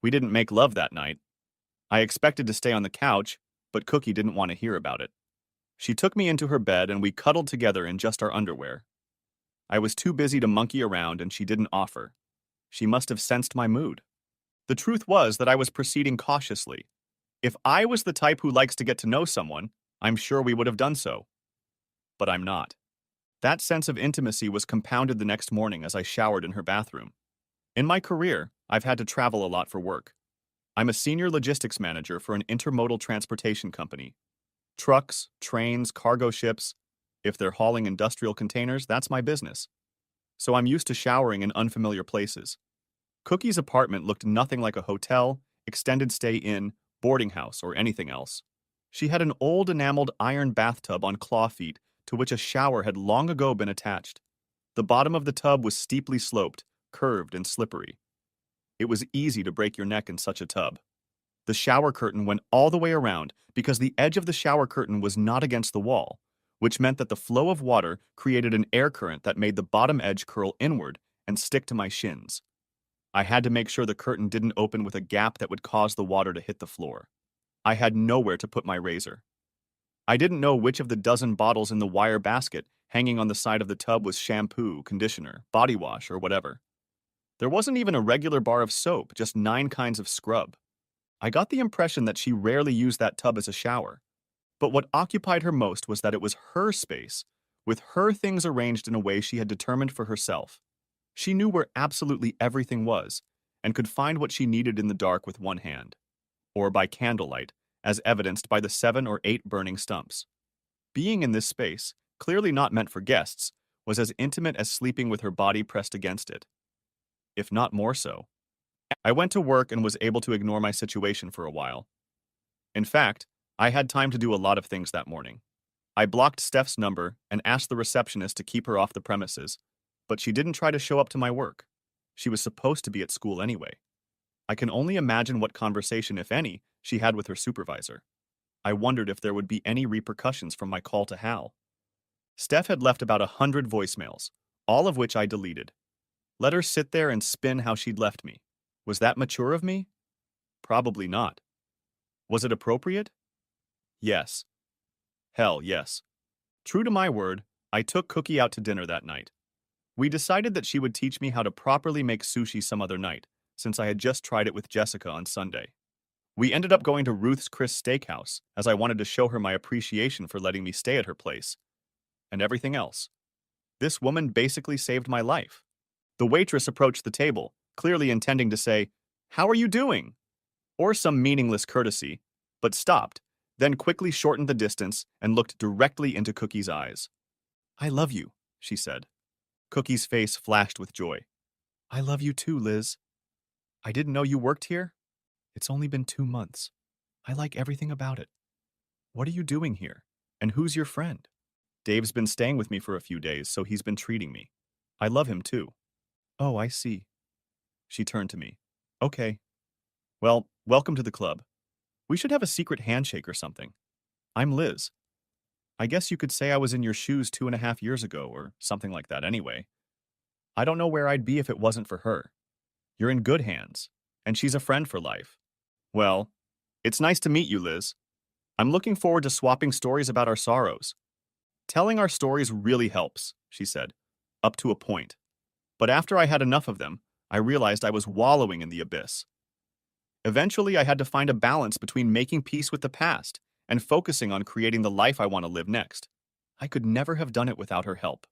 We didn't make love that night. I expected to stay on the couch, but Cookie didn't want to hear about it. She took me into her bed and we cuddled together in just our underwear. I was too busy to monkey around and she didn't offer. She must have sensed my mood. The truth was that I was proceeding cautiously. If I was the type who likes to get to know someone, I'm sure we would have done so. But I'm not. That sense of intimacy was compounded the next morning as I showered in her bathroom. In my career, I've had to travel a lot for work. I'm a senior logistics manager for an intermodal transportation company. Trucks, trains, cargo ships. If they're hauling industrial containers, that's my business. So I'm used to showering in unfamiliar places. Cookie's apartment looked nothing like a hotel, extended stay inn, boarding house, or anything else. She had an old enameled iron bathtub on claw feet to which a shower had long ago been attached. The bottom of the tub was steeply sloped, curved, and slippery. It was easy to break your neck in such a tub. The shower curtain went all the way around because the edge of the shower curtain was not against the wall, which meant that the flow of water created an air current that made the bottom edge curl inward and stick to my shins. I had to make sure the curtain didn't open with a gap that would cause the water to hit the floor. I had nowhere to put my razor. I didn't know which of the dozen bottles in the wire basket hanging on the side of the tub was shampoo, conditioner, body wash, or whatever. There wasn't even a regular bar of soap, just 9 kinds of scrub. I got the impression that she rarely used that tub as a shower. But what occupied her most was that it was her space, with her things arranged in a way she had determined for herself. She knew where absolutely everything was, and could find what she needed in the dark with one hand, or by candlelight, as evidenced by the 7 or 8 burning stumps. Being in this space, clearly not meant for guests, was as intimate as sleeping with her body pressed against it, if not more so. I went to work and was able to ignore my situation for a while. In fact, I had time to do a lot of things that morning. I blocked Steph's number and asked the receptionist to keep her off the premises, but she didn't try to show up to my work. She was supposed to be at school anyway. I can only imagine what conversation, if any, she had with her supervisor. I wondered if there would be any repercussions from my call to Hal. Steph had left about 100 voicemails, all of which I deleted. Let her sit there and spin how she'd left me. Was that mature of me? Probably not. Was it appropriate? Yes. Hell, yes. True to my word, I took Cookie out to dinner that night. We decided that she would teach me how to properly make sushi some other night, since I had just tried it with Jessica on Sunday. We ended up going to Ruth's Chris Steakhouse, as I wanted to show her my appreciation for letting me stay at her place. And everything else. This woman basically saved my life. The waitress approached the table, clearly intending to say, "How are you doing?" or some meaningless courtesy, but stopped, then quickly shortened the distance and looked directly into Cookie's eyes. "I love you," she said. Cookie's face flashed with joy. "I love you too, Liz. I didn't know you worked here. It's only been 2 months. I like everything about it. What are you doing here? And who's your friend?" "Dave's been staying with me for a few days, so he's been treating me. I love him too." "Oh, I see." She turned to me. "Okay. Well, welcome to the club. We should have a secret handshake or something. I'm Liz. I guess you could say I was in your shoes 2.5 years ago, or something like that anyway. I don't know where I'd be if it wasn't for her. You're in good hands, and she's a friend for life." "Well, it's nice to meet you, Liz. I'm looking forward to swapping stories about our sorrows." "Telling our stories really helps," she said, "up to a point. But after I had enough of them, I realized I was wallowing in the abyss. Eventually, I had to find a balance between making peace with the past and focusing on creating the life I want to live next. I could never have done it without her help."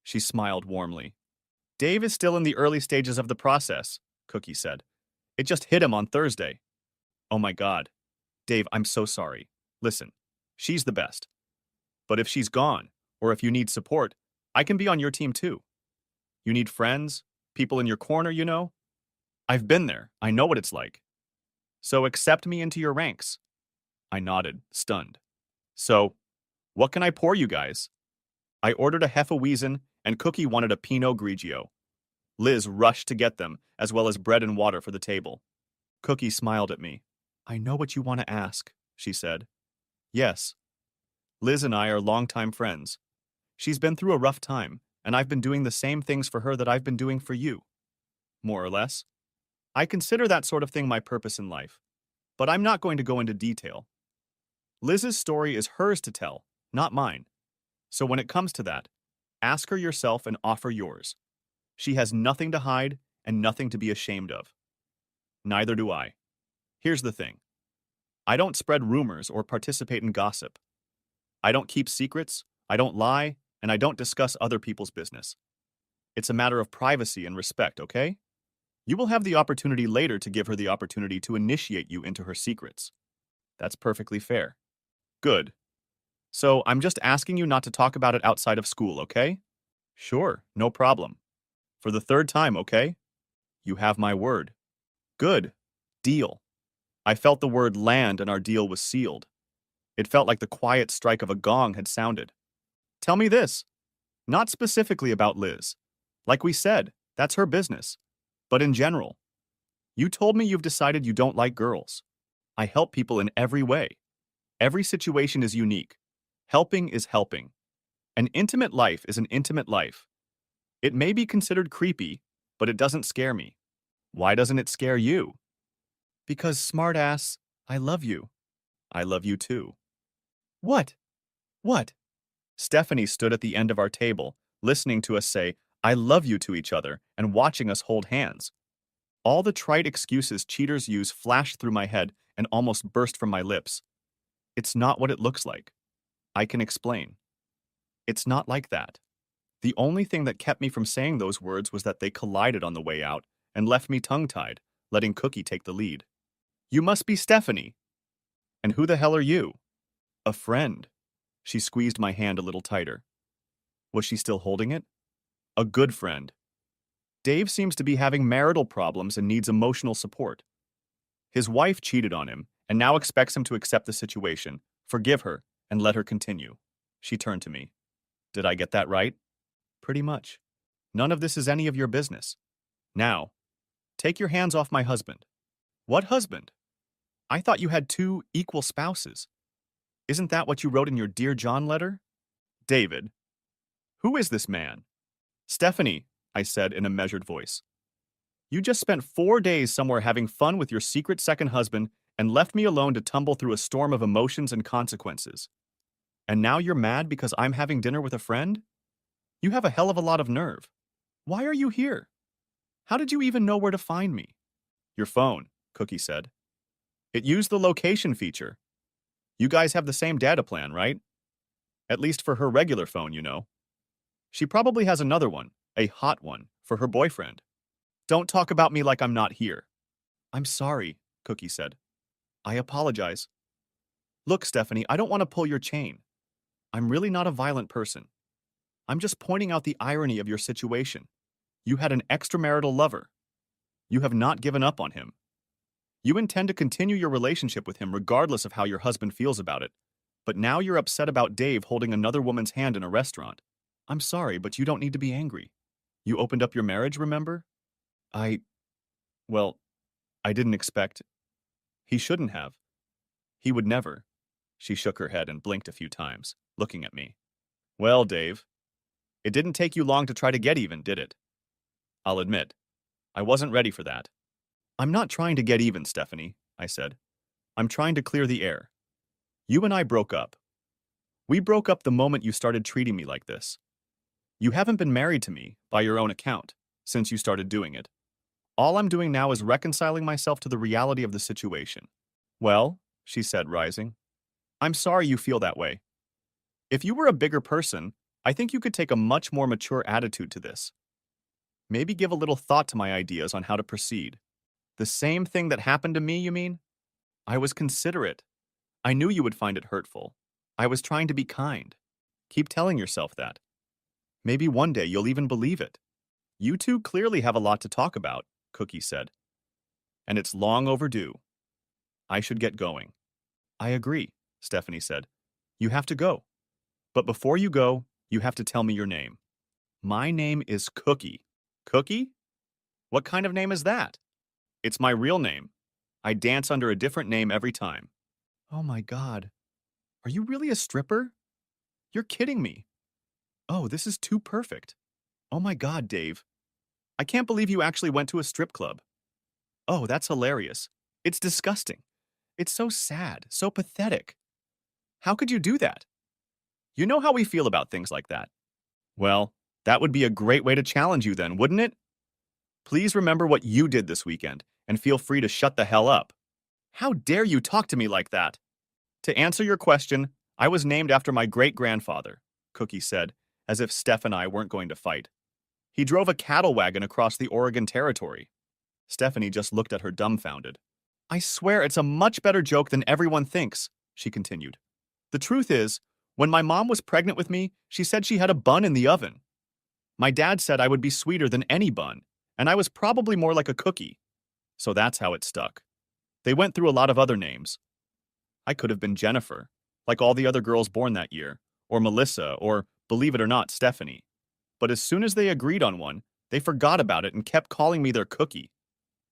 She smiled warmly. "Dave is still in the early stages of the process," Cookie said. "It just hit him on Thursday." "Oh my God. Dave, I'm so sorry. Listen, she's the best. But if she's gone, or if you need support, I can be on your team too. You need friends, people in your corner, you know? I've been there. I know what it's like. So accept me into your ranks." I nodded, stunned. "So, what can I pour you guys?" I ordered a Hefeweizen, and Cookie wanted a Pinot Grigio. Liz rushed to get them, as well as bread and water for the table. Cookie smiled at me. "I know what you want to ask," she said. "Yes. Liz and I are longtime friends. She's been through a rough time, and I've been doing the same things for her that I've been doing for you. More or less." I consider that sort of thing my purpose in life, but I'm not going to go into detail. Liz's story is hers to tell, not mine. So when it comes to that, ask her yourself and offer yours. She has nothing to hide and nothing to be ashamed of. Neither do I. Here's the thing. I don't spread rumors or participate in gossip. I don't keep secrets, I don't lie, and I don't discuss other people's business. It's a matter of privacy and respect, okay? You will have the opportunity later to give her the opportunity to initiate you into her secrets. That's perfectly fair. Good. So I'm just asking you not to talk about it outside of school, okay? Sure, no problem. For the third time, okay? You have my word. Good. Deal. I felt the word land and our deal was sealed. It felt like the quiet strike of a gong had sounded. Tell me this. Not specifically about Liz. Like we said, that's her business. But in general, you told me you've decided you don't like girls. I help people in every way. Every situation is unique. Helping is helping. An intimate life is an intimate life. It may be considered creepy, but it doesn't scare me. Why doesn't it scare you? Because, smartass, I love you. I love you too. What? What? Stephanie stood at the end of our table, listening to us say, I love you to each other, and watching us hold hands. All the trite excuses cheaters use flashed through my head and almost burst from my lips. It's not what it looks like. I can explain. It's not like that. The only thing that kept me from saying those words was that they collided on the way out and left me tongue-tied, letting Cookie take the lead. You must be Stephanie. And who the hell are you? A friend. She squeezed my hand a little tighter. Was she still holding it? A good friend. Dave seems to be having marital problems and needs emotional support. His wife cheated on him and now expects him to accept the situation, forgive her, and let her continue. She turned to me. Did I get that right? Pretty much. None of this is any of your business. Now, take your hands off my husband. What husband? I thought you had two equal spouses. Isn't that what you wrote in your Dear John letter? David. Who is this man? Stephanie, I said in a measured voice. You just spent 4 days somewhere having fun with your secret second husband and left me alone to tumble through a storm of emotions and consequences. And now you're mad because I'm having dinner with a friend? You have a hell of a lot of nerve. Why are you here? How did you even know where to find me? Your phone, Cookie said. It used the location feature. You guys have the same data plan, right? At least for her regular phone, you know. She probably has another one, a hot one, for her boyfriend. Don't talk about me like I'm not here. I'm sorry, Cookie said. I apologize. Look, Stephanie, I don't want to pull your chain. I'm really not a violent person. I'm just pointing out the irony of your situation. You had an extramarital lover. You have not given up on him. You intend to continue your relationship with him regardless of how your husband feels about it. But now you're upset about Dave holding another woman's hand in a restaurant. I'm sorry, but you don't need to be angry. You opened up your marriage, remember? Well, I didn't expect. He shouldn't have. He would never. She shook her head and blinked a few times, looking at me. Well, Dave, it didn't take you long to try to get even, did it? I'll admit, I wasn't ready for that. I'm not trying to get even, Stephanie, I said. I'm trying to clear the air. You and I broke up. We broke up the moment you started treating me like this. You haven't been married to me, by your own account, since you started doing it. All I'm doing now is reconciling myself to the reality of the situation. Well, she said, rising, I'm sorry you feel that way. If you were a bigger person, I think you could take a much more mature attitude to this. Maybe give a little thought to my ideas on how to proceed. The same thing that happened to me, you mean? I was considerate. I knew you would find it hurtful. I was trying to be kind. Keep telling yourself that. Maybe one day you'll even believe it. You two clearly have a lot to talk about, Cookie said. And it's long overdue. I should get going. I agree, Stephanie said. You have to go. But before you go, you have to tell me your name. My name is Cookie. Cookie? What kind of name is that? It's my real name. I dance under a different name every time. Oh my God. Are you really a stripper? You're kidding me. Oh, this is too perfect. Oh my God, Dave. I can't believe you actually went to a strip club. Oh, that's hilarious. It's disgusting. It's so sad, so pathetic. How could you do that? You know how we feel about things like that. Well, that would be a great way to challenge you then, wouldn't it? Please remember what you did this weekend and feel free to shut the hell up. How dare you talk to me like that? To answer your question, I was named after my great-grandfather, Cookie said, as if Steph and I weren't going to fight. He drove a cattle wagon across the Oregon Territory. Stephanie just looked at her dumbfounded. I swear it's a much better joke than everyone thinks, she continued. The truth is, when my mom was pregnant with me, she said she had a bun in the oven. My dad said I would be sweeter than any bun, and I was probably more like a cookie. So that's how it stuck. They went through a lot of other names. I could have been Jennifer, like all the other girls born that year, or Melissa, or, believe it or not, Stephanie. But as soon as they agreed on one, they forgot about it and kept calling me their cookie.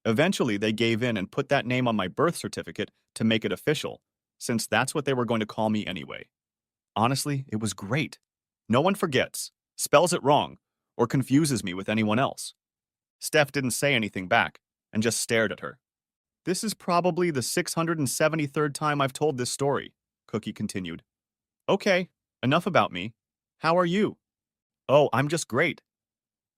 Eventually, they gave in and put that name on my birth certificate to make it official, since that's what they were going to call me anyway. Honestly, it was great. No one forgets, spells it wrong, or confuses me with anyone else. Steph didn't say anything back and just stared at her. This is probably the 673rd time I've told this story, Cookie continued. Okay, enough about me. How are you? Oh, I'm just great.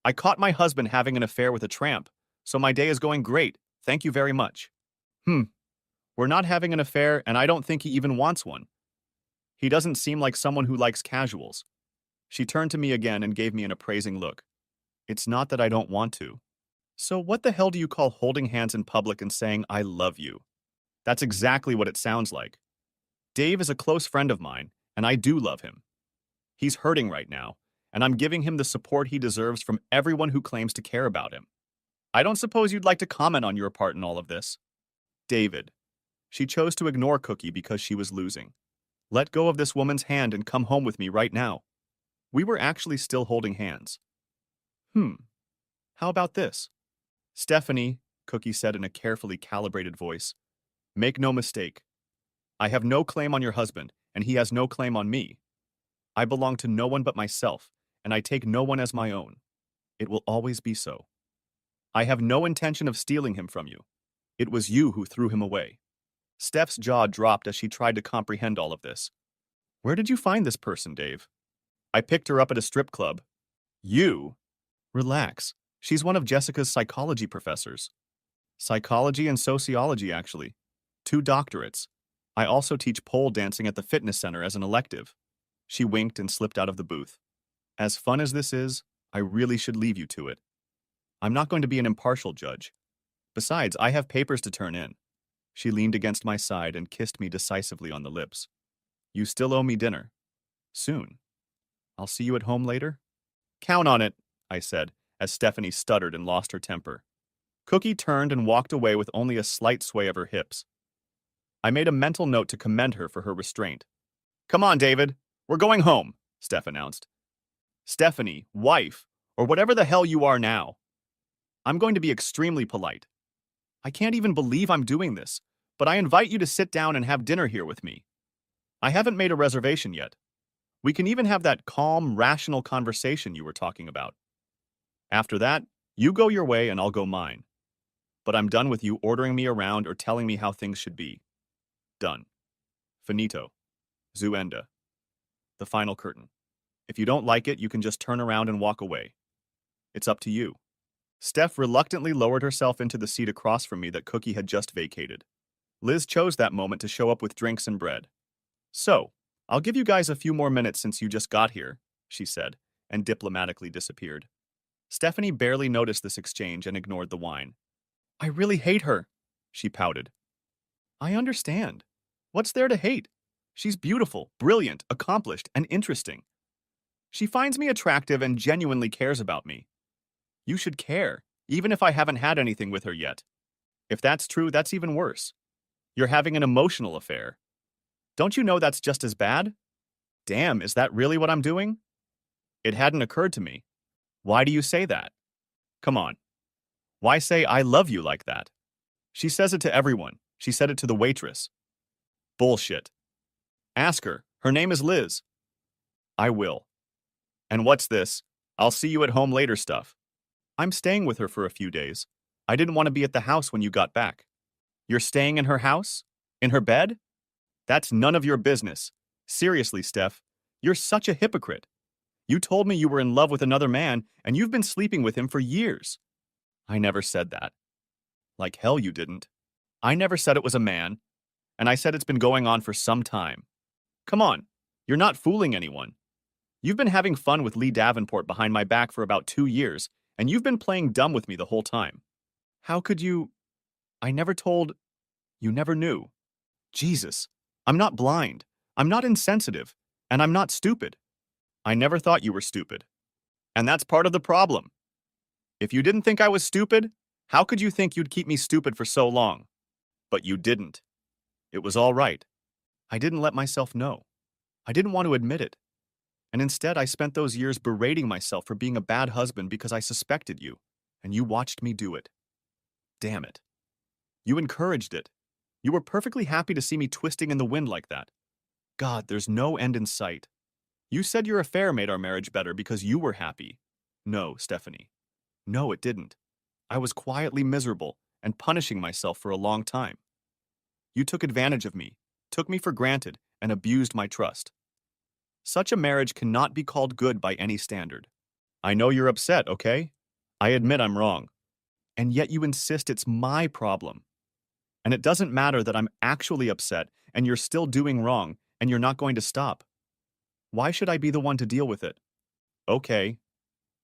I caught my husband having an affair with a tramp, so my day is going great, thank you very much. We're not having an affair, and I don't think he even wants one. He doesn't seem like someone who likes casuals. She turned to me again and gave me an appraising look. It's not that I don't want to. So what the hell do you call holding hands in public and saying, I love you? That's exactly what it sounds like. Dave is a close friend of mine, and I do love him. He's hurting right now, and I'm giving him the support he deserves from everyone who claims to care about him. I don't suppose you'd like to comment on your part in all of this. David. She chose to ignore Cookie because she was losing. Let go of this woman's hand and come home with me right now. We were actually still holding hands. How about this? Stephanie, Cookie said in a carefully calibrated voice, make no mistake. I have no claim on your husband, and he has no claim on me. I belong to no one but myself, and I take no one as my own. It will always be so. I have no intention of stealing him from you. It was you who threw him away. Steph's jaw dropped as she tried to comprehend all of this. Where did you find this person, Dave? I picked her up at a strip club. You? Relax. She's one of Jessica's psychology professors. Psychology and sociology, actually. 2 doctorates. I also teach pole dancing at the fitness center as an elective. She winked and slipped out of the booth. As fun as this is, I really should leave you to it. I'm not going to be an impartial judge. Besides, I have papers to turn in. She leaned against my side and kissed me decisively on the lips. You still owe me dinner. Soon. I'll see you at home later? Count on it, I said, as Stephanie stuttered and lost her temper. Cookie turned and walked away with only a slight sway of her hips. I made a mental note to commend her for her restraint. Come on, David. We're going home, Steph announced. Stephanie, wife, or whatever the hell you are now. I'm going to be extremely polite. I can't even believe I'm doing this, but I invite you to sit down and have dinner here with me. I haven't made a reservation yet. We can even have that calm, rational conversation you were talking about. After that, you go your way and I'll go mine. But I'm done with you ordering me around or telling me how things should be. Done. Finito. Zuenda. The final curtain. If you don't like it, you can just turn around and walk away. It's up to you. Steph reluctantly lowered herself into the seat across from me that Cookie had just vacated. Liz chose that moment to show up with drinks and bread. So, I'll give you guys a few more minutes since you just got here, she said, and diplomatically disappeared. Stephanie barely noticed this exchange and ignored the wine. I really hate her, she pouted. I understand. What's there to hate? She's beautiful, brilliant, accomplished, and interesting. She finds me attractive and genuinely cares about me. You should care, even if I haven't had anything with her yet. If that's true, that's even worse. You're having an emotional affair. Don't you know that's just as bad? Damn, is that really what I'm doing? It hadn't occurred to me. Why do you say that? Come on. Why say I love you like that? She says it to everyone. She said it to the waitress. Bullshit. Ask her. Her name is Liz. I will. And what's this? I'll see you at home later stuff. I'm staying with her for a few days. I didn't want to be at the house when you got back. You're staying in her house? In her bed? That's none of your business. Seriously, Steph, you're such a hypocrite. You told me you were in love with another man, and you've been sleeping with him for years. I never said that. Like hell you didn't. I never said it was a man, and I said it's been going on for some time. Come on, you're not fooling anyone. You've been having fun with Lee Davenport behind my back for about 2 years, and you've been playing dumb with me the whole time. How could you? I never told. You never knew. Jesus, I'm not blind. I'm not insensitive. And I'm not stupid. I never thought you were stupid. And that's part of the problem. If you didn't think I was stupid, how could you think you'd keep me stupid for so long? But you didn't. It was all right. I didn't let myself know. I didn't want to admit it. And instead, I spent those years berating myself for being a bad husband because I suspected you, and you watched me do it. Damn it. You encouraged it. You were perfectly happy to see me twisting in the wind like that. God, there's no end in sight. You said your affair made our marriage better because you were happy. No, Stephanie. No, it didn't. I was quietly miserable and punishing myself for a long time. You took advantage of me, took me for granted, and abused my trust. Such a marriage cannot be called good by any standard. I know you're upset, okay? I admit I'm wrong. And yet you insist it's my problem. And it doesn't matter that I'm actually upset and you're still doing wrong and you're not going to stop. Why should I be the one to deal with it? Okay.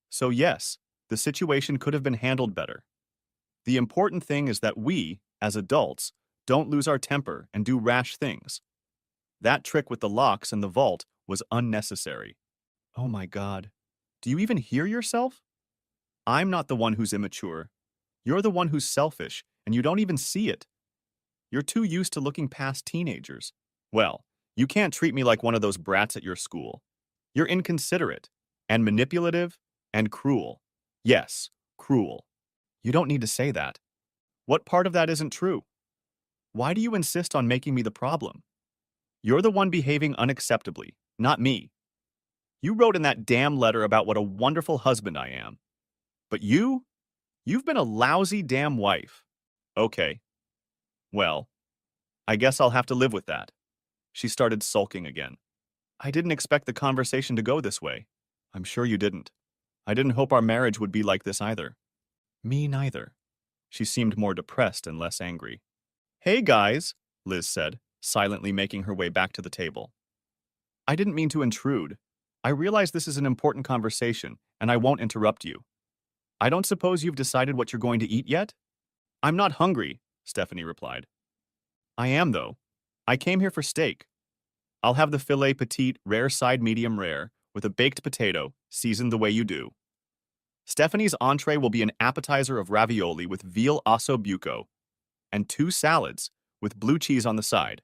So yes, the situation could have been handled better. The important thing is that we, as adults, don't lose our temper and do rash things. That trick with the locks and the vault was unnecessary. Oh my God. Do you even hear yourself? I'm not the one who's immature. You're the one who's selfish, and you don't even see it. You're too used to looking past teenagers. Well, you can't treat me like one of those brats at your school. You're inconsiderate, and manipulative, and cruel. Yes, cruel. You don't need to say that. What part of that isn't true? Why do you insist on making me the problem? You're the one behaving unacceptably, not me. You wrote in that damn letter about what a wonderful husband I am. But you've been a lousy damn wife. Okay. Well, I guess I'll have to live with that. She started sulking again. I didn't expect the conversation to go this way. I'm sure you didn't. I didn't hope our marriage would be like this either. Me neither. She seemed more depressed and less angry. Hey guys, Liz said, silently making her way back to the table. I didn't mean to intrude. I realize this is an important conversation, and I won't interrupt you. I don't suppose you've decided what you're going to eat yet? I'm not hungry, Stephanie replied. I am, though. I came here for steak. I'll have the filet petite rare side medium rare with a baked potato, seasoned the way you do. Stephanie's entree will be an appetizer of ravioli with veal osso buco, and 2 salads with blue cheese on the side,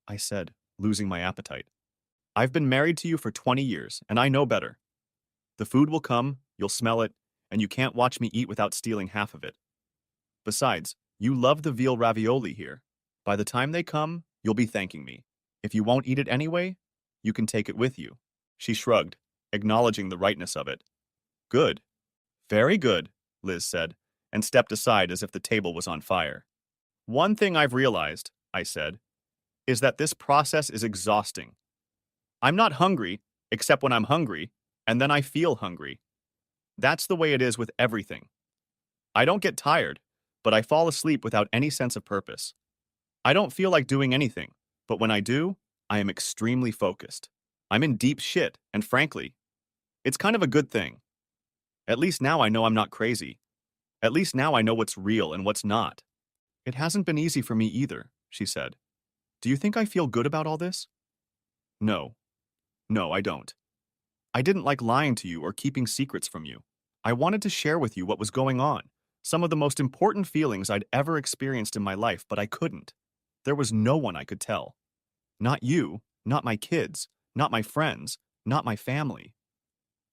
I said, losing my appetite. I've been married to you for 20 years, and I know better. The food will come, you'll smell it, and you can't watch me eat without stealing half of it. Besides, you love the veal ravioli here. By the time they come, you'll be thanking me. If you won't eat it anyway, you can take it with you. She shrugged, acknowledging the rightness of it. Good. Very good, Liz said, and stepped aside as if the table was on fire. One thing I've realized, I said, is that this process is exhausting. I'm not hungry, except when I'm hungry, and then I feel hungry. That's the way it is with everything. I don't get tired, but I fall asleep without any sense of purpose. I don't feel like doing anything, but when I do, I am extremely focused. I'm in deep shit, and frankly, it's kind of a good thing. At least now I know I'm not crazy. At least now I know what's real and what's not. It hasn't been easy for me either, she said. Do you think I feel good about all this? No. No, I don't. I didn't like lying to you or keeping secrets from you. I wanted to share with you what was going on, some of the most important feelings I'd ever experienced in my life, but I couldn't. There was no one I could tell. Not you, not my kids, not my friends, not my family.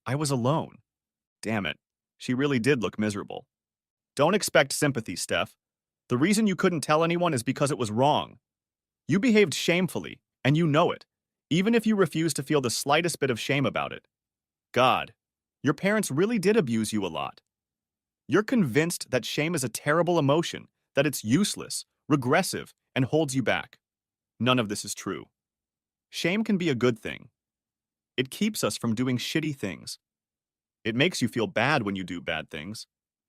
I was alone. Damn it, she really did look miserable. Don't expect sympathy, Steph. The reason you couldn't tell anyone is because it was wrong. You behaved shamefully, and you know it, even if you refuse to feel the slightest bit of shame about it. God, your parents really did abuse you a lot. You're convinced that shame is a terrible emotion, that it's useless, regressive, and holds you back. None of this is true. Shame can be a good thing. It keeps us from doing shitty things. It makes you feel bad when you do bad things.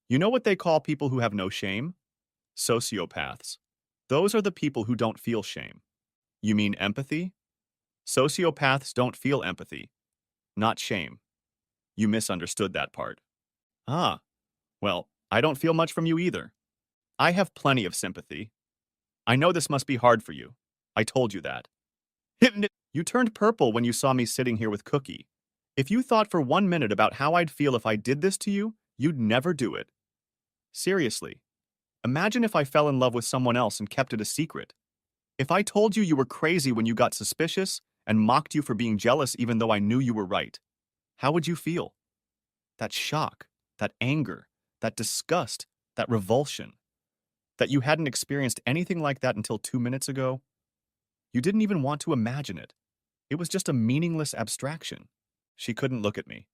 You know what they call people who have no shame? Sociopaths. Those are the people who don't feel shame. You mean empathy? Sociopaths don't feel empathy, not shame. You misunderstood that part. Ah, well, I don't feel much from you either. I have plenty of sympathy. I know this must be hard for you. I told you that. You turned purple when you saw me sitting here with Cookie. If you thought for 1 minute about how I'd feel if I did this to you, you'd never do it. Seriously, imagine if I fell in love with someone else and kept it a secret. If I told you you were crazy when you got suspicious and mocked you for being jealous even though I knew you were right, how would you feel? That shock, that anger, that disgust, that revulsion. That you hadn't experienced anything like that until 2 minutes ago? You didn't even want to imagine it. It was just a meaningless abstraction. She couldn't look at me.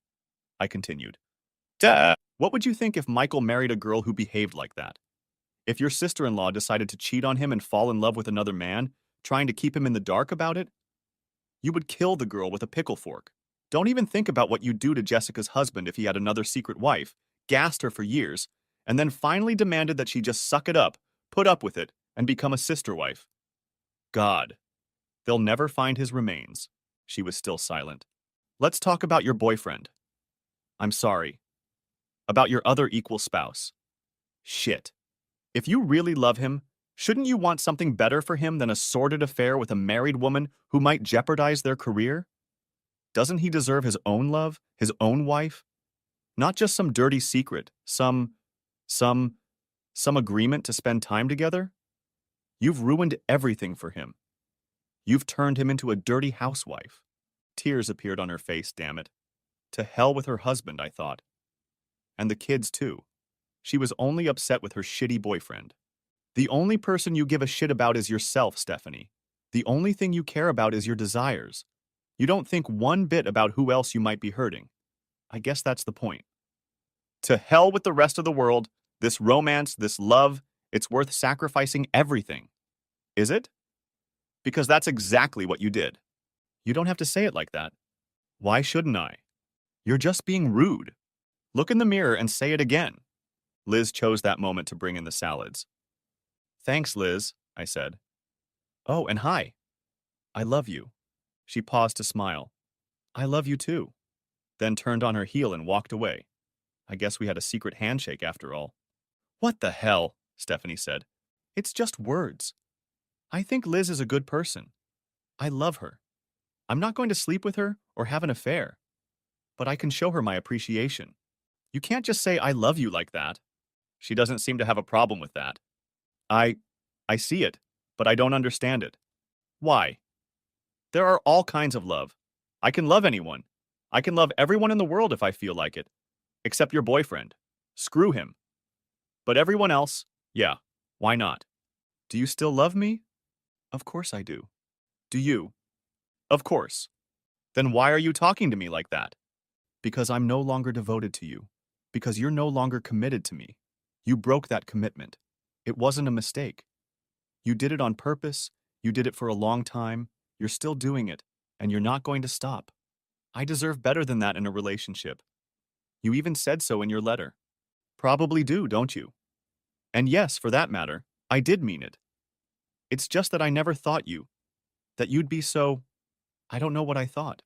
I continued. Duh! What would you think if Michael married a girl who behaved like that? If your sister-in-law decided to cheat on him and fall in love with another man, trying to keep him in the dark about it? You would kill the girl with a pickle fork. Don't even think about what you'd do to Jessica's husband if he had another secret wife, gassed her for years, and then finally demanded that she just suck it up, put up with it, and become a sister wife. God. They'll never find his remains. She was still silent. Let's talk about your boyfriend. I'm sorry. About your other equal spouse. Shit. If you really love him, shouldn't you want something better for him than a sordid affair with a married woman who might jeopardize their career? Doesn't he deserve his own love, his own wife? Not just some dirty secret, some agreement to spend time together? You've ruined everything for him. You've turned him into a dirty housewife. Tears appeared on her face, damn it. To hell with her husband, I thought. And the kids, too. She was only upset with her shitty boyfriend. The only person you give a shit about is yourself, Stephanie. The only thing you care about is your desires. You don't think one bit about who else you might be hurting. I guess that's the point. To hell with the rest of the world, this romance, this love, it's worth sacrificing everything. Is it? Because that's exactly what you did. You don't have to say it like that. Why shouldn't I? You're just being rude. Look in the mirror and say it again. Liz chose that moment to bring in the salads. Thanks, Liz, I said. Oh, and hi. I love you. She paused to smile. I love you too. Then turned on her heel and walked away. I guess we had a secret handshake after all. What the hell? Stephanie said. It's just words. I think Liz is a good person. I love her. I'm not going to sleep with her or have an affair. But I can show her my appreciation. You can't just say I love you like that. She doesn't seem to have a problem with that. I see it, but I don't understand it. Why? There are all kinds of love. I can love anyone. I can love everyone in the world if I feel like it. Except your boyfriend. Screw him. But everyone else, yeah, why not? Do you still love me? Of course I do. Do you? Of course. Then why are you talking to me like that? Because I'm no longer devoted to you. Because you're no longer committed to me. You broke that commitment. It wasn't a mistake. You did it on purpose. You did it for a long time. You're still doing it, and you're not going to stop. I deserve better than that in a relationship. You even said so in your letter. Probably do, don't you? And yes, for that matter, I did mean it. It's just that I never thought that you'd be so, I don't know what I thought.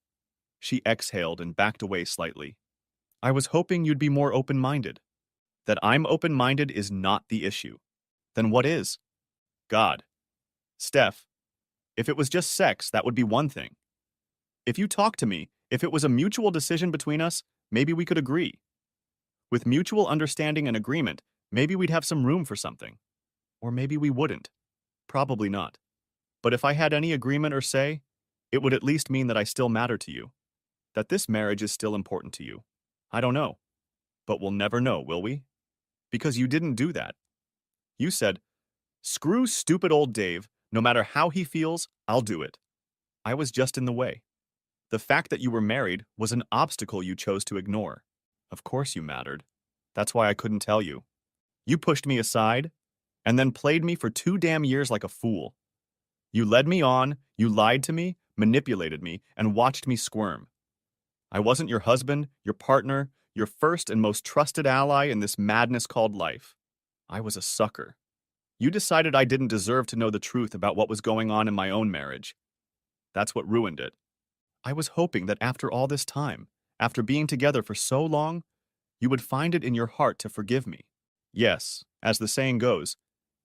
She exhaled and backed away slightly. I was hoping you'd be more open-minded. That I'm open-minded is not the issue. Then what is? God. Steph, if it was just sex, that would be one thing. If you talked to me, if it was a mutual decision between us, maybe we could agree. With mutual understanding and agreement, maybe we'd have some room for something. Or maybe we wouldn't. Probably not. But if I had any agreement or say, it would at least mean that I still matter to you. That this marriage is still important to you. I don't know. But we'll never know, will we? Because you didn't do that. You said, screw stupid old Dave, no matter how he feels, I'll do it. I was just in the way. The fact that you were married was an obstacle you chose to ignore. Of course you mattered. That's why I couldn't tell you. You pushed me aside, and then played me for 2 damn years like a fool. You led me on, you lied to me, manipulated me, and watched me squirm. I wasn't your husband, your partner, your first and most trusted ally in this madness called life. I was a sucker. You decided I didn't deserve to know the truth about what was going on in my own marriage. That's what ruined it. I was hoping that after all this time, after being together for so long, you would find it in your heart to forgive me. Yes, as the saying goes,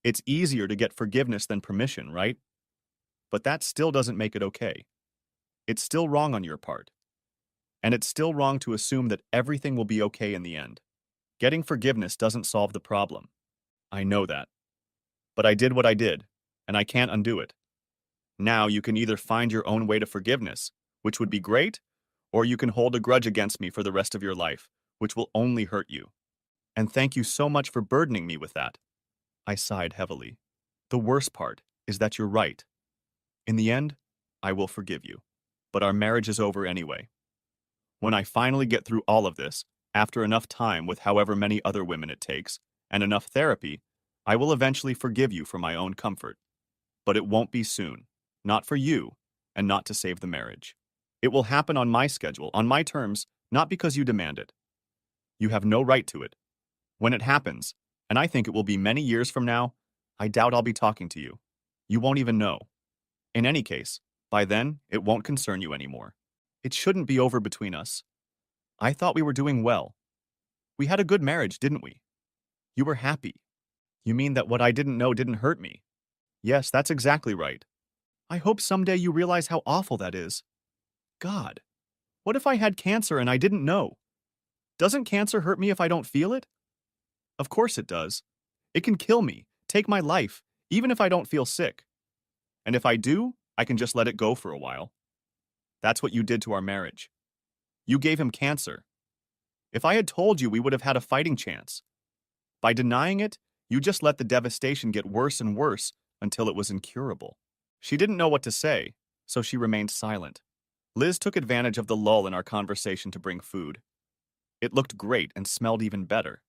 it's easier to get forgiveness than permission, right? But that still doesn't make it okay. It's still wrong on your part. And it's still wrong to assume that everything will be okay in the end. Getting forgiveness doesn't solve the problem. I know that. But I did what I did, and I can't undo it. Now you can either find your own way to forgiveness, which would be great, or you can hold a grudge against me for the rest of your life, which will only hurt you. And thank you so much for burdening me with that. I sighed heavily. The worst part is that you're right. In the end, I will forgive you. But our marriage is over anyway. When I finally get through all of this, after enough time with however many other women it takes, and enough therapy, I will eventually forgive you for my own comfort. But it won't be soon. Not for you, and not to save the marriage. It will happen on my schedule, on my terms, not because you demand it. You have no right to it. When it happens, and I think it will be many years from now, I doubt I'll be talking to you. You won't even know. In any case, by then, it won't concern you anymore. It shouldn't be over between us. I thought we were doing well. We had a good marriage, didn't we? You were happy. You mean that what I didn't know didn't hurt me? Yes, that's exactly right. I hope someday you realize how awful that is. God, what if I had cancer and I didn't know? Doesn't cancer hurt me if I don't feel it? Of course it does. It can kill me, take my life, even if I don't feel sick. And if I do, I can just let it go for a while. That's what you did to our marriage. You gave him cancer. If I had told you, we would have had a fighting chance. By denying it, you just let the devastation get worse and worse until it was incurable. She didn't know what to say, so she remained silent. Liz took advantage of the lull in our conversation to bring food. It looked great and smelled even better.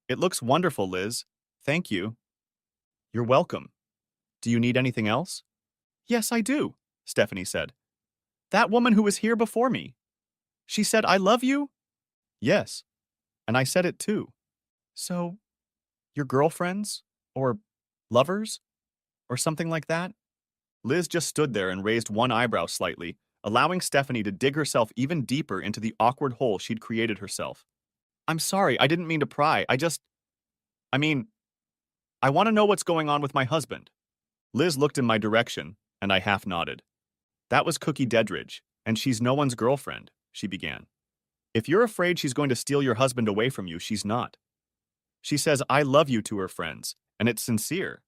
It looks wonderful, Liz. Thank you. You're welcome. Do you need anything else? Yes, I do, Stephanie said. That woman who was here before me. She said, I love you? Yes, and I said it too. So, your girlfriends? Or lovers? Or something like that? Liz just stood there and raised one eyebrow slightly, allowing Stephanie to dig herself even deeper into the awkward hole she'd created herself. I'm sorry, I didn't mean to pry. I mean, I want to know what's going on with my husband. Liz looked in my direction, and I half nodded. That was Cookie Dedridge, and she's no one's girlfriend, she began. If you're afraid she's going to steal your husband away from you, she's not. She says, I love you to her friends, and it's sincere.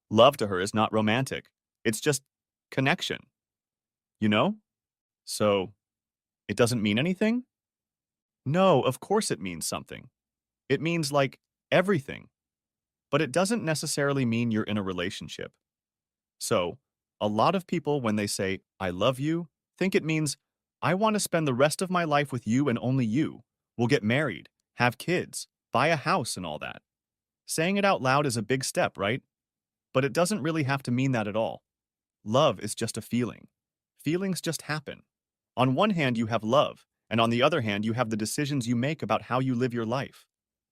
Love to her is not romantic. It's just connection. You know? So, it doesn't mean anything? No, of course it means something. It means, like, everything. But it doesn't necessarily mean you're in a relationship. So, a lot of people, when they say, I love you, think it means, I want to spend the rest of my life with you and only you. We'll get married, have kids, buy a house and all that. Saying it out loud is a big step, right? But it doesn't really have to mean that at all. Love is just a feeling. Feelings just happen. On one hand, you have love, and on the other hand, you have the decisions you make about how you live your life.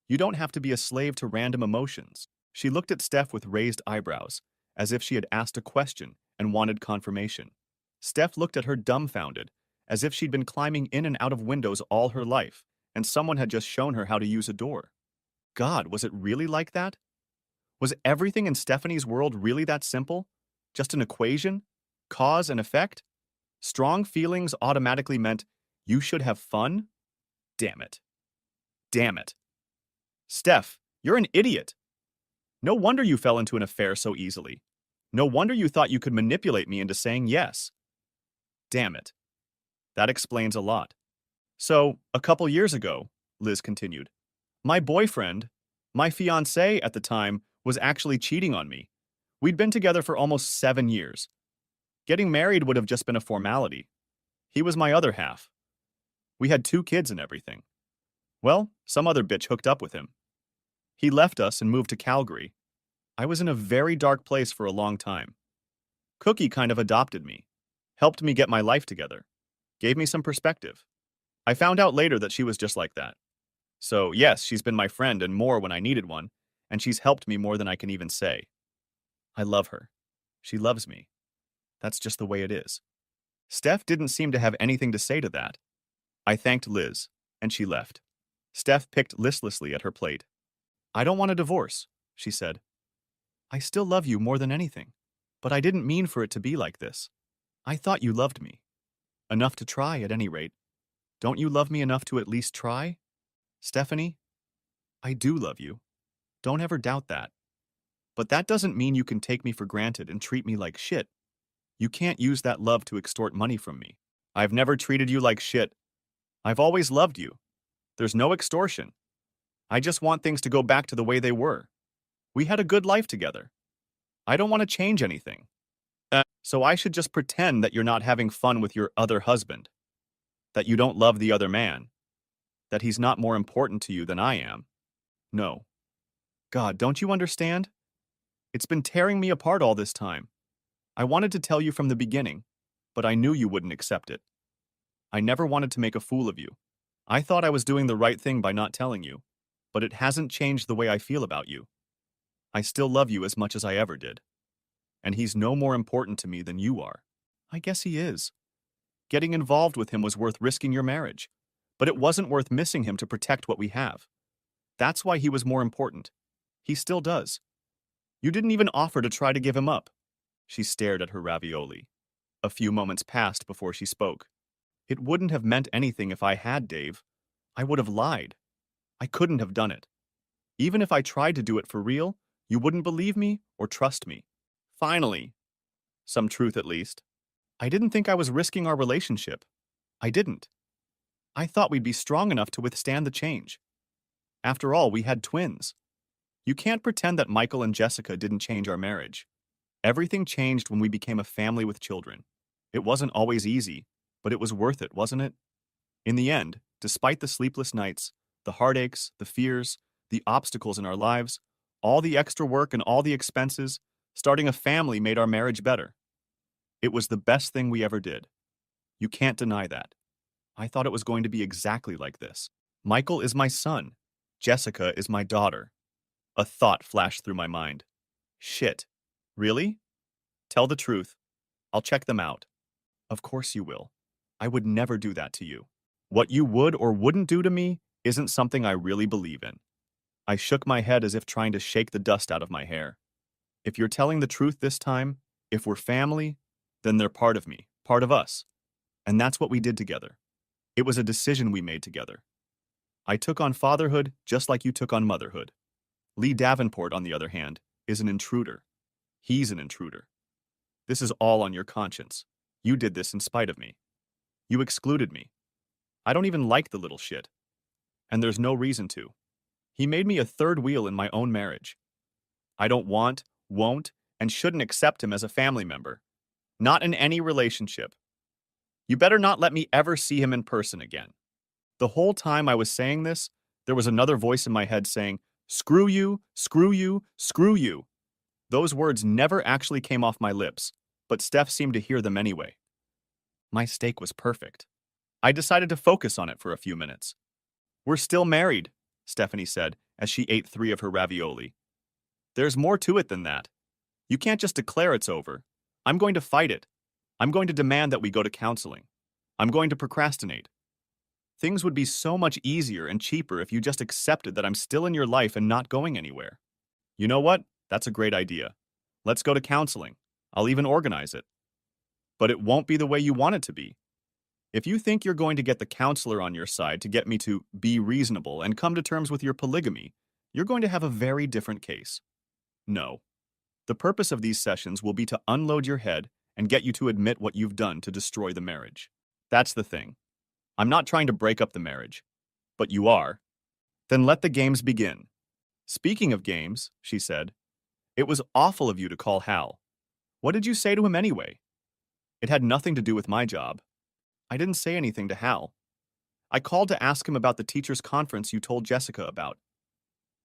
You don't have to be a slave to random emotions. She looked at Steph with raised eyebrows, as if she had asked a question and wanted confirmation. Steph looked at her dumbfounded, as if she'd been climbing in and out of windows all her life, and someone had just shown her how to use a door. God, was it really like that? Was everything in Stephanie's world really that simple? Just an equation? Cause and effect? Strong feelings automatically meant you should have fun? Damn it. Damn it. Steph, you're an idiot. No wonder you fell into an affair so easily. No wonder you thought you could manipulate me into saying yes. Damn it. That explains a lot. So, a couple years ago, Liz continued, my boyfriend, my fiancé at the time, was actually cheating on me. We'd been together for almost 7 years. Getting married would have just been a formality. He was my other half. We had 2 kids and everything. Well, some other bitch hooked up with him. He left us and moved to Calgary. I was in a very dark place for a long time. Cookie kind of adopted me, helped me get my life together, gave me some perspective. I found out later that she was just like that. So, yes, she's been my friend and more when I needed one, and she's helped me more than I can even say. I love her. She loves me. That's just the way it is. Steph didn't seem to have anything to say to that. I thanked Liz, and she left. Steph picked listlessly at her plate. I don't want a divorce, she said. I still love you more than anything, but I didn't mean for it to be like this. I thought you loved me. Enough to try, at any rate. Don't you love me enough to at least try? Stephanie, I do love you. Don't ever doubt that. But that doesn't mean you can take me for granted and treat me like shit. You can't use that love to extort money from me. I've never treated you like shit. I've always loved you. There's no extortion. I just want things to go back to the way they were. We had a good life together. I don't want to change anything. So I should just pretend that you're not having fun with your other husband, that you don't love the other man, that he's not more important to you than I am. No. God, don't you understand? It's been tearing me apart all this time. I wanted to tell you from the beginning, but I knew you wouldn't accept it. I never wanted to make a fool of you. I thought I was doing the right thing by not telling you, but it hasn't changed the way I feel about you. I still love you as much as I ever did. And he's no more important to me than you are. I guess he is. Getting involved with him was worth risking your marriage, but it wasn't worth missing him to protect what we have. That's why he was more important. He still does. You didn't even offer to try to give him up. She stared at her ravioli. A few moments passed before she spoke. It wouldn't have meant anything if I had, Dave. I would have lied. I couldn't have done it. Even if I tried to do it for real, you wouldn't believe me or trust me. Finally. Some truth at least. I didn't think I was risking our relationship. I didn't. I thought we'd be strong enough to withstand the change. After all, we had twins. You can't pretend that Michael and Jessica didn't change our marriage. Everything changed when we became a family with children. It wasn't always easy, but it was worth it, wasn't it? In the end, despite the sleepless nights, the heartaches, the fears, the obstacles in our lives, all the extra work and all the expenses, starting a family made our marriage better. It was the best thing we ever did. You can't deny that. I thought it was going to be exactly like this. Michael is my son. Jessica is my daughter. A thought flashed through my mind. Shit. Really? Tell the truth. I'll check them out. Of course you will. I would never do that to you. What you would or wouldn't do to me isn't something I really believe in. I shook my head as if trying to shake the dust out of my hair. If you're telling the truth this time, if we're family, then they're part of me, part of us. And that's what we did together. It was a decision we made together. I took on fatherhood just like you took on motherhood. Lee Davenport, on the other hand, is an intruder. He's an intruder. This is all on your conscience. You did this in spite of me. You excluded me. I don't even like the little shit. And there's no reason to. He made me a third wheel in my own marriage. I don't want, won't, and shouldn't accept him as a family member. Not in any relationship. You better not let me ever see him in person again. The whole time I was saying this, there was another voice in my head saying, screw you, screw you, screw you. Those words never actually came off my lips, but Steph seemed to hear them anyway. My steak was perfect. I decided to focus on it for a few minutes. We're still married, Stephanie said as she ate 3 of her ravioli. There's more to it than that. You can't just declare it's over. I'm going to fight it. I'm going to demand that we go to counseling. I'm going to procrastinate. Things would be so much easier and cheaper if you just accepted that I'm still in your life and not going anywhere. You know what? That's a great idea. Let's go to counseling. I'll even organize it. But it won't be the way you want it to be. If you think you're going to get the counselor on your side to get me to be reasonable and come to terms with your polygamy, you're going to have a very different case. No. The purpose of these sessions will be to unload your head and get you to admit what you've done to destroy the marriage. That's the thing. I'm not trying to break up the marriage. But you are. Then let the games begin. Speaking of games, she said, it was awful of you to call Hal. What did you say to him anyway? It had nothing to do with my job. I didn't say anything to Hal. I called to ask him about the teacher's conference you told Jessica about.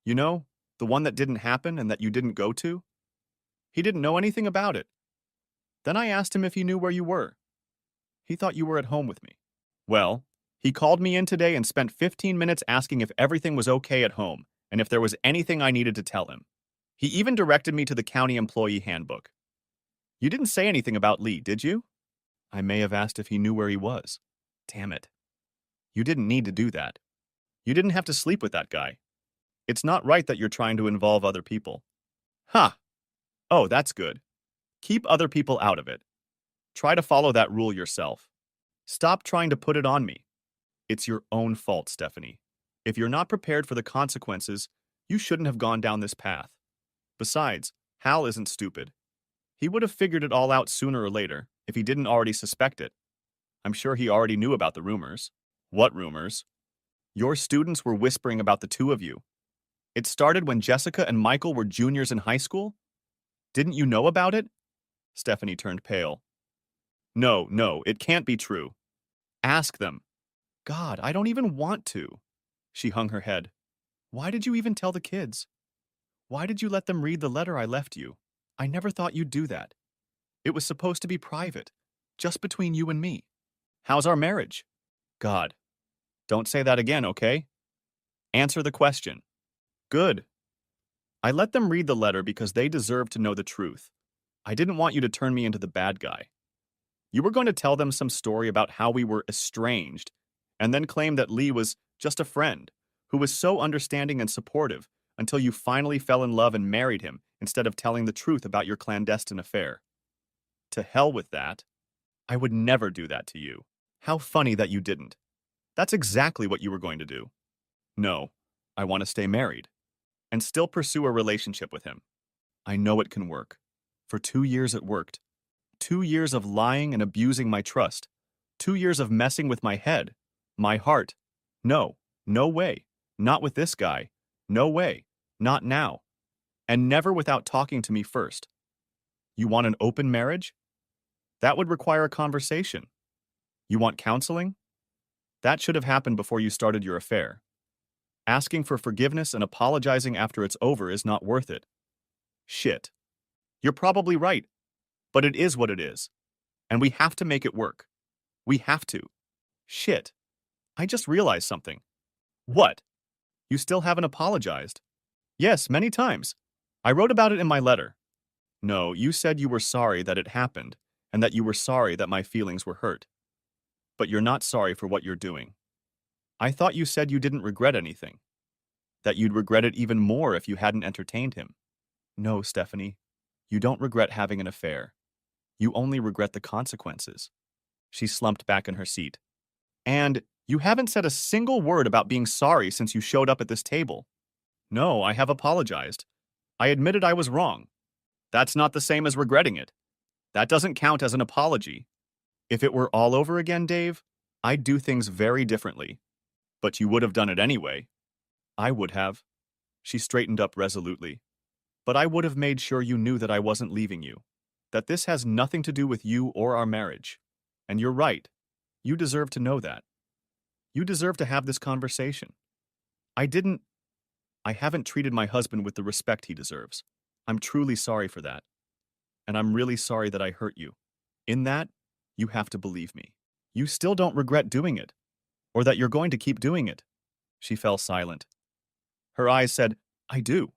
You know, the one that didn't happen and that you didn't go to? He didn't know anything about it. Then I asked him if he knew where you were. He thought you were at home with me. Well, he called me in today and spent 15 minutes asking if everything was okay at home and if there was anything I needed to tell him. He even directed me to the county employee handbook. You didn't say anything about Lee, did you? I may have asked if he knew where he was. Damn it. You didn't need to do that. You didn't have to sleep with that guy. It's not right that you're trying to involve other people. Huh. Oh, that's good. Keep other people out of it. Try to follow that rule yourself. Stop trying to put it on me. It's your own fault, Stephanie. If you're not prepared for the consequences, you shouldn't have gone down this path. Besides, Hal isn't stupid. He would have figured it all out sooner or later if he didn't already suspect it. I'm sure he already knew about the rumors. What rumors? Your students were whispering about the two of you. It started when Jessica and Michael were juniors in high school? Didn't you know about it? Stephanie turned pale. No, it can't be true. Ask them. God, I don't even want to. She hung her head. Why did you even tell the kids? Why did you let them read the letter I left you? I never thought you'd do that. It was supposed to be private, just between you and me. How's our marriage? God, don't say that again, okay? Answer the question. Good. I let them read the letter because they deserved to know the truth. I didn't want you to turn me into the bad guy. You were going to tell them some story about how we were estranged, and then claim that Lee was just a friend who was so understanding and supportive until you finally fell in love and married him instead of telling the truth about your clandestine affair. To hell with that. I would never do that to you. How funny that you didn't. That's exactly what you were going to do. No, I want to stay married and still pursue a relationship with him. I know it can work. For 2 years it worked. 2 years of lying and abusing my trust. 2 years of messing with my head, my heart. No way. Not with this guy. No way. Not now. And never without talking to me first. You want an open marriage? That would require a conversation. You want counseling? That should have happened before you started your affair. Asking for forgiveness and apologizing after it's over is not worth it. Shit. You're probably right, but it is what it is. And we have to make it work. We have to. Shit. I just realized something. What? You still haven't apologized? Yes, many times. I wrote about it in my letter. No, you said you were sorry that it happened, and that you were sorry that my feelings were hurt. But you're not sorry for what you're doing. I thought you said you didn't regret anything. That you'd regret it even more if you hadn't entertained him. No, Stephanie. You don't regret having an affair. You only regret the consequences. She slumped back in her seat. And you haven't said a single word about being sorry since you showed up at this table. No, I have apologized. I admitted I was wrong. That's not the same as regretting it. That doesn't count as an apology. If it were all over again, Dave, I'd do things very differently. But you would have done it anyway. I would have. She straightened up resolutely. But I would have made sure you knew that I wasn't leaving you. That this has nothing to do with you or our marriage. And you're right. You deserve to know that. You deserve to have this conversation. I haven't treated my husband with the respect he deserves. I'm truly sorry for that. And I'm really sorry that I hurt you. In that, you have to believe me. You still don't regret doing it, or that you're going to keep doing it. She fell silent. Her eyes said, I do.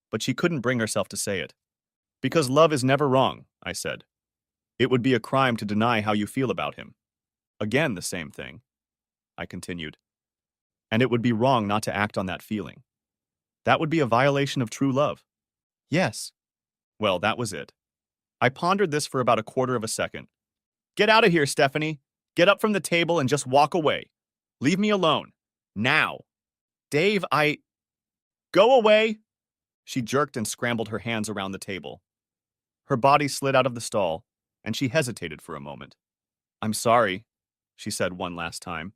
But she couldn't bring herself to say it. Because love is never wrong, I said. It would be a crime to deny how you feel about him. Again, the same thing, I continued. And it would be wrong not to act on that feeling. That would be a violation of true love. Yes. Well, that was it. I pondered this for about a quarter of a second. Get out of here, Stephanie. Get up from the table and just walk away. Leave me alone. Now. Dave, Go away! She jerked and scrambled her hands around the table. Her body slid out of the stall, and she hesitated for a moment. I'm sorry, she said one last time,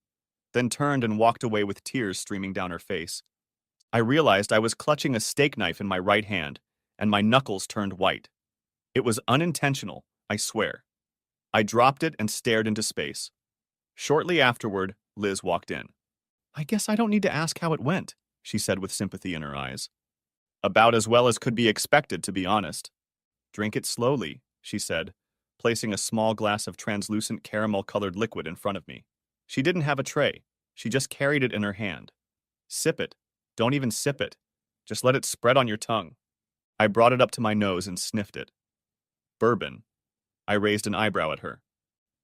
then turned and walked away with tears streaming down her face. I realized I was clutching a steak knife in my right hand, and my knuckles turned white. It was unintentional, I swear. I dropped it and stared into space. Shortly afterward, Liz walked in. I guess I don't need to ask how it went, she said with sympathy in her eyes. About as well as could be expected, to be honest. Drink it slowly, she said, placing a small glass of translucent caramel-colored liquid in front of me. She didn't have a tray. She just carried it in her hand. Sip it. Don't even sip it. Just let it spread on your tongue. I brought it up to my nose and sniffed it. Bourbon. I raised an eyebrow at her.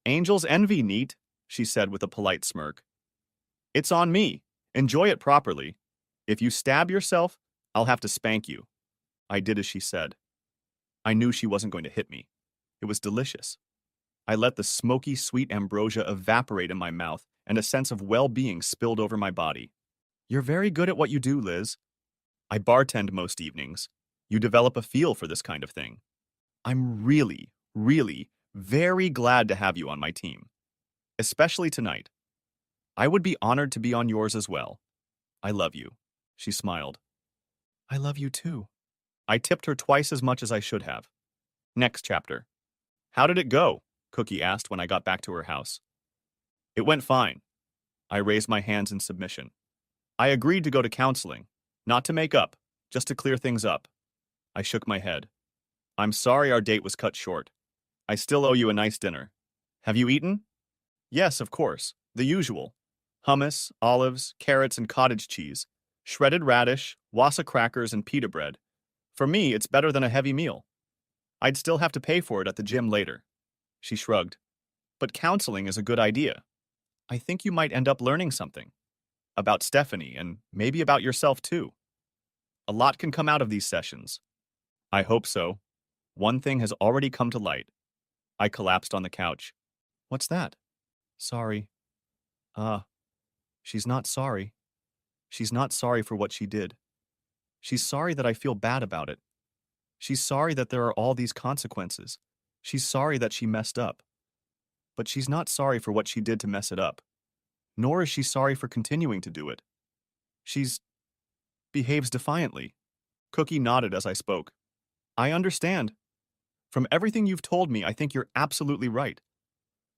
Angel's envy, neat, she said with a polite smirk. It's on me. Enjoy it properly. If you stab yourself, I'll have to spank you. I did as she said. I knew she wasn't going to hit me. It was delicious. I let the smoky, sweet ambrosia evaporate in my mouth, and a sense of well-being spilled over my body. You're very good at what you do, Liz. I bartend most evenings. You develop a feel for this kind of thing. I'm really, really very glad to have you on my team. Especially tonight. I would be honored to be on yours as well. I love you. She smiled. I love you too. I tipped her twice as much as I should have. Next chapter. How did it go? Cookie asked when I got back to her house. It went fine. I raised my hands in submission. I agreed to go to counseling, not to make up, just to clear things up. I shook my head. I'm sorry our date was cut short. I still owe you a nice dinner. Have you eaten? Yes, of course. The usual. Hummus, olives, carrots, and cottage cheese. Shredded radish, wassa crackers, and pita bread. For me, it's better than a heavy meal. I'd still have to pay for it at the gym later. She shrugged. But counseling is a good idea. I think you might end up learning something. About Stephanie, and maybe about yourself too. A lot can come out of these sessions. I hope so. One thing has already come to light. I collapsed on the couch. What's that? Sorry. She's not sorry. She's not sorry for what she did. She's sorry that I feel bad about it. She's sorry that there are all these consequences. She's sorry that she messed up. But she's not sorry for what she did to mess it up. Nor is she sorry for continuing to do it. She's behaves defiantly. Cookie nodded as I spoke. I understand. From everything you've told me, I think you're absolutely right.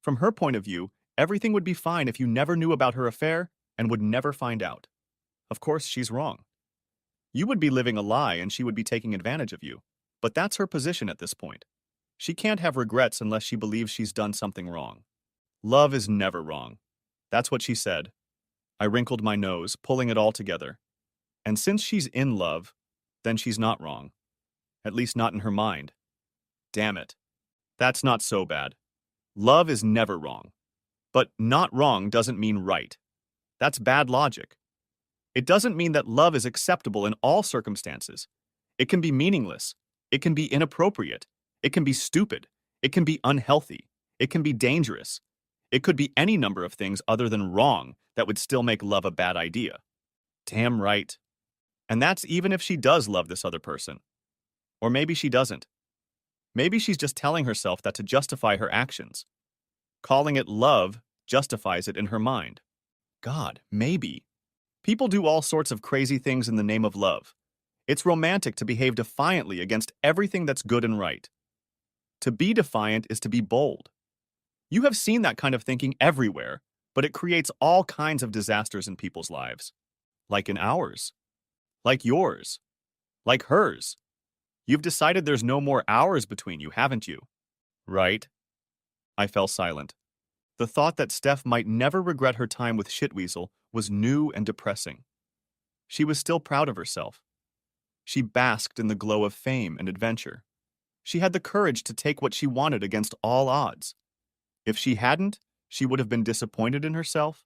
From her point of view, everything would be fine if you never knew about her affair and would never find out. Of course, she's wrong. You would be living a lie and she would be taking advantage of you. But that's her position at this point. She can't have regrets unless she believes she's done something wrong. Love is never wrong. That's what she said. I wrinkled my nose, pulling it all together. And since she's in love, then she's not wrong. At least not in her mind. Damn it. That's not so bad. Love is never wrong. But not wrong doesn't mean right. That's bad logic. It doesn't mean that love is acceptable in all circumstances. It can be meaningless. It can be inappropriate. It can be stupid. It can be unhealthy. It can be dangerous. It could be any number of things other than wrong that would still make love a bad idea. Damn right. And that's even if she does love this other person. Or maybe she doesn't. Maybe she's just telling herself that to justify her actions. Calling it love justifies it in her mind. God, maybe. People do all sorts of crazy things in the name of love. It's romantic to behave defiantly against everything that's good and right. To be defiant is to be bold. You have seen that kind of thinking everywhere, but it creates all kinds of disasters in people's lives. Like in ours. Like yours. Like hers. You've decided there's no more hours between you, haven't you? Right? I fell silent. The thought that Steph might never regret her time with Shitweasel was new and depressing. She was still proud of herself. She basked in the glow of fame and adventure. She had the courage to take what she wanted against all odds. If she hadn't, she would have been disappointed in herself.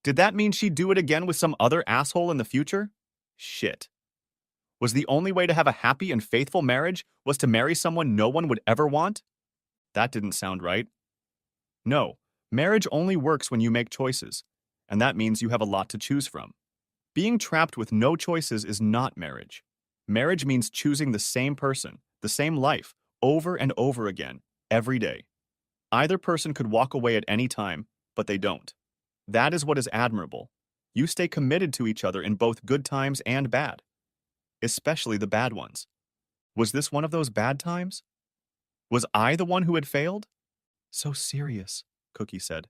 Did that mean she'd do it again with some other asshole in the future? Shit. Was the only way to have a happy and faithful marriage was to marry someone no one would ever want? That didn't sound right. No, marriage only works when you make choices, and that means you have a lot to choose from. Being trapped with no choices is not marriage. Marriage means choosing the same person, the same life, over and over again, every day. Either person could walk away at any time, but they don't. That is what is admirable. You stay committed to each other in both good times and bad. Especially the bad ones. Was this one of those bad times? Was I the one who had failed? So serious, Cookie said.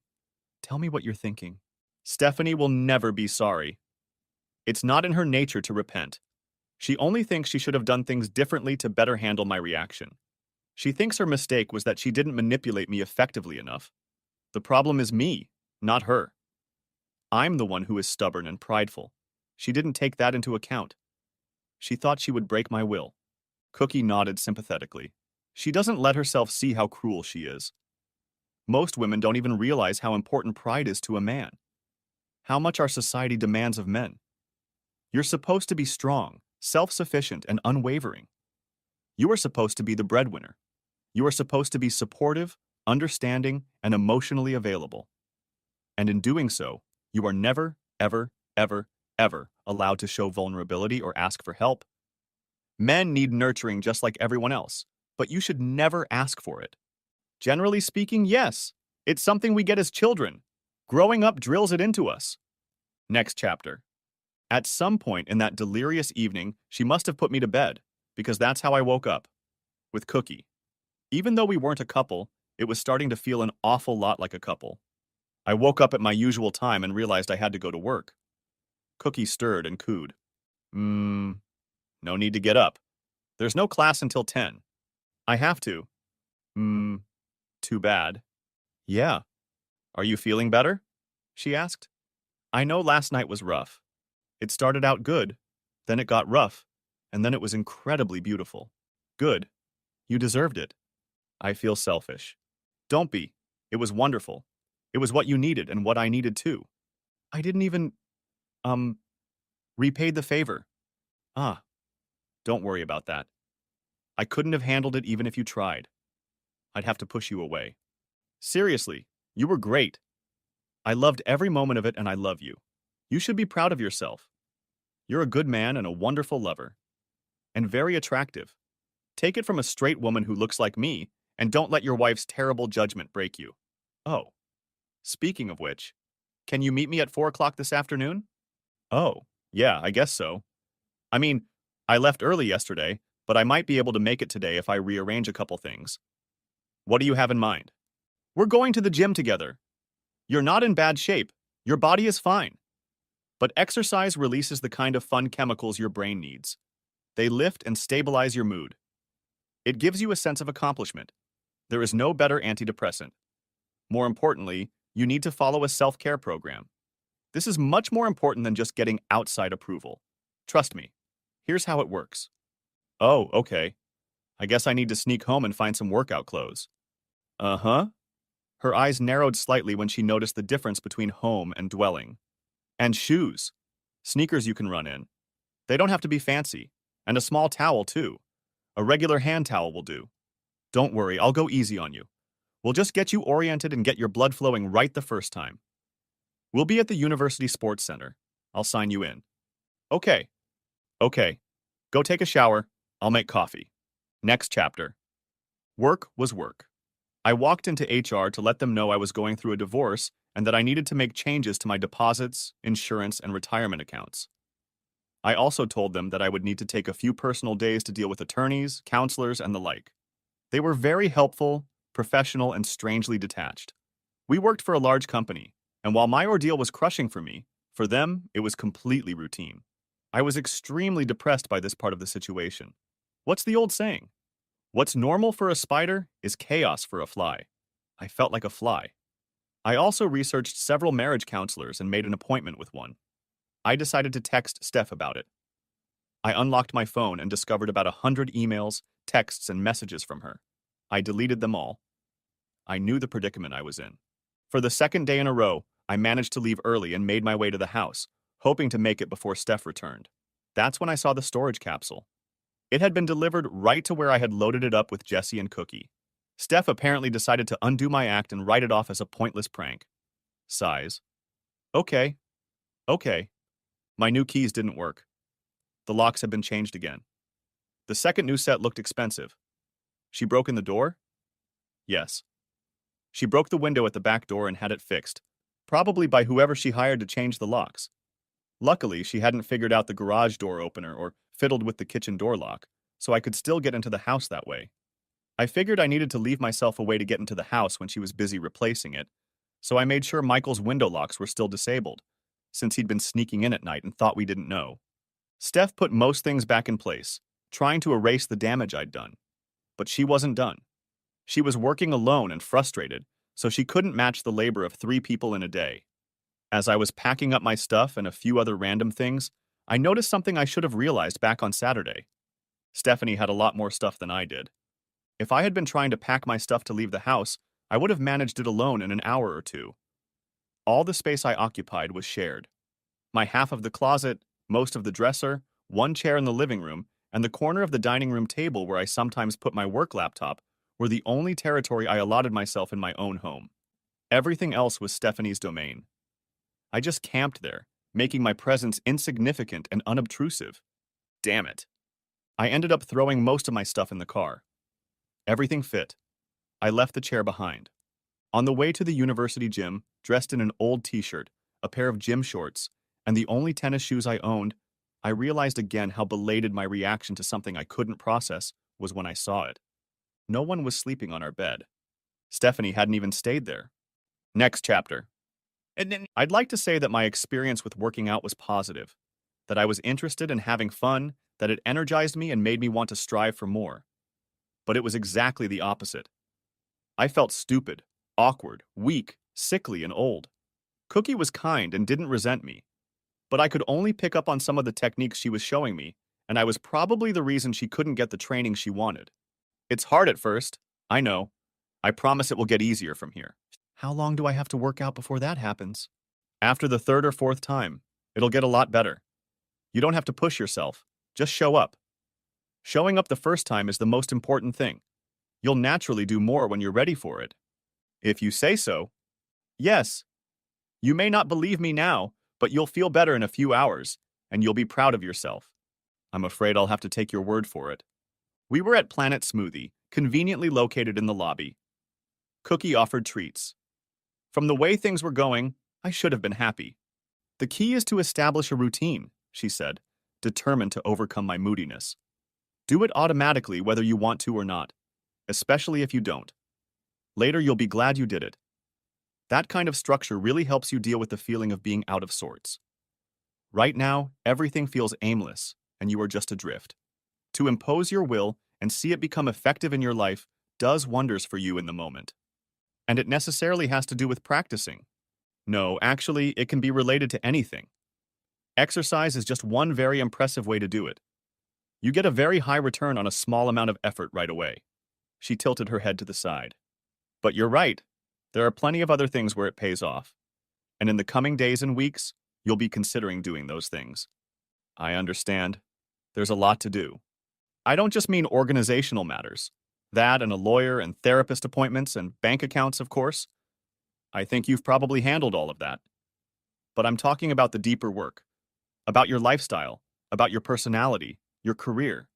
Tell me what you're thinking. Stephanie will never be sorry. It's not in her nature to repent. She only thinks she should have done things differently to better handle my reaction. She thinks her mistake was that she didn't manipulate me effectively enough. The problem is me, not her. I'm the one who is stubborn and prideful. She didn't take that into account. She thought she would break my will. Cookie nodded sympathetically. She doesn't let herself see how cruel she is. Most women don't even realize how important pride is to a man. How much our society demands of men. You're supposed to be strong, self-sufficient, and unwavering. You are supposed to be the breadwinner. You are supposed to be supportive, understanding, and emotionally available. And in doing so, you are never, ever, ever, ever allowed to show vulnerability or ask for help. Men need nurturing just like everyone else, but you should never ask for it. Generally speaking, yes, it's something we get as children. Growing up drills it into us. Next chapter. At some point in that delirious evening, she must have put me to bed, because that's how I woke up. With Cookie. Even though we weren't a couple, it was starting to feel an awful lot like a couple. I woke up at my usual time and realized I had to go to work. Cookie stirred and cooed. No need to get up. There's no class until 10. I have to. Too bad. Yeah. Are you feeling better? She asked. I know last night was rough. It started out good, then it got rough, and then it was incredibly beautiful. Good. You deserved it. I feel selfish. Don't be. It was wonderful. It was what you needed and what I needed too. I didn't even, repaid the favor. Ah, don't worry about that. I couldn't have handled it even if you tried. I'd have to push you away. Seriously, you were great. I loved every moment of it and I love you. You should be proud of yourself. You're a good man and a wonderful lover. And very attractive. Take it from a straight woman who looks like me, and don't let your wife's terrible judgment break you. Oh, speaking of which, can you meet me at 4 o'clock this afternoon? Oh, yeah, I guess so. I mean, I left early yesterday, but I might be able to make it today if I rearrange a couple things. What do you have in mind? We're going to the gym together. You're not in bad shape. Your body is fine. But exercise releases the kind of fun chemicals your brain needs. They lift and stabilize your mood. It gives you a sense of accomplishment. There is no better antidepressant. More importantly, you need to follow a self-care program. This is much more important than just getting outside approval. Trust me. Here's how it works. Oh, okay. I guess I need to sneak home and find some workout clothes. Uh-huh. Her eyes narrowed slightly when she noticed the difference between home and dwelling. And shoes. Sneakers you can run in. They don't have to be fancy. And a small towel, too. A regular hand towel will do. Don't worry, I'll go easy on you. We'll just get you oriented and get your blood flowing right the first time. We'll be at the University Sports Center. I'll sign you in. Okay. Okay. Go take a shower. I'll make coffee. Next chapter. Work was work. I walked into HR to let them know I was going through a divorce and that I needed to make changes to my deposits, insurance, and retirement accounts. I also told them that I would need to take a few personal days to deal with attorneys, counselors, and the like. They were very helpful, professional, and strangely detached. We worked for a large company, and while my ordeal was crushing for me, for them, it was completely routine. I was extremely depressed by this part of the situation. What's the old saying? What's normal for a spider is chaos for a fly. I felt like a fly. I also researched several marriage counselors and made an appointment with one. I decided to text Steph about it. I unlocked my phone and discovered about 100 emails, texts, and messages from her. I deleted them all. I knew the predicament I was in. For the second day in a row, I managed to leave early and made my way to the house, hoping to make it before Steph returned. That's when I saw the storage capsule. It had been delivered right to where I had loaded it up with Jessie and Cookie. Steph apparently decided to undo my act and write it off as a pointless prank. Sighs. Okay. Okay. My new keys didn't work. The locks had been changed again. The second new set looked expensive. She broke in the door? Yes. She broke the window at the back door and had it fixed, probably by whoever she hired to change the locks. Luckily, she hadn't figured out the garage door opener or fiddled with the kitchen door lock, so I could still get into the house that way. I figured I needed to leave myself a way to get into the house when she was busy replacing it, So I made sure Michael's window locks were still disabled, since he'd been sneaking in at night and thought we didn't know. Steph put most things back in place, trying to erase the damage I'd done. But she wasn't done. She was working alone and frustrated, so she couldn't match the labor of 3 people in a day. As I was packing up my stuff and a few other random things, I noticed something I should have realized back on Saturday. Stephanie had a lot more stuff than I did. If I had been trying to pack my stuff to leave the house, I would have managed it alone in an hour or two. All the space I occupied was shared. My half of the closet, most of the dresser, one chair in the living room, and the corner of the dining room table where I sometimes put my work laptop were the only territory I allotted myself in my own home. Everything else was Stephanie's domain. I just camped there, making my presence insignificant and unobtrusive. Damn it. I ended up throwing most of my stuff in the car. Everything fit. I left the chair behind. On the way to the university gym, dressed in an old t-shirt, a pair of gym shorts, and the only tennis shoes I owned, I realized again how belated my reaction to something I couldn't process was when I saw it. No one was sleeping on our bed. Stephanie hadn't even stayed there. Next chapter. I'd like to say that my experience with working out was positive, that I was interested in having fun, that it energized me and made me want to strive for more. But it was exactly the opposite. I felt stupid, awkward, weak, sickly, and old. Cookie was kind and didn't resent me, but I could only pick up on some of the techniques she was showing me, and I was probably the reason she couldn't get the training she wanted. It's hard at first, I know. I promise it will get easier from here. How long do I have to work out before that happens? After the 3rd or 4th time, it'll get a lot better. You don't have to push yourself, just show up. Showing up the first time is the most important thing. You'll naturally do more when you're ready for it. If you say so. Yes. You may not believe me now, but you'll feel better in a few hours, and you'll be proud of yourself. I'm afraid I'll have to take your word for it. We were at Planet Smoothie, conveniently located in the lobby. Cookie offered treats. From the way things were going, I should have been happy. The key is to establish a routine, she said, determined to overcome my moodiness. Do it automatically whether you want to or not, especially if you don't. Later you'll be glad you did it. That kind of structure really helps you deal with the feeling of being out of sorts. Right now, everything feels aimless, and you are just adrift. To impose your will and see it become effective in your life does wonders for you in the moment. And it necessarily has to do with practicing. No, actually, it can be related to anything. Exercise is just one very impressive way to do it. You get a very high return on a small amount of effort right away. She tilted her head to the side. But you're right. There are plenty of other things where it pays off. And in the coming days and weeks, you'll be considering doing those things. I understand. There's a lot to do. I don't just mean organizational matters. That and a lawyer and therapist appointments and bank accounts, of course. I think you've probably handled all of that. But I'm talking about the deeper work. About your lifestyle. About your personality. Your career.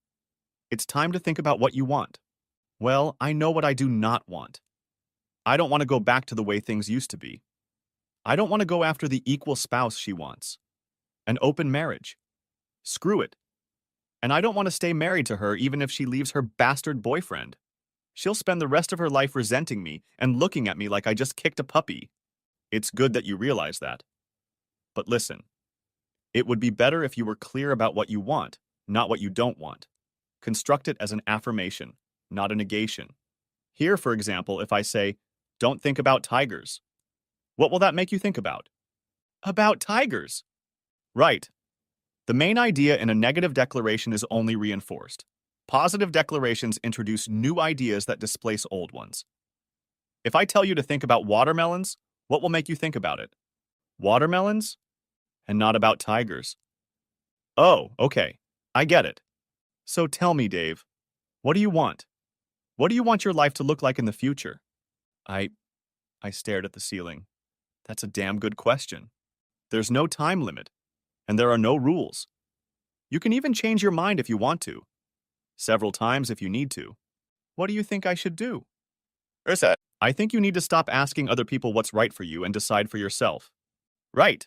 It's time to think about what you want. Well, I know what I do not want. I don't want to go back to the way things used to be. I don't want to go after the equal spouse she wants. An open marriage. Screw it. And I don't want to stay married to her even if she leaves her bastard boyfriend. She'll spend the rest of her life resenting me and looking at me like I just kicked a puppy. It's good that you realize that. But listen, it would be better if you were clear about what you want, not what you don't want. Construct it as an affirmation, not a negation. Here, for example, if I say, don't think about tigers. What will that make you think about? About tigers. Right. The main idea in a negative declaration is only reinforced. Positive declarations introduce new ideas that displace old ones. If I tell you to think about watermelons, what will make you think about it? Watermelons? And not about tigers. Oh, okay. I get it. So tell me, Dave, what do you want? What do you want your life to look like in the future? I stared at the ceiling. That's a damn good question. There's no time limit, and there are no rules. You can even change your mind if you want to. Several times if you need to. What do you think I should do? Ursa, I think you need to stop asking other people what's right for you and decide for yourself. Right.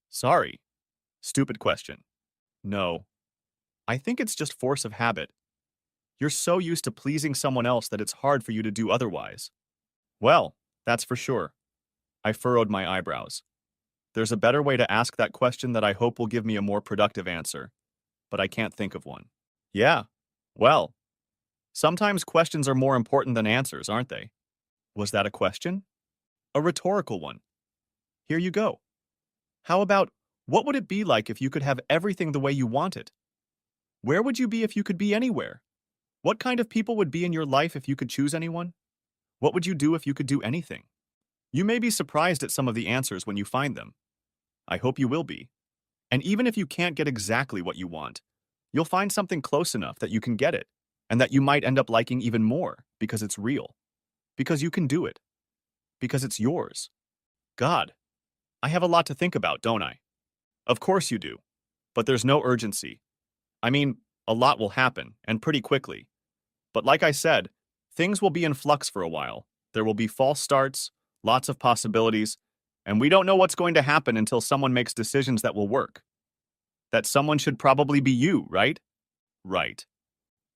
Sorry. Stupid question. No. I think it's just force of habit. You're so used to pleasing someone else that it's hard for you to do otherwise. Well, that's for sure. I furrowed my eyebrows. There's a better way to ask that question that I hope will give me a more productive answer, but I can't think of one. Yeah, well, sometimes questions are more important than answers, aren't they? Was that a question? A rhetorical one. Here you go. How about, what would it be like if you could have everything the way you want it? Where would you be if you could be anywhere? What kind of people would be in your life if you could choose anyone? What would you do if you could do anything? You may be surprised at some of the answers when you find them. I hope you will be. And even if you can't get exactly what you want, you'll find something close enough that you can get it, and that you might end up liking even more because it's real, because you can do it, because it's yours. God, I have a lot to think about, don't I? Of course you do, but there's no urgency. I mean, a lot will happen, and pretty quickly. But like I said, things will be in flux for a while. There will be false starts, lots of possibilities, and we don't know what's going to happen until someone makes decisions that will work. That someone should probably be you, right? Right.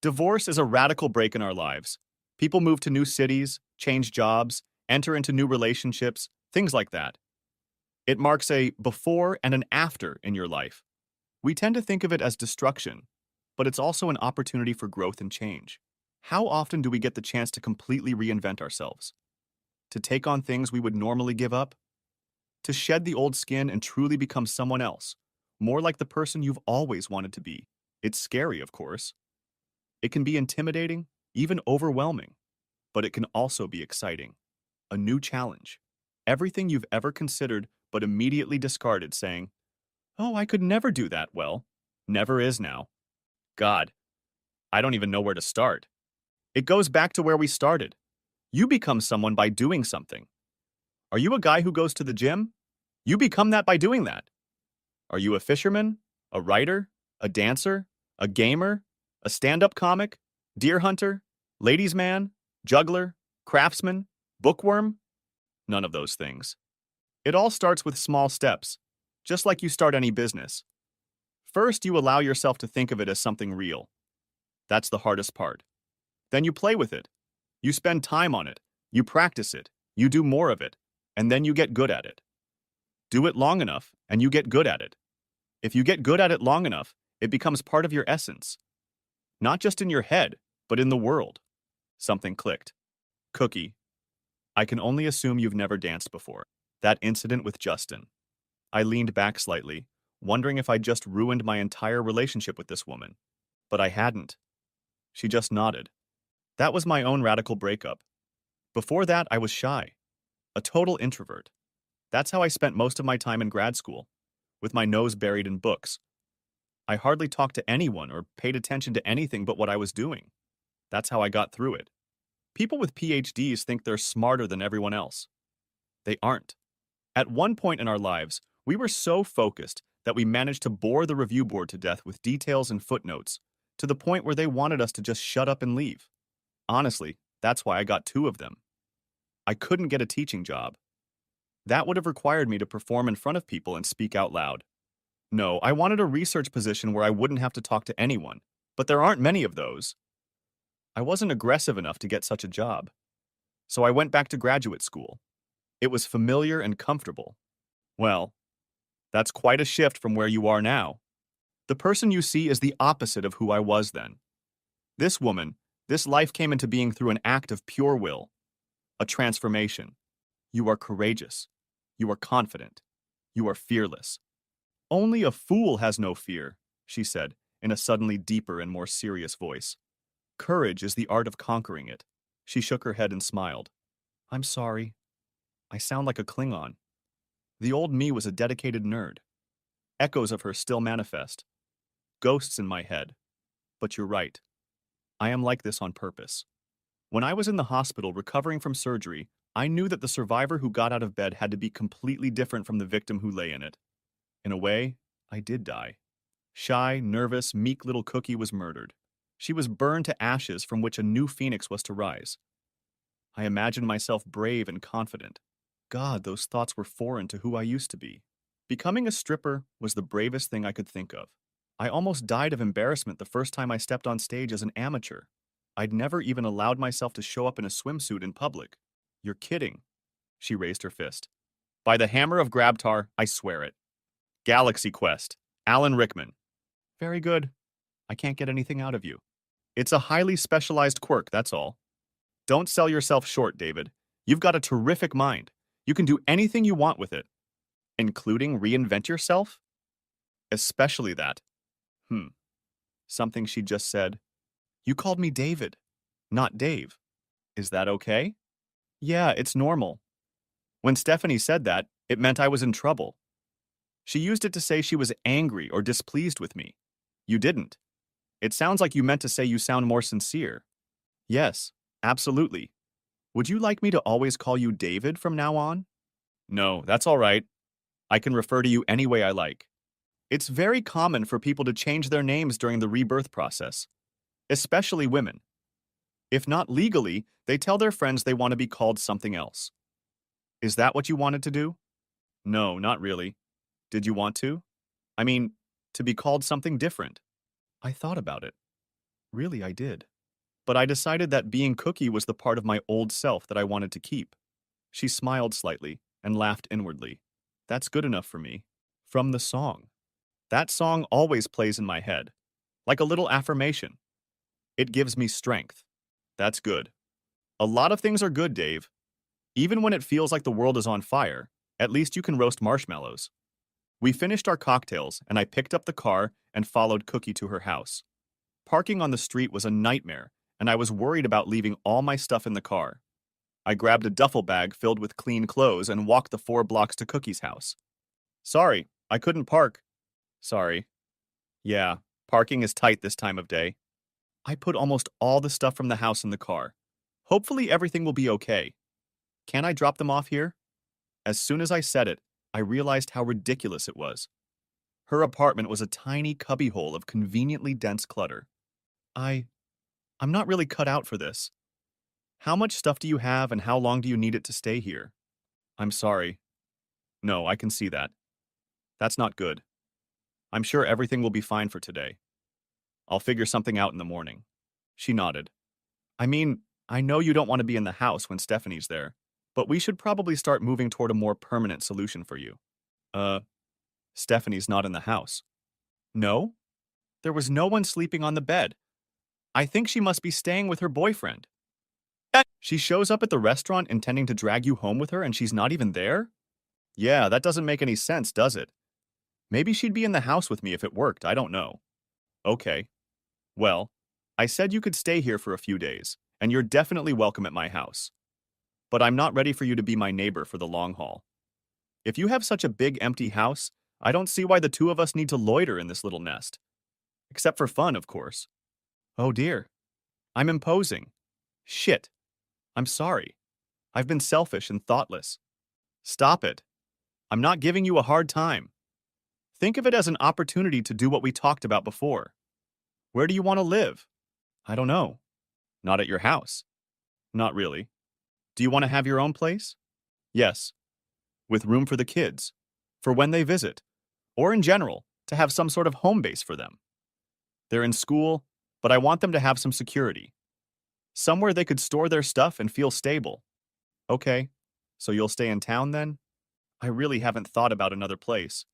Divorce is a radical break in our lives. People move to new cities, change jobs, enter into new relationships, things like that. It marks a before and an after in your life. We tend to think of it as destruction, but it's also an opportunity for growth and change. How often do we get the chance to completely reinvent ourselves? To take on things we would normally give up? To shed the old skin and truly become someone else, more like the person you've always wanted to be. It's scary, of course. It can be intimidating, even overwhelming, but it can also be exciting. A new challenge. Everything you've ever considered but immediately discarded, saying, "Oh, I could never do that well." Never is now. God, I don't even know where to start. It goes back to where we started. You become someone by doing something. Are you a guy who goes to the gym? You become that by doing that. Are you a fisherman? A writer? A dancer? A gamer? A stand-up comic? Deer hunter? Ladies' man? Juggler? Craftsman? Bookworm? None of those things. It all starts with small steps, just like you start any business. First, you allow yourself to think of it as something real. That's the hardest part. Then you play with it. You spend time on it. You practice it. You do more of it. And then you get good at it. Do it long enough, and you get good at it. If you get good at it long enough, it becomes part of your essence. Not just in your head, but in the world. Something clicked. Cookie, I can only assume you've never danced before. That incident with Justin. I leaned back slightly, wondering if I'd just ruined my entire relationship with this woman. But I hadn't. She just nodded. That was my own radical breakup. Before that, I was shy. A total introvert. That's how I spent most of my time in grad school, with my nose buried in books. I hardly talked to anyone or paid attention to anything but what I was doing. That's how I got through it. People with PhDs think they're smarter than everyone else. They aren't. At one point in our lives, we were so focused that we managed to bore the review board to death with details and footnotes, to the point where they wanted us to just shut up and leave. Honestly, that's why I got 2 of them. I couldn't get a teaching job. That would have required me to perform in front of people and speak out loud. No, I wanted a research position where I wouldn't have to talk to anyone, but there aren't many of those. I wasn't aggressive enough to get such a job. So I went back to graduate school. It was familiar and comfortable. Well, that's quite a shift from where you are now. The person you see is the opposite of who I was then. This woman, this life came into being through an act of pure will, a transformation. You are courageous. You are confident. You are fearless. Only a fool has no fear, she said, in a suddenly deeper and more serious voice. Courage is the art of conquering it. She shook her head and smiled. I'm sorry. I sound like a Klingon. The old me was a dedicated nerd. Echoes of her still manifest. Ghosts in my head. But you're right. I am like this on purpose. When I was in the hospital recovering from surgery, I knew that the survivor who got out of bed had to be completely different from the victim who lay in it. In a way, I did die. Shy, nervous, meek little Cookie was murdered. She was burned to ashes from which a new phoenix was to rise. I imagined myself brave and confident. God, those thoughts were foreign to who I used to be. Becoming a stripper was the bravest thing I could think of. I almost died of embarrassment the first time I stepped on stage as an amateur. I'd never even allowed myself to show up in a swimsuit in public. You're kidding. She raised her fist. By the hammer of Grabtar, I swear it. Galaxy Quest. Alan Rickman. Very good. I can't get anything out of you. It's a highly specialized quirk, that's all. Don't sell yourself short, David. You've got a terrific mind. You can do anything you want with it, including reinvent yourself? Especially that. Hmm. Something she just said. You called me David, not Dave. Is that okay? Yeah, it's normal. When Stephanie said that, it meant I was in trouble. She used it to say she was angry or displeased with me. You didn't. It sounds like you meant to say you sound more sincere. Yes, absolutely. Would you like me to always call you David from now on? No, that's all right. I can refer to you any way I like. It's very common for people to change their names during the rebirth process, especially women. If not legally, they tell their friends they want to be called something else. Is that what you wanted to do? No, not really. Did you want to? I mean, to be called something different. I thought about it. Really, I did. But I decided that being Cookie was the part of my old self that I wanted to keep. She smiled slightly and laughed inwardly. That's good enough for me. From the song. That song always plays in my head, like a little affirmation. It gives me strength. That's good. A lot of things are good, Dave. Even when it feels like the world is on fire, at least you can roast marshmallows. We finished our cocktails, and I picked up the car and followed Cookie to her house. Parking on the street was a nightmare, and I was worried about leaving all my stuff in the car. I grabbed a duffel bag filled with clean clothes and walked the 4 blocks to Cookie's house. Sorry, I couldn't park. Sorry. Yeah, parking is tight this time of day. I put almost all the stuff from the house in the car. Hopefully everything will be okay. Can I drop them off here? As soon as I said it, I realized how ridiculous it was. Her apartment was a tiny cubbyhole of conveniently dense clutter. I'm not really cut out for this. How much stuff do you have and how long do you need it to stay here? I'm sorry. No, I can see that. That's not good. I'm sure everything will be fine for today. I'll figure something out in the morning. She nodded. I mean, I know you don't want to be in the house when Stephanie's there, but we should probably start moving toward a more permanent solution for you. Stephanie's not in the house. No? There was no one sleeping on the bed. I think she must be staying with her boyfriend. She shows up at the restaurant intending to drag you home with her and she's not even there? Yeah, that doesn't make any sense, does it? Maybe she'd be in the house with me if it worked, I don't know. Okay. Well, I said you could stay here for a few days, and you're definitely welcome at my house. But I'm not ready for you to be my neighbor for the long haul. If you have such a big empty house, I don't see why the two of us need to loiter in this little nest. Except for fun, of course. Oh dear. I'm imposing. Shit. I'm sorry. I've been selfish and thoughtless. Stop it. I'm not giving you a hard time. Think of it as an opportunity to do what we talked about before. Where do you want to live? I don't know. Not at your house. Not really. Do you want to have your own place? Yes. With room for the kids. For when they visit. Or in general, to have some sort of home base for them. They're in school, but I want them to have some security. Somewhere they could store their stuff and feel stable. Okay, so you'll stay in town then? I really haven't thought about another place.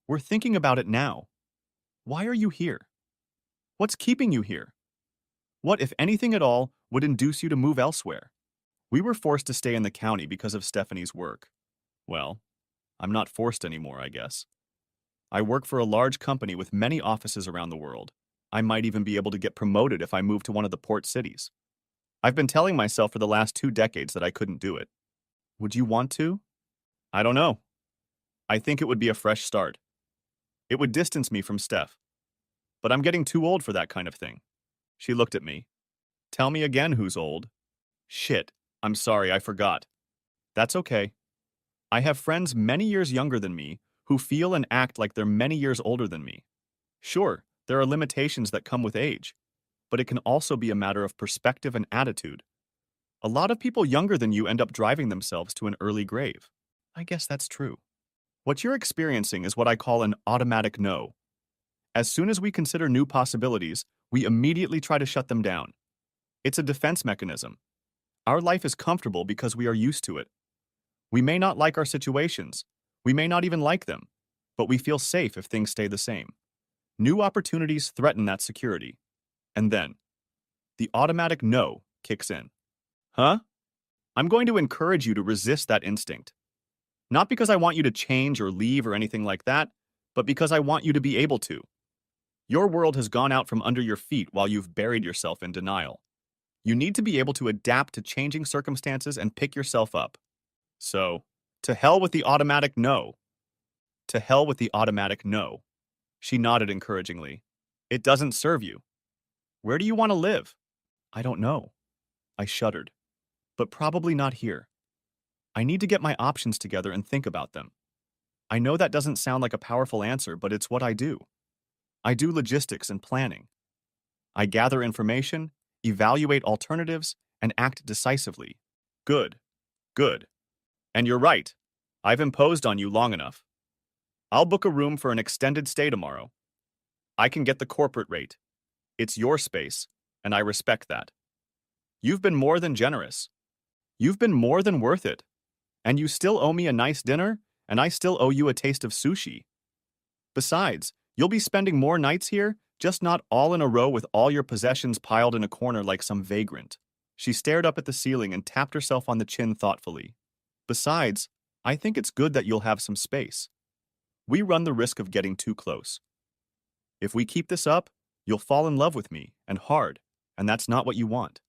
We're thinking about it now. Why are you here? What's keeping you here? What, if anything at all, would induce you to move elsewhere? We were forced to stay in the county because of Stephanie's work. Well, I'm not forced anymore, I guess. I work for a large company with many offices around the world. I might even be able to get promoted if I move to one of the port cities. I've been telling myself for the last 2 decades that I couldn't do it. Would you want to? I don't know. I think it would be a fresh start. It would distance me from Steph. But I'm getting too old for that kind of thing. She looked at me. Tell me again who's old. Shit, I'm sorry, I forgot. That's okay. I have friends many years younger than me who feel and act like they're many years older than me. Sure, there are limitations that come with age, but it can also be a matter of perspective and attitude. A lot of people younger than you end up driving themselves to an early grave. I guess that's true. What you're experiencing is what I call an automatic no. As soon as we consider new possibilities, we immediately try to shut them down. It's a defense mechanism. Our life is comfortable because we are used to it. We may not like our situations. We may not even like them, but we feel safe if things stay the same. New opportunities threaten that security. And then, the automatic no kicks in. Huh? I'm going to encourage you to resist that instinct. Not because I want you to change or leave or anything like that, but because I want you to be able to. Your world has gone out from under your feet while you've buried yourself in denial. You need to be able to adapt to changing circumstances and pick yourself up. So, to hell with the automatic no. To hell with the automatic no. She nodded encouragingly. It doesn't serve you. Where do you want to live? I don't know. I shuddered. But probably not here. I need to get my options together and think about them. I know that doesn't sound like a powerful answer, but it's what I do. I do logistics and planning. I gather information, evaluate alternatives, and act decisively. Good. Good. And you're right. I've imposed on you long enough. I'll book a room for an extended stay tomorrow. I can get the corporate rate. It's your space, and I respect that. You've been more than generous. You've been more than worth it. And you still owe me a nice dinner, and I still owe you a taste of sushi. Besides, you'll be spending more nights here, just not all in a row with all your possessions piled in a corner like some vagrant. She stared up at the ceiling and tapped herself on the chin thoughtfully. Besides, I think it's good that you'll have some space. We run the risk of getting too close. If we keep this up, you'll fall in love with me, and hard, and that's not what you want.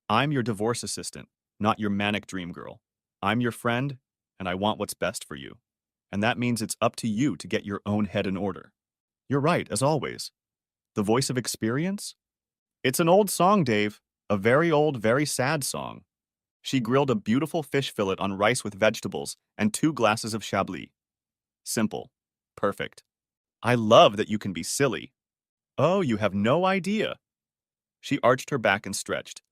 I'm your divorce assistant, not your manic dream girl. I'm your friend, and I want what's best for you. And that means it's up to you to get your own head in order. You're right, as always. The voice of experience? It's an old song, Dave. A very old, very sad song. She grilled a beautiful fish fillet on rice with vegetables and 2 glasses of Chablis. Simple. Perfect. I love that you can be silly. Oh, you have no idea. She arched her back and stretched.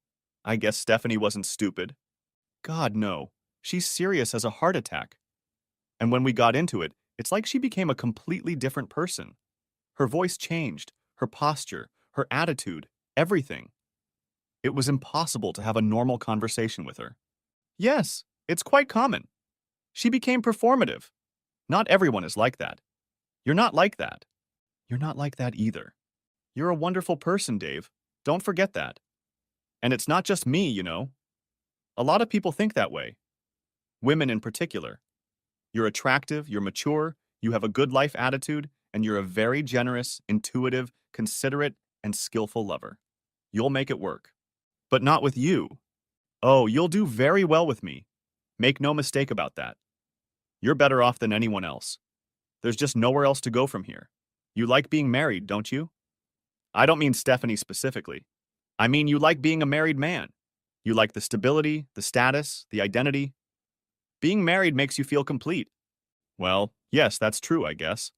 I guess Stephanie wasn't stupid. God, no. She's serious as a heart attack. And when we got into it, it's like she became a completely different person. Her voice changed, her posture, her attitude, everything. It was impossible to have a normal conversation with her. Yes, it's quite common. She became performative. Not everyone is like that. You're not like that. You're not like that either. You're a wonderful person, Dave. Don't forget that. And it's not just me, you know. A lot of people think that way. Women in particular. You're attractive, you're mature, you have a good life attitude, and you're a very generous, intuitive, considerate, and skillful lover. You'll make it work. But not with you. Oh, you'll do very well with me. Make no mistake about that. You're better off than anyone else. There's just nowhere else to go from here. You like being married, don't you? I don't mean Stephanie specifically. I mean you like being a married man. You like the stability, the status, the identity. Being married makes you feel complete. Well, yes, that's true, I guess.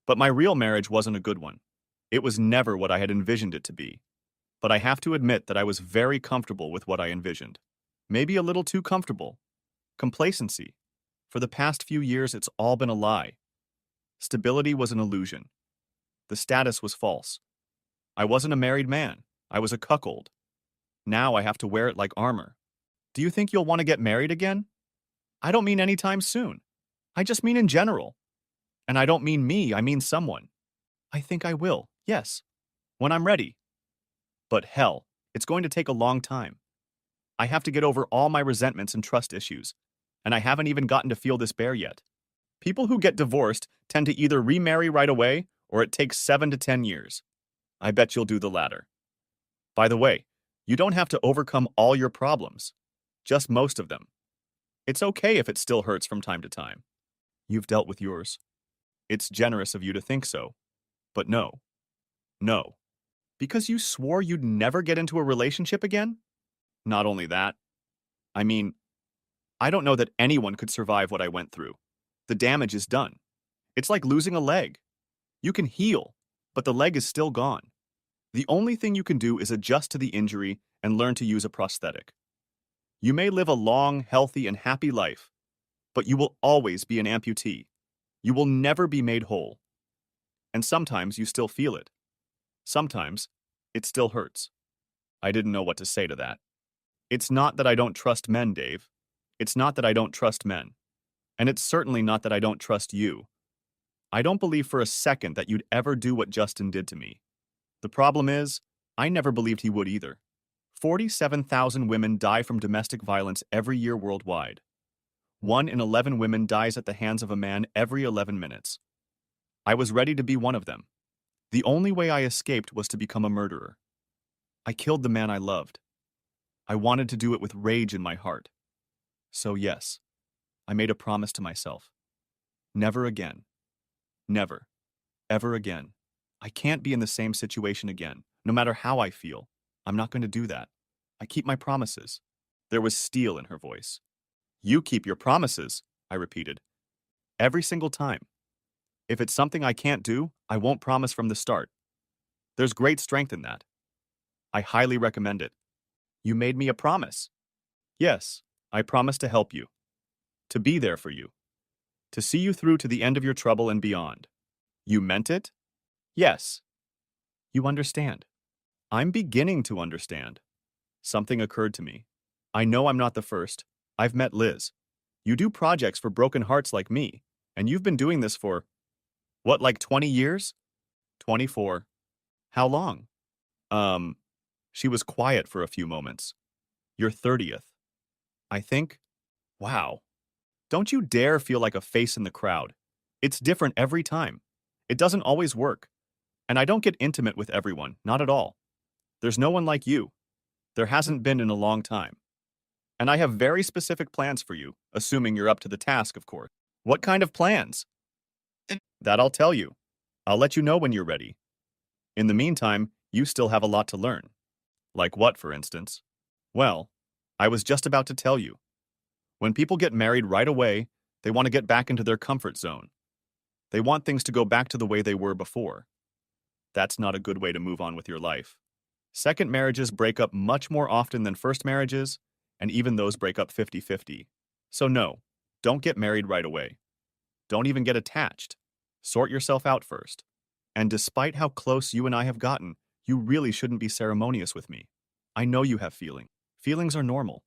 But my real marriage wasn't a good one. It was never what I had envisioned it to be. But I have to admit that I was very comfortable with what I envisioned. Maybe a little too comfortable. Complacency. For the past few years, it's all been a lie. Stability was an illusion. The status was false. I wasn't a married man. I was a cuckold. Now I have to wear it like armor. Do you think you'll want to get married again? I don't mean anytime soon. I just mean in general. And I don't mean me, I mean someone. I think I will, yes. When I'm ready. But hell, it's going to take a long time. I have to get over all my resentments and trust issues. And I haven't even gotten to feel this bear yet. People who get divorced tend to either remarry right away or it takes 7 to 10 years. I bet you'll do the latter. By the way, you don't have to overcome all your problems. Just most of them. It's okay if it still hurts from time to time. You've dealt with yours. It's generous of you to think so. But no. No. Because you swore you'd never get into a relationship again? Not only that. I mean, I don't know that anyone could survive what I went through. The damage is done. It's like losing a leg. You can heal, but the leg is still gone. The only thing you can do is adjust to the injury and learn to use a prosthetic. You may live a long, healthy, and happy life, but you will always be an amputee. You will never be made whole. And sometimes you still feel it. Sometimes it still hurts. I didn't know what to say to that. It's not that I don't trust men, Dave. It's not that I don't trust men. And it's certainly not that I don't trust you. I don't believe for a second that you'd ever do what Justin did to me. The problem is, I never believed he would either. 47,000 women die from domestic violence every year worldwide. 1 in 11 women dies at the hands of a man every 11 minutes. I was ready to be one of them. The only way I escaped was to become a murderer. I killed the man I loved. I wanted to do it with rage in my heart. So yes, I made a promise to myself. Never again. Never. Ever again. I can't be in the same situation again, no matter how I feel. I'm not going to do that. I keep my promises. There was steel in her voice. You keep your promises, I repeated. Every single time. If it's something I can't do, I won't promise from the start. There's great strength in that. I highly recommend it. You made me a promise. Yes, I promise to help you. To be there for you. To see you through to the end of your trouble and beyond. You meant it? Yes. You understand. I'm beginning to understand. Something occurred to me. I know I'm not the first. I've met Liz. You do projects for broken hearts like me, and you've been doing this for, what, like 20 years? 24. How long? She was quiet for a few moments. Your 30th. I think, wow. Don't you dare feel like a face in the crowd. It's different every time. It doesn't always work. And I don't get intimate with everyone, not at all. There's no one like you. There hasn't been in a long time. And I have very specific plans for you, assuming you're up to the task, of course. What kind of plans? That I'll tell you. I'll let you know when you're ready. In the meantime, you still have a lot to learn. Like what, for instance? Well, I was just about to tell you. When people get married right away, they want to get back into their comfort zone. They want things to go back to the way they were before. That's not a good way to move on with your life. Second marriages break up much more often than first marriages, and even those break up 50-50. So no, don't get married right away. Don't even get attached. Sort yourself out first. And despite how close you and I have gotten, you really shouldn't be ceremonious with me. I know you have feelings. Feelings are normal.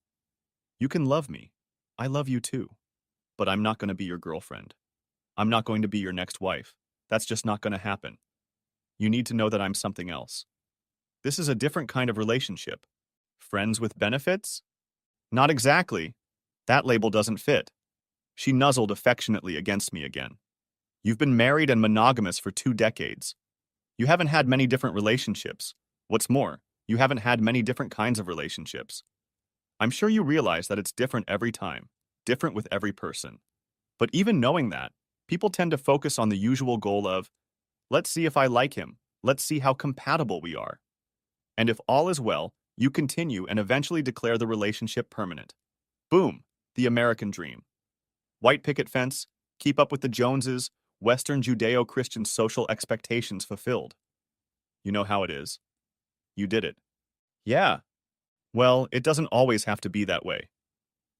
You can love me. I love you too. But I'm not going to be your girlfriend. I'm not going to be your next wife. That's just not going to happen. You need to know that I'm something else. This is a different kind of relationship. Friends with benefits? Not exactly. That label doesn't fit. She nuzzled affectionately against me again. You've been married and monogamous for 2 decades. You haven't had many different relationships. What's more, you haven't had many different kinds of relationships. I'm sure you realize that it's different every time, different with every person. But even knowing that, people tend to focus on the usual goal of, let's see if I like him, let's see how compatible we are. And if all is well, you continue and eventually declare the relationship permanent. Boom, the American dream. White picket fence, keep up with the Joneses, Western Judeo-Christian social expectations fulfilled. You know how it is. You did it. Yeah. Well, it doesn't always have to be that way.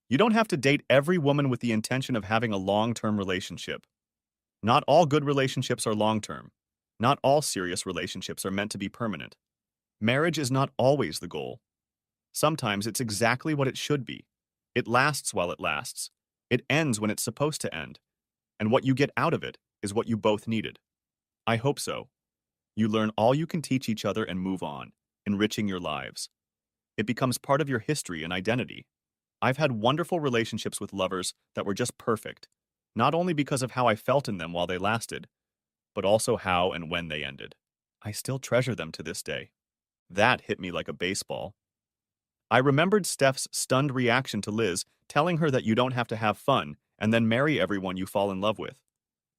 You don't have to date every woman with the intention of having a long-term relationship. Not all good relationships are long-term. Not all serious relationships are meant to be permanent. Marriage is not always the goal. Sometimes it's exactly what it should be. It lasts while it lasts. It ends when it's supposed to end. And what you get out of it is what you both needed. I hope so. You learn all you can teach each other and move on, enriching your lives. It becomes part of your history and identity. I've had wonderful relationships with lovers that were just perfect, not only because of how I felt in them while they lasted, but also how and when they ended. I still treasure them to this day. That hit me like a baseball. I remembered Steph's stunned reaction to Liz telling her that you don't have to have fun and then marry everyone you fall in love with.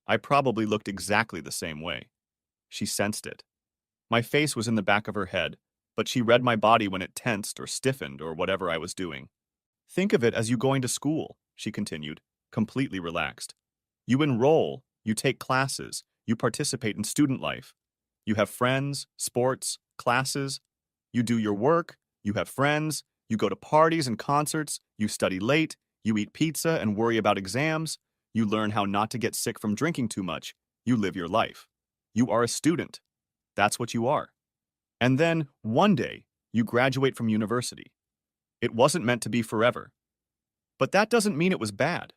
I probably looked exactly the same way. She sensed it. My face was in the back of her head, but she read my body when it tensed or stiffened or whatever I was doing. Think of it as you going to school, she continued, completely relaxed. You enroll, you take classes, you participate in student life. You have friends, sports, classes. You do your work, you have friends, you go to parties and concerts, you study late, you eat pizza and worry about exams, you learn how not to get sick from drinking too much, you live your life. You are a student. That's what you are. And then, one day, you graduate from university. It wasn't meant to be forever. But that doesn't mean it was bad.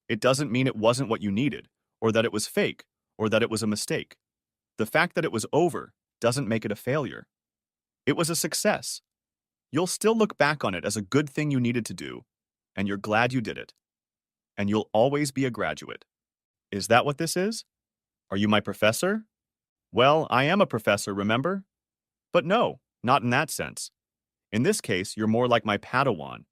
It doesn't mean it wasn't what you needed, or that it was fake, or that it was a mistake. The fact that it was over doesn't make it a failure. It was a success. You'll still look back on it as a good thing you needed to do, and you're glad you did it. And you'll always be a graduate. Is that what this is? Are you my professor? Well, I am a professor, remember? But no, not in that sense. In this case, you're more like my Padawan.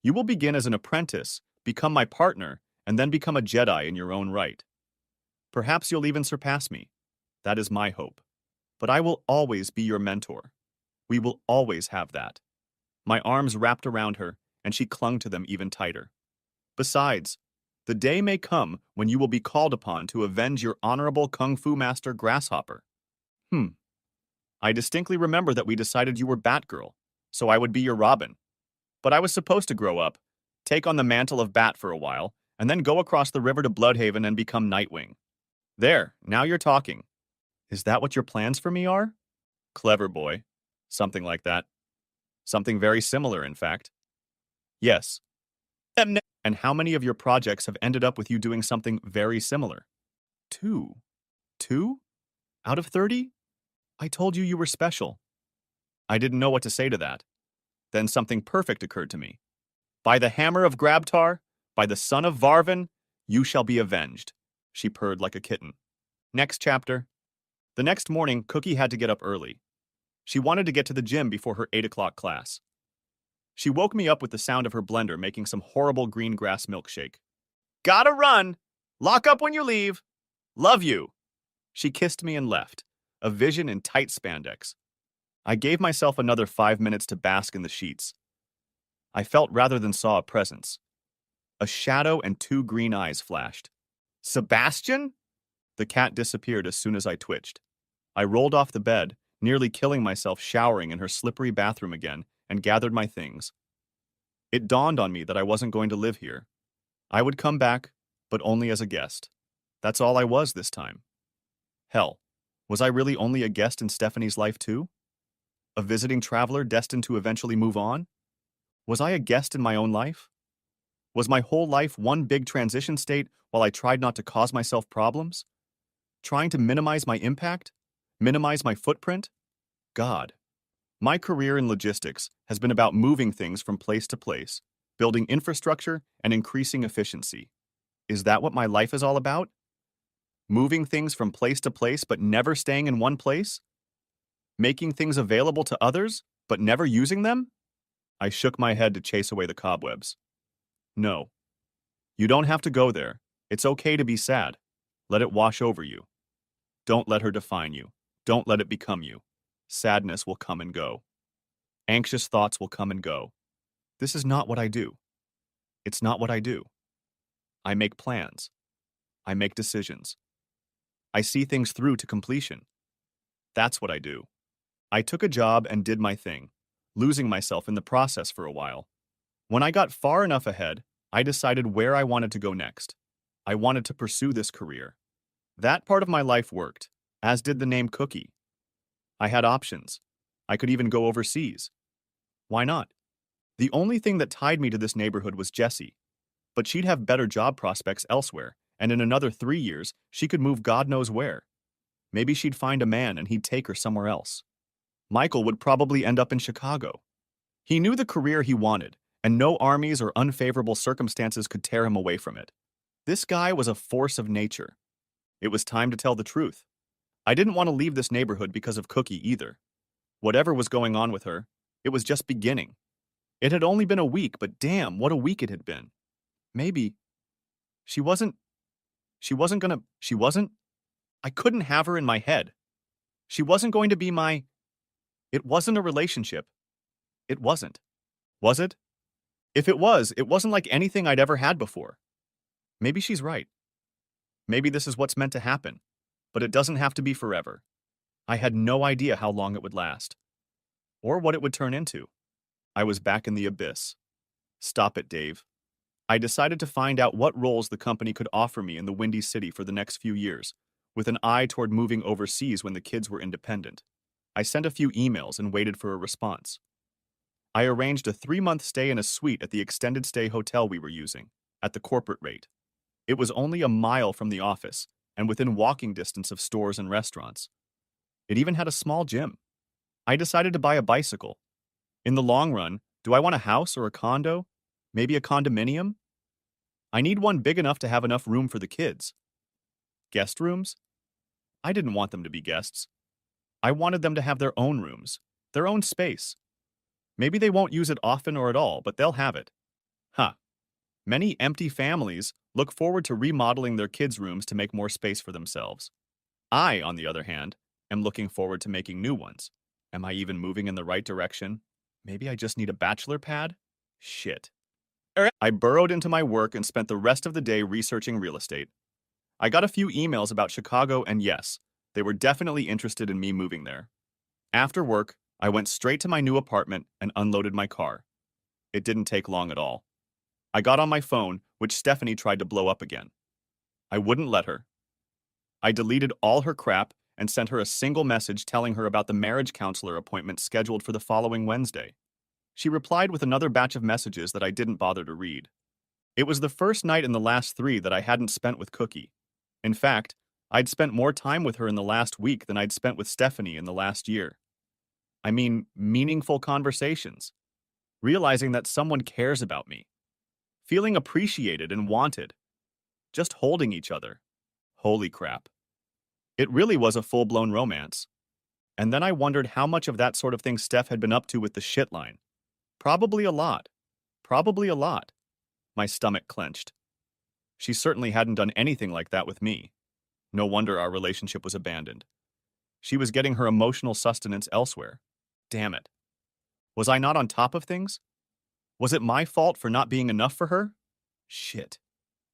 You will begin as an apprentice, become my partner, and then become a Jedi in your own right. Perhaps you'll even surpass me. That is my hope. But I will always be your mentor. We will always have that. My arms wrapped around her, and she clung to them even tighter. Besides, the day may come when you will be called upon to avenge your honorable kung fu master Grasshopper. I distinctly remember that we decided you were Batgirl, so I would be your Robin. But I was supposed to grow up, take on the mantle of Bat for a while, and then go across the river to Bloodhaven and become Nightwing. There, now you're talking. Is that what your plans for me are? Clever boy. Something like that. Something very similar, in fact. Yes. And how many of your projects have ended up with you doing something very similar? 2. 2? Out of 30? I told you you were special. I didn't know what to say to that. Then something perfect occurred to me. By the hammer of Grabtar, by the son of Varvin, you shall be avenged. She purred like a kitten. Next chapter. The next morning, Cookie had to get up early. She wanted to get to the gym before her 8 o'clock class. She woke me up with the sound of her blender making some horrible green grass milkshake. Gotta run! Lock up when you leave! Love you! She kissed me and left, a vision in tight spandex. I gave myself another 5 minutes to bask in the sheets. I felt rather than saw a presence. A shadow and 2 green eyes flashed. Sebastian? The cat disappeared as soon as I twitched. I rolled off the bed, nearly killing myself showering in her slippery bathroom again, and gathered my things. It dawned on me that I wasn't going to live here. I would come back, but only as a guest. That's all I was this time. Hell, was I really only a guest in Stephanie's life too? A visiting traveler destined to eventually move on? Was I a guest in my own life? Was my whole life one big transition state while I tried not to cause myself problems? Trying to minimize my impact? Minimize my footprint? God. My career in logistics has been about moving things from place to place, building infrastructure, and increasing efficiency. Is that what my life is all about? Moving things from place to place but never staying in one place? Making things available to others but never using them? I shook my head to chase away the cobwebs. No. You don't have to go there. It's okay to be sad. Let it wash over you. Don't let her define you. Don't let it become you. Sadness will come and go. Anxious thoughts will come and go. This is not what I do. It's not what I do. I make plans. I make decisions. I see things through to completion. That's what I do. I took a job and did my thing, losing myself in the process for a while. When I got far enough ahead, I decided where I wanted to go next. I wanted to pursue this career. That part of my life worked, as did the name Cookie. I had options. I could even go overseas. Why not? The only thing that tied me to this neighborhood was Jessie, but she'd have better job prospects elsewhere, and in another 3 years, she could move God knows where. Maybe she'd find a man and he'd take her somewhere else. Michael would probably end up in Chicago. He knew the career he wanted, and no armies or unfavorable circumstances could tear him away from it. This guy was a force of nature. It was time to tell the truth. I didn't want to leave this neighborhood because of Cookie either. Whatever was going on with her, it was just beginning. It had only been a week, but damn, what a week it had been. Maybe. She wasn't, I couldn't have her in my head. She wasn't going to be it wasn't a relationship. It wasn't. Was it? If it was, it wasn't like anything I'd ever had before. Maybe she's right. Maybe this is what's meant to happen, but it doesn't have to be forever. I had no idea how long it would last, or what it would turn into. I was back in the abyss. Stop it, Dave. I decided to find out what roles the company could offer me in the Windy City for the next few years, with an eye toward moving overseas when the kids were independent. I sent a few emails and waited for a response. I arranged a 3-month stay in a suite at the extended stay hotel we were using, at the corporate rate. It was only a mile from the office, and within walking distance of stores and restaurants. It even had a small gym. I decided to buy a bicycle. In the long run, do I want a house or a condo? Maybe a condominium? I need one big enough to have enough room for the kids. Guest rooms? I didn't want them to be guests. I wanted them to have their own rooms, their own space. Maybe they won't use it often or at all, but they'll have it. Huh. Many empty families look forward to remodeling their kids' rooms to make more space for themselves. I, on the other hand, am looking forward to making new ones. Am I even moving in the right direction? Maybe I just need a bachelor pad? Shit. I burrowed into my work and spent the rest of the day researching real estate. I got a few emails about Chicago, and yes, they were definitely interested in me moving there. After work, I went straight to my new apartment and unloaded my car. It didn't take long at all. I got on my phone, which Stephanie tried to blow up again. I wouldn't let her. I deleted all her crap and sent her a single message telling her about the marriage counselor appointment scheduled for the following Wednesday. She replied with another batch of messages that I didn't bother to read. It was the first night in the last 3 that I hadn't spent with Cookie. In fact, I'd spent more time with her in the last week than I'd spent with Stephanie in the last year. I mean, meaningful conversations. Realizing that someone cares about me. Feeling appreciated and wanted. Just holding each other. Holy crap. It really was a full-blown romance. And then I wondered how much of that sort of thing Steph had been up to with the shit line. Probably a lot. Probably a lot. My stomach clenched. She certainly hadn't done anything like that with me. No wonder our relationship was abandoned. She was getting her emotional sustenance elsewhere. Damn it. Was I not on top of things? Was it my fault for not being enough for her? Shit.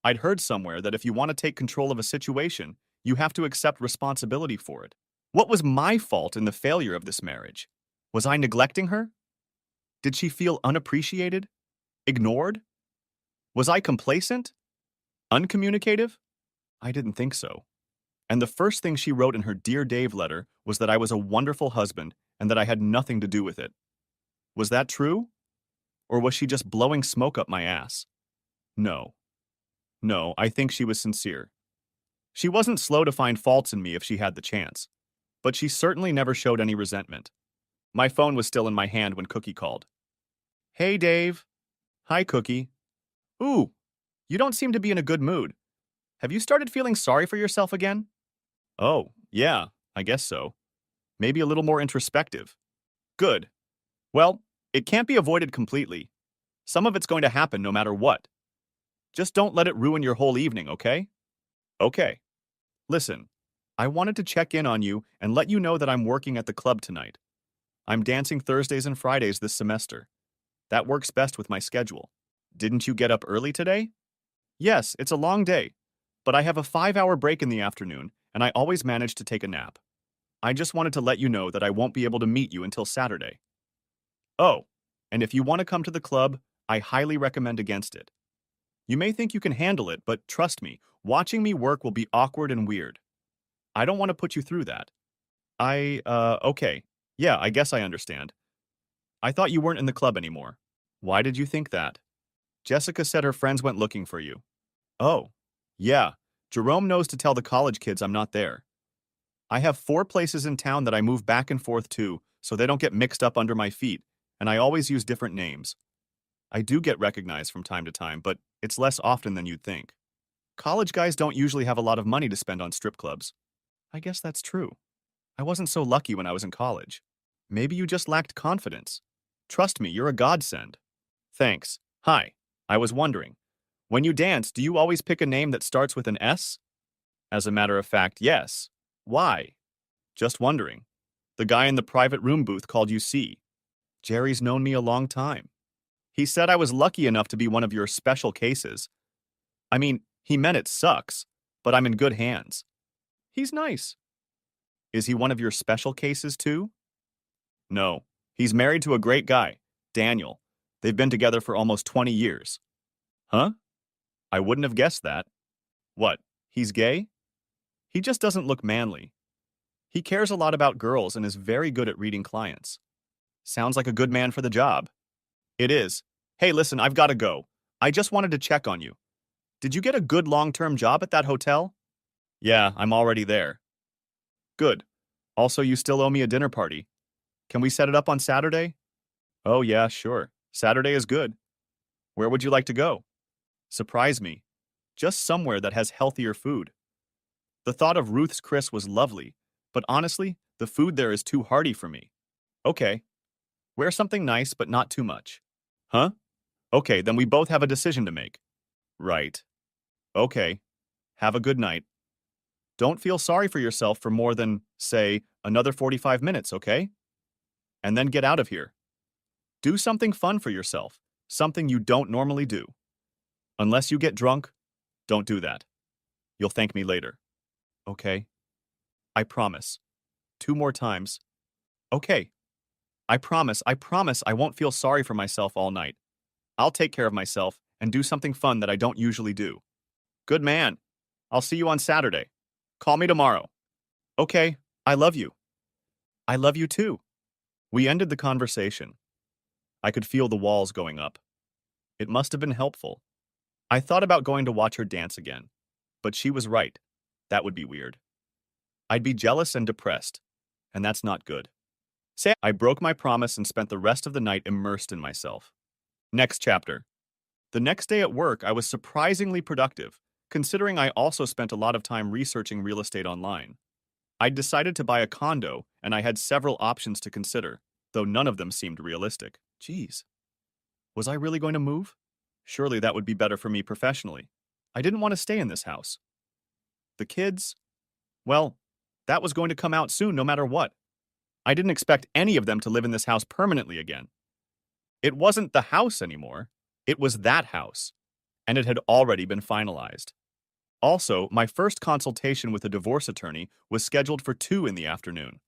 I'd heard somewhere that if you want to take control of a situation, you have to accept responsibility for it. What was my fault in the failure of this marriage? Was I neglecting her? Did she feel unappreciated? Ignored? Was I complacent? Uncommunicative? I didn't think so. And the first thing she wrote in her Dear Dave letter was that I was a wonderful husband and that I had nothing to do with it. Was that true? Or was she just blowing smoke up my ass? No. No, I think she was sincere. She wasn't slow to find faults in me if she had the chance. But she certainly never showed any resentment. My phone was still in my hand when Cookie called. Hey, Dave. Hi, Cookie. Ooh, you don't seem to be in a good mood. Have you started feeling sorry for yourself again? Oh, yeah, I guess so. Maybe a little more introspective. Good. Well, it can't be avoided completely. Some of it's going to happen no matter what. Just don't let it ruin your whole evening, okay? Okay. Listen, I wanted to check in on you and let you know that I'm working at the club tonight. I'm dancing Thursdays and Fridays this semester. That works best with my schedule. Didn't you get up early today? Yes, it's a long day, but I have a 5-hour break in the afternoon, and I always manage to take a nap. I just wanted to let you know that I won't be able to meet you until Saturday. Oh, and if you want to come to the club, I highly recommend against it. You may think you can handle it, but trust me, watching me work will be awkward and weird. I don't want to put you through that. Okay. Yeah, I guess I understand. I thought you weren't in the club anymore. Why did you think that? Jessica said her friends went looking for you. Oh, yeah. Jerome knows to tell the college kids I'm not there. I have 4 places in town that I move back and forth to, so they don't get mixed up under my feet, and I always use different names. I do get recognized from time to time, but it's less often than you'd think. College guys don't usually have a lot of money to spend on strip clubs. I guess that's true. I wasn't so lucky when I was in college. Maybe you just lacked confidence. Trust me, you're a godsend. Thanks. Hi. I was wondering, when you dance, do you always pick a name that starts with an S? As a matter of fact, yes. Why? Just wondering. The guy in the private room booth called you C. Jerry's known me a long time. He said I was lucky enough to be one of your special cases. I mean, he meant it sucks, but I'm in good hands. He's nice. Is he one of your special cases too? No. He's married to a great guy, Daniel. They've been together for almost 20 years. Huh? I wouldn't have guessed that. What, he's gay? He just doesn't look manly. He cares a lot about girls and is very good at reading clients. Sounds like a good man for the job. It is. Hey, listen, I've got to go. I just wanted to check on you. Did you get a good long-term job at that hotel? Yeah, I'm already there. Good. Also, you still owe me a dinner party. Can we set it up on Saturday? Oh, yeah, sure. Saturday is good. Where would you like to go? Surprise me. Just somewhere that has healthier food. The thought of Ruth's Chris was lovely, but honestly, the food there is too hearty for me. Okay, wear something nice but not too much. Huh? Okay, then we both have a decision to make. Right. Okay. Have a good night. Don't feel sorry for yourself for more than, say, another 45 minutes, okay? And then get out of here. Do something fun for yourself, something you don't normally do. Unless you get drunk, don't do that. You'll thank me later. Okay? I promise. 2 more times. Okay. I promise I won't feel sorry for myself all night. I'll take care of myself and do something fun that I don't usually do. Good man. I'll see you on Saturday. Call me tomorrow. Okay, I love you. I love you too. We ended the conversation. I could feel the walls going up. It must have been helpful. I thought about going to watch her dance again, but she was right. That would be weird. I'd be jealous and depressed, and that's not good. I broke my promise and spent the rest of the night immersed in myself. Next chapter. The next day at work, I was surprisingly productive, considering I also spent a lot of time researching real estate online. I'd decided to buy a condo, and I had several options to consider, though none of them seemed realistic. Geez. Was I really going to move? Surely that would be better for me professionally. I didn't want to stay in this house. The kids? Well, that was going to come out soon no matter what. I didn't expect any of them to live in this house permanently again. It wasn't the house anymore. It was that house, and it had already been finalized. Also, my first consultation with a divorce attorney was scheduled for 2 in the afternoon.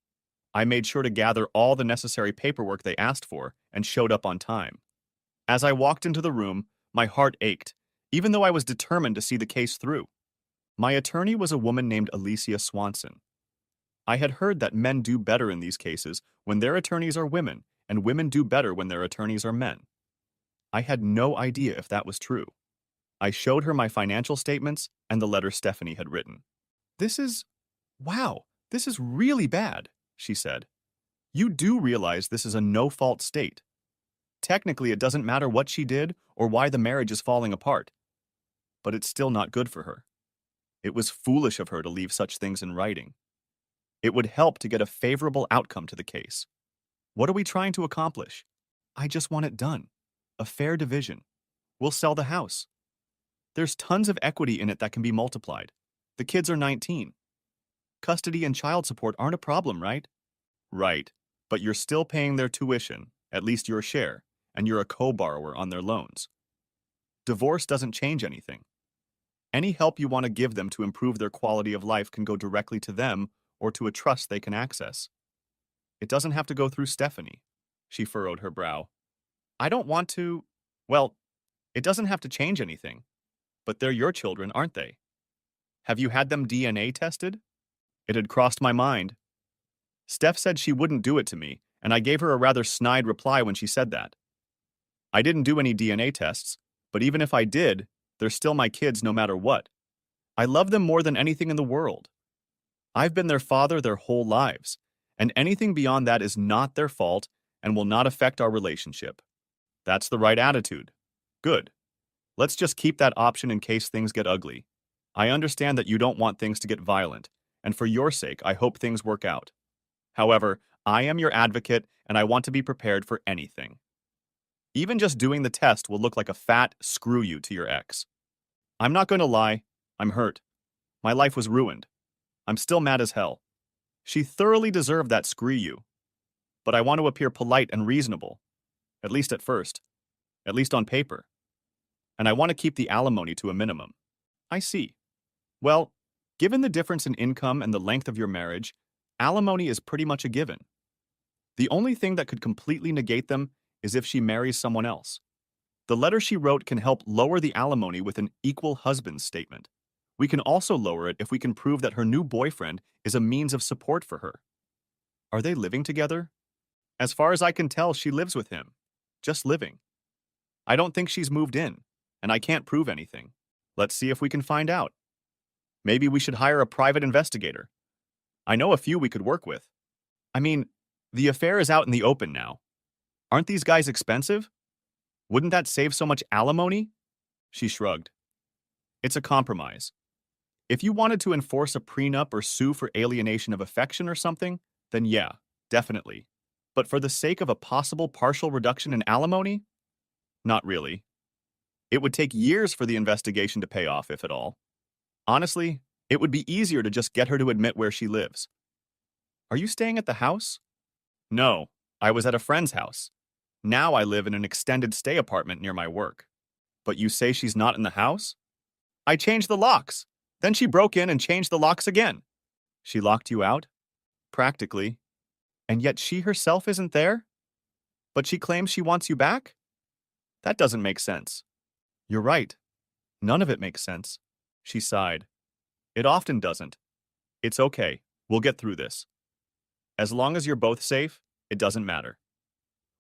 I made sure to gather all the necessary paperwork they asked for and showed up on time. As I walked into the room, my heart ached, even though I was determined to see the case through. My attorney was a woman named Alicia Swanson. I had heard that men do better in these cases when their attorneys are women, and women do better when their attorneys are men. I had no idea if that was true. I showed her my financial statements and the letter Stephanie had written. Wow, this is really bad, she said. You do realize this is a no-fault state. Technically, it doesn't matter what she did or why the marriage is falling apart. But it's still not good for her. It was foolish of her to leave such things in writing. It would help to get a favorable outcome to the case. What are we trying to accomplish? I just want it done. A fair division. We'll sell the house. There's tons of equity in it that can be multiplied. The kids are 19. Custody and child support aren't a problem, right? Right, but you're still paying their tuition, at least your share, and you're a co-borrower on their loans. Divorce doesn't change anything. Any help you want to give them to improve their quality of life can go directly to them or to a trust they can access. It doesn't have to go through Stephanie. She furrowed her brow. I don't want to... Well, it doesn't have to change anything. But they're your children, aren't they? Have you had them DNA tested? It had crossed my mind. Steph said she wouldn't do it to me, and I gave her a rather snide reply when she said that. I didn't do any DNA tests, but even if I did, they're still my kids no matter what. I love them more than anything in the world. I've been their father their whole lives, and anything beyond that is not their fault and will not affect our relationship. That's the right attitude. Good. Let's just keep that option in case things get ugly. I understand that you don't want things to get violent, and for your sake, I hope things work out. However, I am your advocate, and I want to be prepared for anything. Even just doing the test will look like a fat screw you to your ex. I'm not going to lie, I'm hurt. My life was ruined. I'm still mad as hell. She thoroughly deserved that screw you. But I want to appear polite and reasonable, at least at first, at least on paper. And I want to keep the alimony to a minimum. I see. Well, given the difference in income and the length of your marriage, alimony is pretty much a given. The only thing that could completely negate them is if she marries someone else. The letter she wrote can help lower the alimony with an equal husband's statement. We can also lower it if we can prove that her new boyfriend is a means of support for her. Are they living together? As far as I can tell, she lives with him. Just living. I don't think she's moved in, and I can't prove anything. Let's see if we can find out. Maybe we should hire a private investigator. I know a few we could work with. I mean, the affair is out in the open now. Aren't these guys expensive? Wouldn't that save so much alimony? She shrugged. It's a compromise. If you wanted to enforce a prenup or sue for alienation of affection or something, then yeah, definitely. But for the sake of a possible partial reduction in alimony? Not really. It would take years for the investigation to pay off, if at all. Honestly, it would be easier to just get her to admit where she lives. Are you staying at the house? No, I was at a friend's house. Now I live in an extended stay apartment near my work. But you say she's not in the house? I changed the locks. Then she broke in and changed the locks again. She locked you out? Practically. And yet she herself isn't there? But she claims she wants you back? That doesn't make sense. You're right. None of it makes sense. She sighed. It often doesn't. It's okay. We'll get through this. As long as you're both safe, it doesn't matter.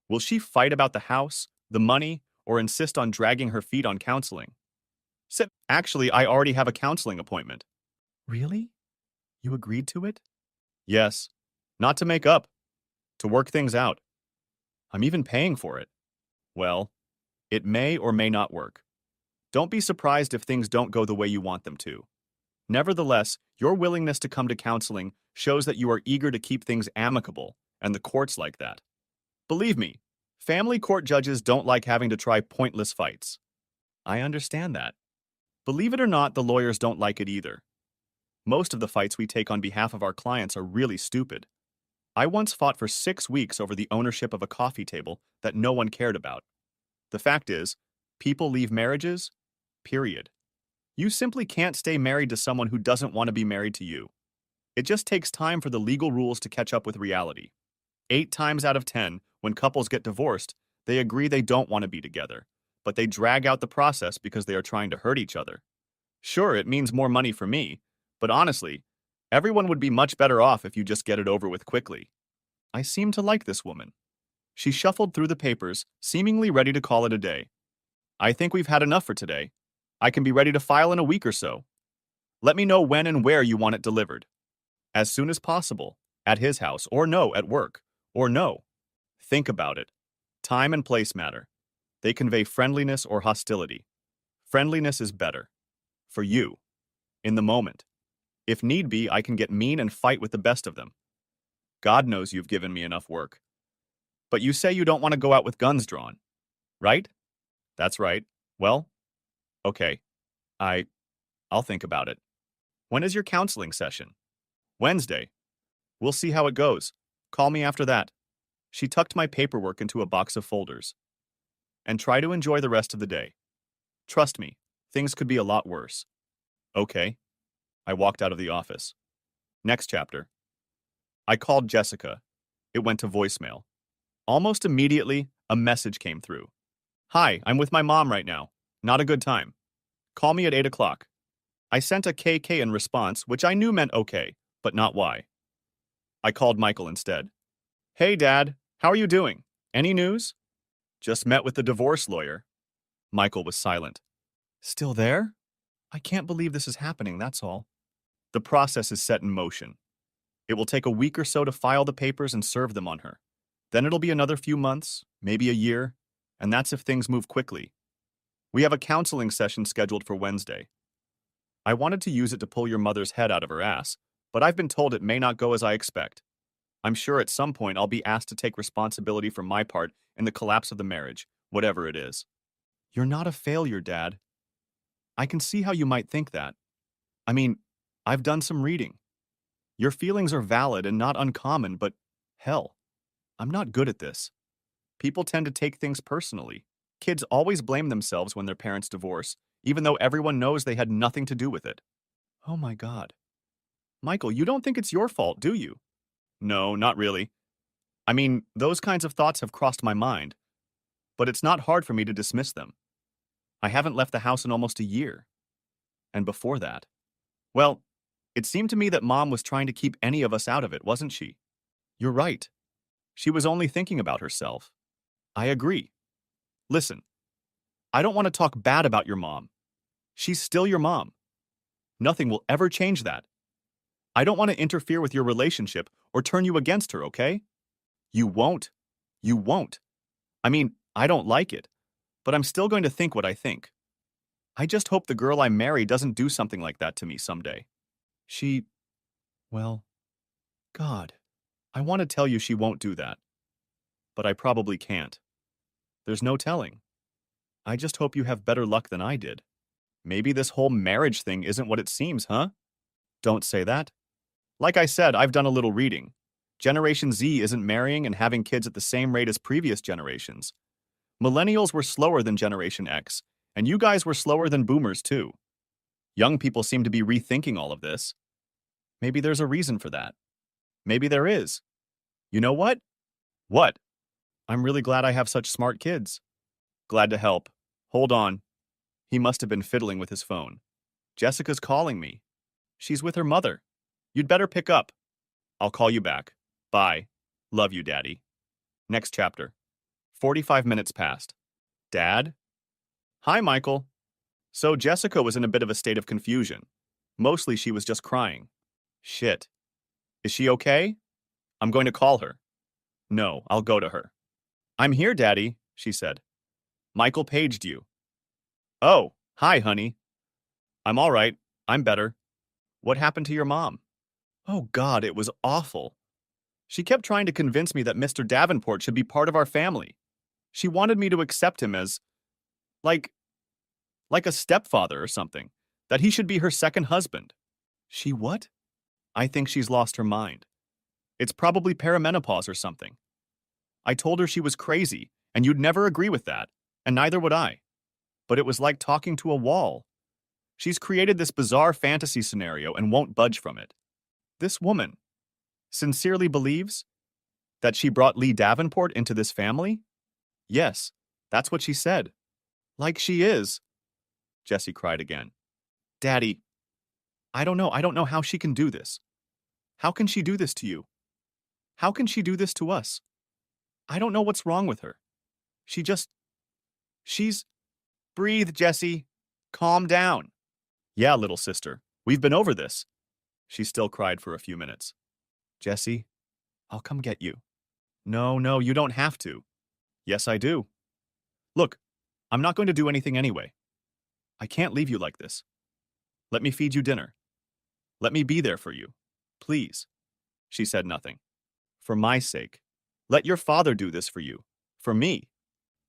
Will she fight about the house, the money, or insist on dragging her feet on counseling? Actually, I already have a counseling appointment. Really? You agreed to it? Yes. Not to make up. To work things out. I'm even paying for it. Well, it may or may not work. Don't be surprised if things don't go the way you want them to. Nevertheless, your willingness to come to counseling shows that you are eager to keep things amicable, and the courts like that. Believe me, family court judges don't like having to try pointless fights. I understand that. Believe it or not, the lawyers don't like it either. Most of the fights we take on behalf of our clients are really stupid. I once fought for 6 weeks over the ownership of a coffee table that no one cared about. The fact is, people leave marriages, period. You simply can't stay married to someone who doesn't want to be married to you. It just takes time for the legal rules to catch up with reality. 8 times out of 10, when couples get divorced, they agree they don't want to be together, but they drag out the process because they are trying to hurt each other. Sure, it means more money for me, but honestly, everyone would be much better off if you just get it over with quickly. I seem to like this woman. She shuffled through the papers, seemingly ready to call it a day. I think we've had enough for today. I can be ready to file in a week or so. Let me know when and where you want it delivered. As soon as possible, at his house, or no, at work, or no. Think about it. Time and place matter. They convey friendliness or hostility. Friendliness is better. For you. In the moment. If need be, I can get mean and fight with the best of them. God knows you've given me enough work. But you say you don't want to go out with guns drawn, right? That's right. Well, okay. I'll think about it. When is your counseling session? Wednesday. We'll see how it goes. Call me after that. She tucked my paperwork into a box of folders. And try to enjoy the rest of the day. Trust me, things could be a lot worse. Okay. I walked out of the office. Next chapter. I called Jessica. It went to voicemail. Almost immediately, a message came through. Hi, I'm with my mom right now. Not a good time. Call me at 8 o'clock. I sent a KK in response, which I knew meant okay, but not why. I called Michael instead. Hey, Dad. How are you doing? Any news? Just met with the divorce lawyer. Michael was silent. Still there? I can't believe this is happening, that's all. The process is set in motion. It will take a week or so to file the papers and serve them on her. Then it'll be another few months, maybe a year, and that's if things move quickly. We have a counseling session scheduled for Wednesday. I wanted to use it to pull your mother's head out of her ass, but I've been told it may not go as I expect. I'm sure at some point I'll be asked to take responsibility for my part in the collapse of the marriage, whatever it is. You're not a failure, Dad. I can see how you might think that. I mean, I've done some reading. Your feelings are valid and not uncommon, but hell, I'm not good at this. People tend to take things personally. Kids always blame themselves when their parents divorce, even though everyone knows they had nothing to do with it. Oh my God. Michael, you don't think it's your fault, do you? No, not really. I mean, those kinds of thoughts have crossed my mind, but it's not hard for me to dismiss them. I haven't left the house in almost a year. And before that, well, it seemed to me that Mom was trying to keep any of us out of it, wasn't she? You're right. She was only thinking about herself. I agree. Listen, I don't want to talk bad about your mom. She's still your mom. Nothing will ever change that. I don't want to interfere with your relationship or turn you against her, okay? You won't. You won't. I mean, I don't like it, but I'm still going to think what I think. I just hope the girl I marry doesn't do something like that to me someday. She, well, God, I want to tell you she won't do that, but I probably can't. There's no telling. I just hope you have better luck than I did. Maybe this whole marriage thing isn't what it seems, huh? Don't say that. Like I said, I've done a little reading. Generation Z isn't marrying and having kids at the same rate as previous generations. Millennials were slower than Generation X, and you guys were slower than boomers too. Young people seem to be rethinking all of this. Maybe there's a reason for that. Maybe there is. You know what? What? I'm really glad I have such smart kids. Glad to help. Hold on. He must have been fiddling with his phone. Jessica's calling me. She's with her mother. You'd better pick up. I'll call you back. Bye. Love you, Daddy. Next chapter. 45 minutes passed. Dad? Hi, Michael. So Jessica was in a bit of a state of confusion. Mostly she was just crying. Shit. Is she okay? I'm going to call her. No, I'll go to her. I'm here, Daddy, she said. Michael paged you. Oh, hi, honey. I'm all right. I'm better. What happened to your mom? Oh, God, it was awful. She kept trying to convince me that Mr. Davenport should be part of our family. She wanted me to accept him as, like, like a stepfather or something, that he should be her second husband. She what? I think she's lost her mind. It's probably perimenopause or something. I told her she was crazy, and you'd never agree with that, and neither would I. But it was like talking to a wall. She's created this bizarre fantasy scenario and won't budge from it. This woman sincerely believes that she brought Lee Davenport into this family? Yes, that's what she said. Like she is. Jessie cried again. Daddy, I don't know. I don't know how she can do this. How can she do this to you? How can she do this to us? I don't know what's wrong with her. She's... Breathe, Jessie. Calm down. Yeah, little sister. We've been over this. She still cried for a few minutes. Jessie, I'll come get you. No, you don't have to. Yes, I do. Look, I'm not going to do anything anyway. I can't leave you like this. Let me feed you dinner. Let me be there for you. Please. She said nothing. For my sake. Let your father do this for you. For me.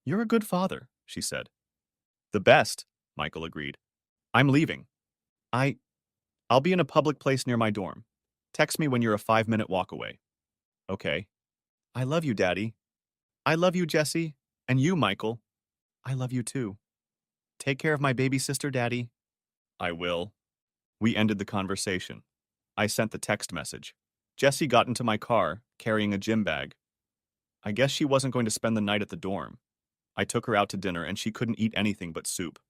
You're a good father, she said. The best, Michael agreed. I'm leaving. I'll be in a public place near my dorm. Text me when you're a 5-minute walk away. Okay. I love you, Daddy. I love you, Jessie. And you, Michael. I love you too. Take care of my baby sister, Daddy. I will. We ended the conversation. I sent the text message. Jessie got into my car, carrying a gym bag. I guess she wasn't going to spend the night at the dorm. I took her out to dinner and she couldn't eat anything but soup.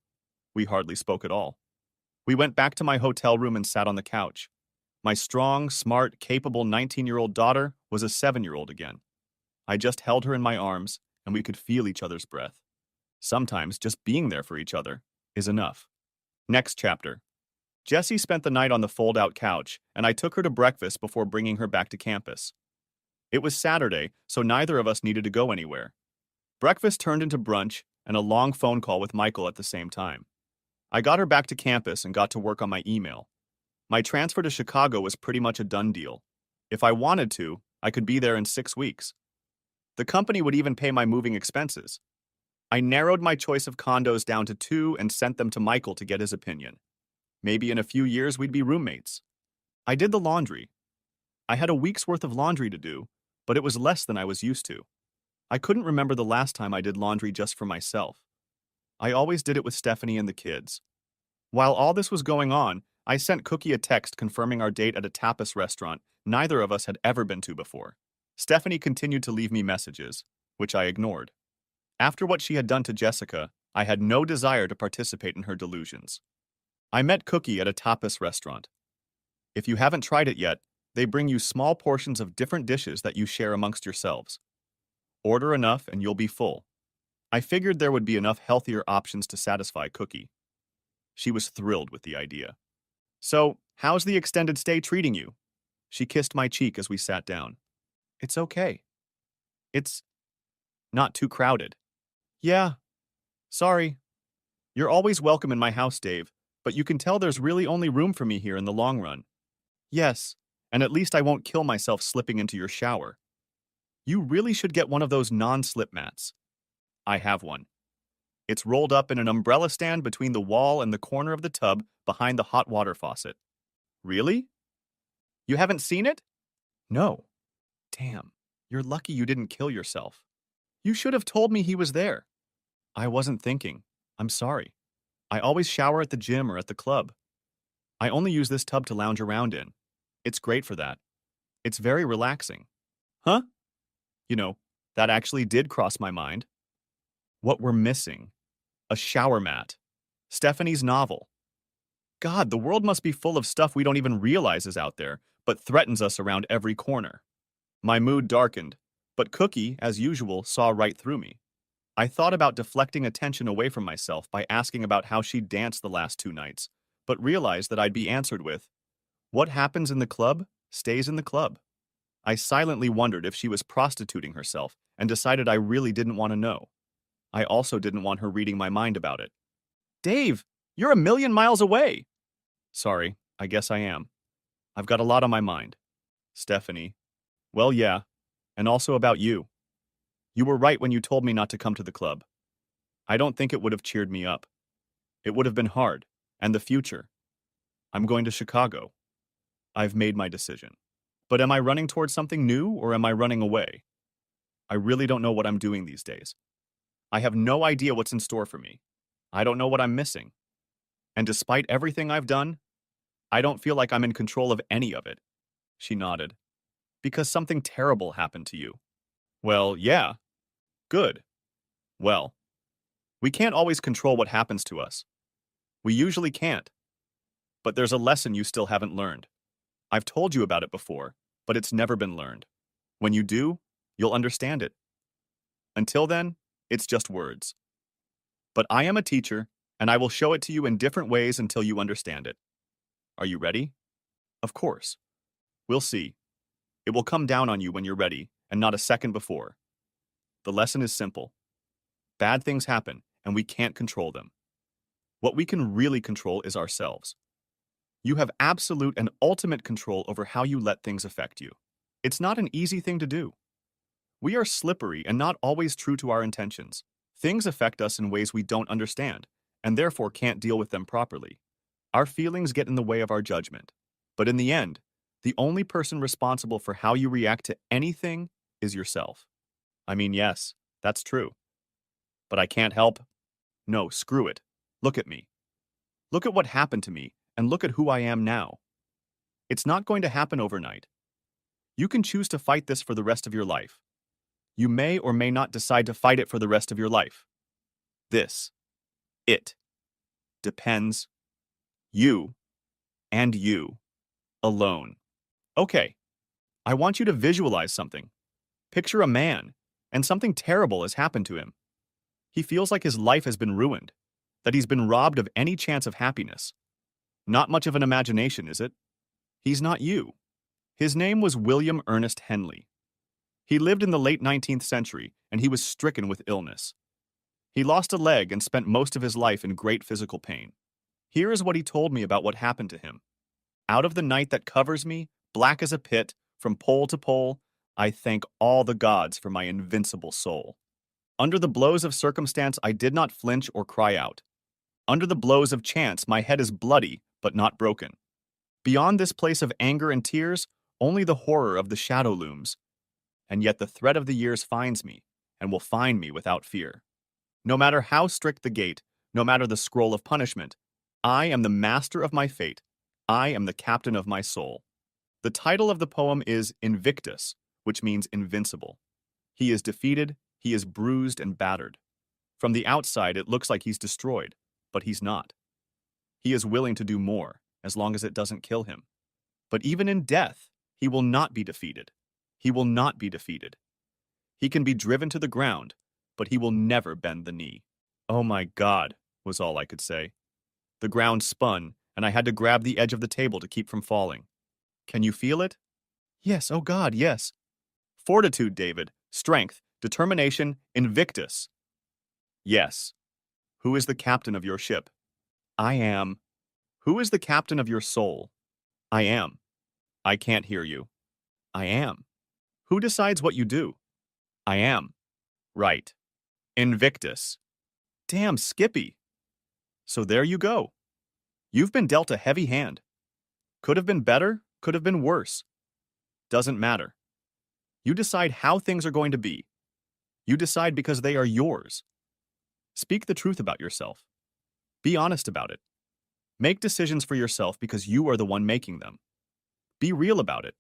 We hardly spoke at all. We went back to my hotel room and sat on the couch. My strong, smart, capable 19-year-old daughter was a 7-year-old again. I just held her in my arms and we could feel each other's breath. Sometimes just being there for each other is enough. Next chapter. Jessie spent the night on the fold-out couch, and I took her to breakfast before bringing her back to campus. It was Saturday, so neither of us needed to go anywhere. Breakfast turned into brunch and a long phone call with Michael at the same time. I got her back to campus and got to work on my email. My transfer to Chicago was pretty much a done deal. If I wanted to, I could be there in 6 weeks. The company would even pay my moving expenses. I narrowed my choice of condos down to 2 and sent them to Michael to get his opinion. Maybe in a few years we'd be roommates. I did the laundry. I had a week's worth of laundry to do, but it was less than I was used to. I couldn't remember the last time I did laundry just for myself. I always did it with Stephanie and the kids. While all this was going on, I sent Cookie a text confirming our date at a tapas restaurant neither of us had ever been to before. Stephanie continued to leave me messages, which I ignored. After what she had done to Jessica, I had no desire to participate in her delusions. I met Cookie at a tapas restaurant. If you haven't tried it yet, they bring you small portions of different dishes that you share amongst yourselves. Order enough and you'll be full. I figured there would be enough healthier options to satisfy Cookie. She was thrilled with the idea. So, how's the extended stay treating you? She kissed my cheek as we sat down. It's okay. It's not too crowded. Yeah, sorry. You're always welcome in my house, Dave, but you can tell there's really only room for me here in the long run. Yes, and at least I won't kill myself slipping into your shower. You really should get one of those non-slip mats. I have one. It's rolled up in an umbrella stand between the wall and the corner of the tub behind the hot water faucet. Really? You haven't seen it? No. Damn, you're lucky you didn't kill yourself. You should have told me he was there. I wasn't thinking. I'm sorry. I always shower at the gym or at the club. I only use this tub to lounge around in. It's great for that. It's very relaxing. Huh? You know, that actually did cross my mind. What we're missing. A shower mat. Stephanie's novel. God, the world must be full of stuff we don't even realize is out there, but threatens us around every corner. My mood darkened, but Cookie, as usual, saw right through me. I thought about deflecting attention away from myself by asking about how she danced the last 2 nights, but realized that I'd be answered with, "What happens in the club stays in the club." I silently wondered if she was prostituting herself and decided I really didn't want to know. I also didn't want her reading my mind about it. Dave, you're a million miles away. Sorry, I guess I am. I've got a lot on my mind. Stephanie. Well, yeah, and also about you. You were right when you told me not to come to the club. I don't think it would have cheered me up. It would have been hard. And the future. I'm going to Chicago. I've made my decision. But am I running towards something new or am I running away? I really don't know what I'm doing these days. I have no idea what's in store for me. I don't know what I'm missing. And despite everything I've done, I don't feel like I'm in control of any of it. She nodded. Because something terrible happened to you. Well, yeah. Good. Well, we can't always control what happens to us. We usually can't. But there's a lesson you still haven't learned. I've told you about it before, but it's never been learned. When you do, you'll understand it. Until then, it's just words. But I am a teacher, and I will show it to you in different ways until you understand it. Are you ready? Of course. We'll see. It will come down on you when you're ready, and not a second before. The lesson is simple. Bad things happen, and we can't control them. What we can really control is ourselves. You have absolute and ultimate control over how you let things affect you. It's not an easy thing to do. We are slippery and not always true to our intentions. Things affect us in ways we don't understand, and therefore can't deal with them properly. Our feelings get in the way of our judgment. But in the end, the only person responsible for how you react to anything is yourself. I mean, yes, that's true. But I can't help. No, screw it. Look at me. Look at what happened to me, and look at who I am now. It's not going to happen overnight. You can choose to fight this for the rest of your life. You may or may not decide to fight it for the rest of your life. It, depends you and you alone. Okay, I want you to visualize something. Picture a man, and something terrible has happened to him. He feels like his life has been ruined, that he's been robbed of any chance of happiness. Not much of an imagination, is it? He's not you. His name was William Ernest Henley. He lived in the late 19th century, and he was stricken with illness. He lost a leg and spent most of his life in great physical pain. Here is what he told me about what happened to him. Out of the night that covers me, black as a pit, from pole to pole, I thank all the gods for my invincible soul. Under the blows of circumstance, I did not flinch or cry out. Under the blows of chance, my head is bloody, but not broken. Beyond this place of anger and tears, only the horror of the shadow looms. And yet the threat of the years finds me, and will find me without fear. No matter how strict the gate, no matter the scroll of punishment, I am the master of my fate. I am the captain of my soul. The title of the poem is Invictus, which means invincible. He is defeated, he is bruised and battered. From the outside, it looks like he's destroyed, but he's not. He is willing to do more, as long as it doesn't kill him. But even in death, he will not be defeated. He will not be defeated. He can be driven to the ground, but he will never bend the knee. Oh my God, was all I could say. The ground spun, and I had to grab the edge of the table to keep from falling. Can you feel it? Yes, oh God, yes. Fortitude, David. Strength. Determination. Invictus. Yes. Who is the captain of your ship? I am. Who is the captain of your soul? I am. I can't hear you. I am. Who decides what you do? I am. Right. Invictus. Damn, Skippy. So there you go. You've been dealt a heavy hand. Could have been better, could have been worse. Doesn't matter. You decide how things are going to be. You decide because they are yours. Speak the truth about yourself. Be honest about it. Make decisions for yourself because you are the one making them. Be real about it.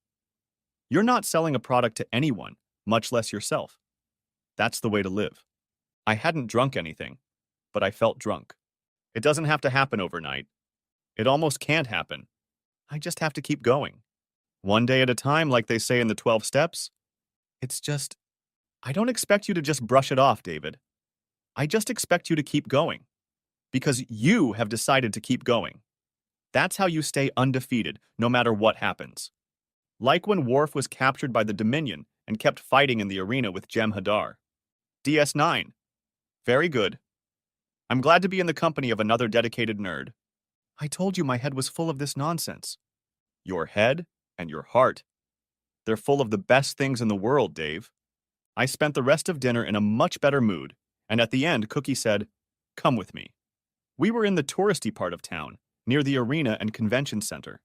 You're not selling a product to anyone, much less yourself. That's the way to live. I hadn't drunk anything, but I felt drunk. It doesn't have to happen overnight. It almost can't happen. I just have to keep going. One day at a time, like they say in the 12 steps. It's just, I don't expect you to just brush it off, David. I just expect you to keep going. Because you have decided to keep going. That's how you stay undefeated, no matter what happens. Like when Worf was captured by the Dominion and kept fighting in the arena with Jem'Hadar. DS9. Very good. I'm glad to be in the company of another dedicated nerd. I told you my head was full of this nonsense. Your head and your heart. They're full of the best things in the world, Dave. I spent the rest of dinner in a much better mood, and at the end, Cookie said, "Come with me." We were in the touristy part of town, near the arena and convention center.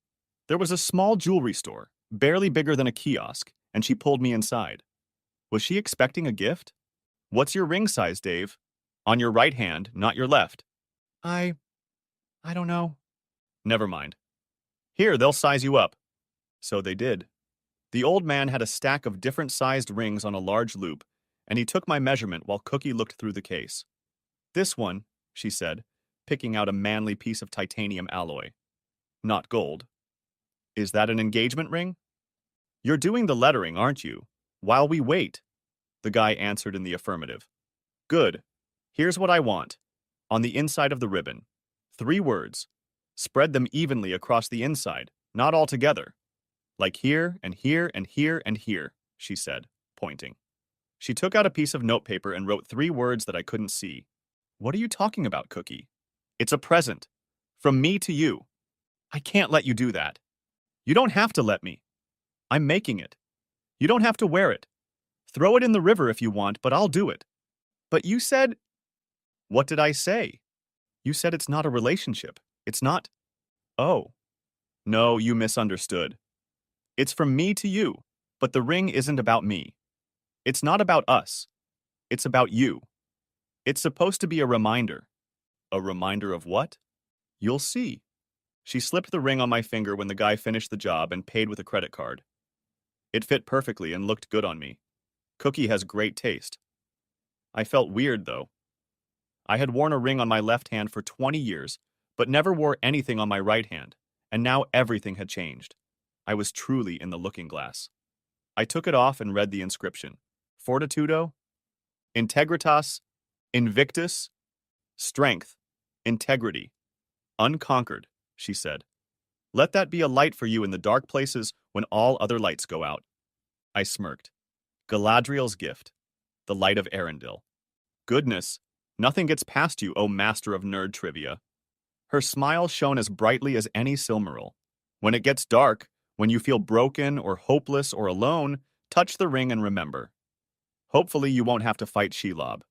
There was a small jewelry store, barely bigger than a kiosk, and she pulled me inside. Was she expecting a gift? What's your ring size, Dave? On your right hand, not your left. I don't know. Never mind. Here, they'll size you up. So they did. The old man had a stack of different-sized rings on a large loop, and he took my measurement while Cookie looked through the case. This one, she said, picking out a manly piece of titanium alloy. Not gold. Is that an engagement ring? You're doing the lettering, aren't you? While we wait. The guy answered in the affirmative. Good. Here's what I want. On the inside of the ribbon. 3 words. Spread them evenly across the inside, not all together. Like here and here and here and here, she said, pointing. She took out a piece of notepaper and wrote 3 words that I couldn't see. What are you talking about, Cookie? It's a present. From me to you. I can't let you do that. You don't have to let me. I'm making it. You don't have to wear it. Throw it in the river if you want, but I'll do it. But you said... What did I say? You said it's not a relationship. It's not... Oh. No, you misunderstood. It's from me to you, but the ring isn't about me. It's not about us. It's about you. It's supposed to be a reminder. A reminder of what? You'll see. She slipped the ring on my finger when the guy finished the job and paid with a credit card. It fit perfectly and looked good on me. Cookie has great taste. I felt weird, though. I had worn a ring on my left hand for 20 years, but never wore anything on my right hand, and now everything had changed. I was truly in the looking glass. I took it off and read the inscription. Fortitudo, Integritas, Invictus, Strength, Integrity, Unconquered, she said. Let that be a light for you in the dark places when all other lights go out. I smirked. Galadriel's gift, the light of Arendelle. Goodness, nothing gets past you, O master of nerd trivia. Her smile shone as brightly as any Silmaril. When it gets dark, when you feel broken or hopeless or alone, touch the ring and remember. Hopefully you won't have to fight Shelob.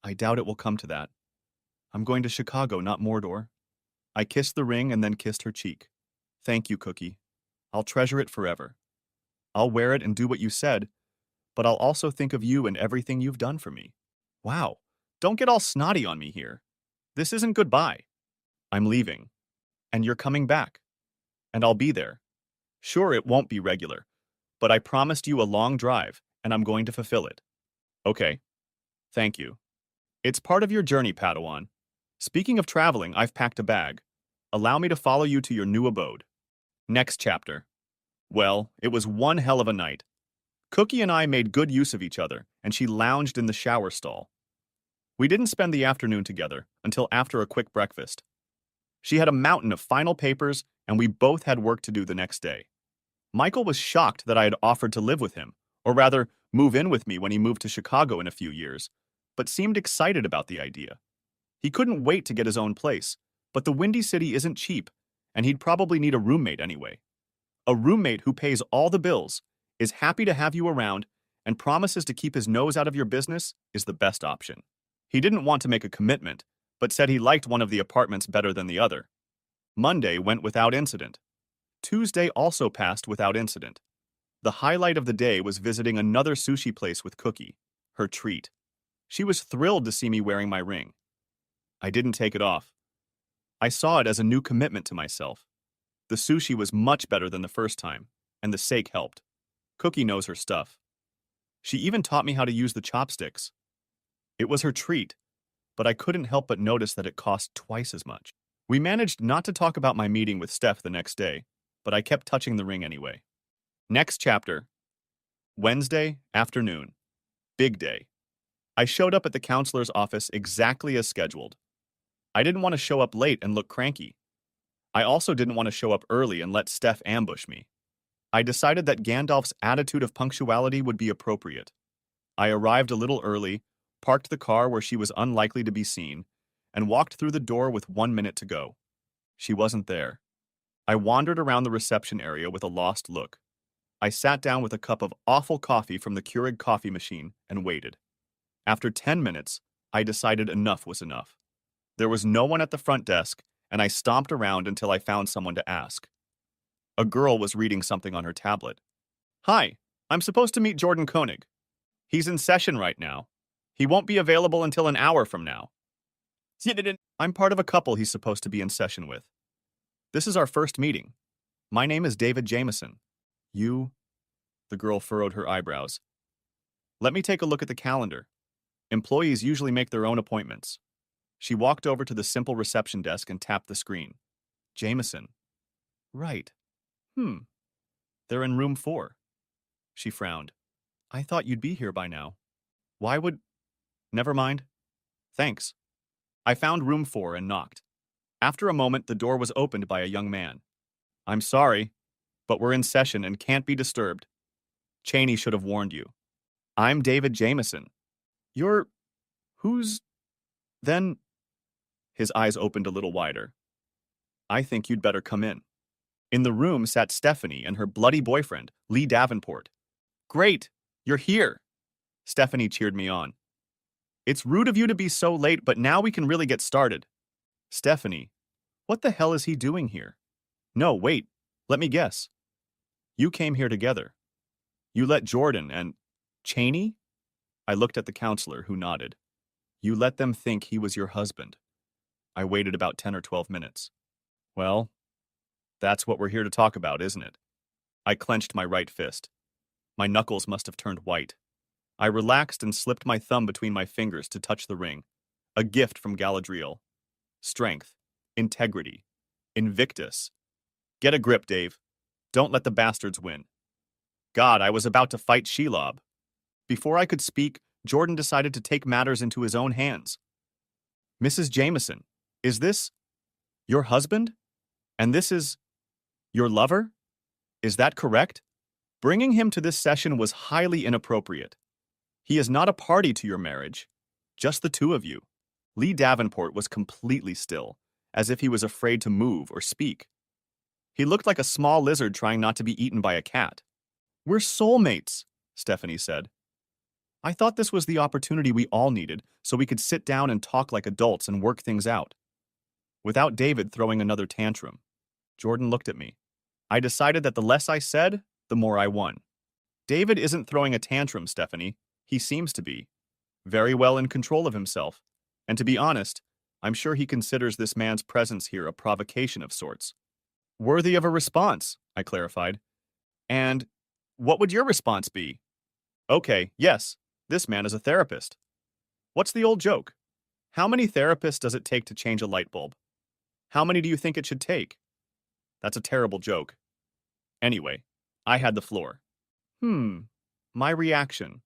I doubt it will come to that. I'm going to Chicago, not Mordor. I kissed the ring and then kissed her cheek. Thank you, Cookie. I'll treasure it forever. I'll wear it and do what you said, but I'll also think of you and everything you've done for me. Wow, don't get all snotty on me here. This isn't goodbye. I'm leaving. And you're coming back. And I'll be there. Sure, it won't be regular, but I promised you a long drive, and I'm going to fulfill it. Okay. Thank you. It's part of your journey, Padawan. Speaking of traveling, I've packed a bag. Allow me to follow you to your new abode. Next chapter. Well, it was one hell of a night. Cookie and I made good use of each other, and she lounged in the shower stall. We didn't spend the afternoon together until after a quick breakfast. She had a mountain of final papers, and we both had work to do the next day. Michael was shocked that I had offered to live with him, or rather, move in with me when he moved to Chicago in a few years, but seemed excited about the idea. He couldn't wait to get his own place, but the Windy City isn't cheap, and he'd probably need a roommate anyway. A roommate who pays all the bills, is happy to have you around, and promises to keep his nose out of your business is the best option. He didn't want to make a commitment, but said he liked one of the apartments better than the other. Monday went without incident. Tuesday also passed without incident. The highlight of the day was visiting another sushi place with Cookie, her treat. She was thrilled to see me wearing my ring. I didn't take it off. I saw it as a new commitment to myself. The sushi was much better than the first time, and the steak helped. Cookie knows her stuff. She even taught me how to use the chopsticks. It was her treat, but I couldn't help but notice that it cost twice as much. We managed not to talk about my meeting with Steph the next day, but I kept touching the ring anyway. Next chapter. Wednesday afternoon. Big day. I showed up at the counselor's office exactly as scheduled. I didn't want to show up late and look cranky. I also didn't want to show up early and let Steph ambush me. I decided that Gandalf's attitude of punctuality would be appropriate. I arrived a little early, parked the car where she was unlikely to be seen, and walked through the door with 1 minute to go. She wasn't there. I wandered around the reception area with a lost look. I sat down with a cup of awful coffee from the Keurig coffee machine and waited. After 10 minutes, I decided enough was enough. There was no one at the front desk, and I stomped around until I found someone to ask. A girl was reading something on her tablet. Hi, I'm supposed to meet Jordan Koenig. He's in session right now. He won't be available until an hour from now. I'm part of a couple he's supposed to be in session with. This is our first meeting. My name is David Jameson. You? The girl furrowed her eyebrows. Let me take a look at the calendar. Employees usually make their own appointments. She walked over to the simple reception desk and tapped the screen. Jameson. Right. They're in room 4. She frowned. I thought you'd be here by now. Why would... Never mind. Thanks. I found room 4 and knocked. After a moment, the door was opened by a young man. I'm sorry, but we're in session and can't be disturbed. Cheney should have warned you. I'm David Jameson. You're... Who's... Then... His eyes opened a little wider. I think you'd better come in. In the room sat Stephanie and her bloody boyfriend, Lee Davenport. Great, you're here. Stephanie cheered me on. It's rude of you to be so late, but now we can really get started. Stephanie, what the hell is he doing here? No, wait, let me guess. You came here together. You let Jordan and... Cheney? I looked at the counselor, who nodded. You let them think he was your husband. I waited about 10 or 12 minutes. Well, that's what we're here to talk about, isn't it? I clenched my right fist. My knuckles must have turned white. I relaxed and slipped my thumb between my fingers to touch the ring, a gift from Galadriel. Strength, integrity, Invictus. Get a grip, Dave. Don't let the bastards win. God, I was about to fight Shelob. Before I could speak, Jordan decided to take matters into his own hands. Mrs. Jameson, is this your husband? And this is your lover? Is that correct? Bringing him to this session was highly inappropriate. He is not a party to your marriage, just the two of you. Lee Davenport was completely still, as if he was afraid to move or speak. He looked like a small lizard trying not to be eaten by a cat. We're soulmates, Stephanie said. I thought this was the opportunity we all needed so we could sit down and talk like adults and work things out. Without David throwing another tantrum. Jordan looked at me. I decided that the less I said, the more I won. David isn't throwing a tantrum, Stephanie. He seems to be. Very well in control of himself. And to be honest, I'm sure he considers this man's presence here a provocation of sorts. Worthy of a response, I clarified. And what would your response be? Okay, yes, this man is a therapist. What's the old joke? How many therapists does it take to change a light bulb? How many do you think it should take? That's a terrible joke. Anyway, I had the floor. My reaction.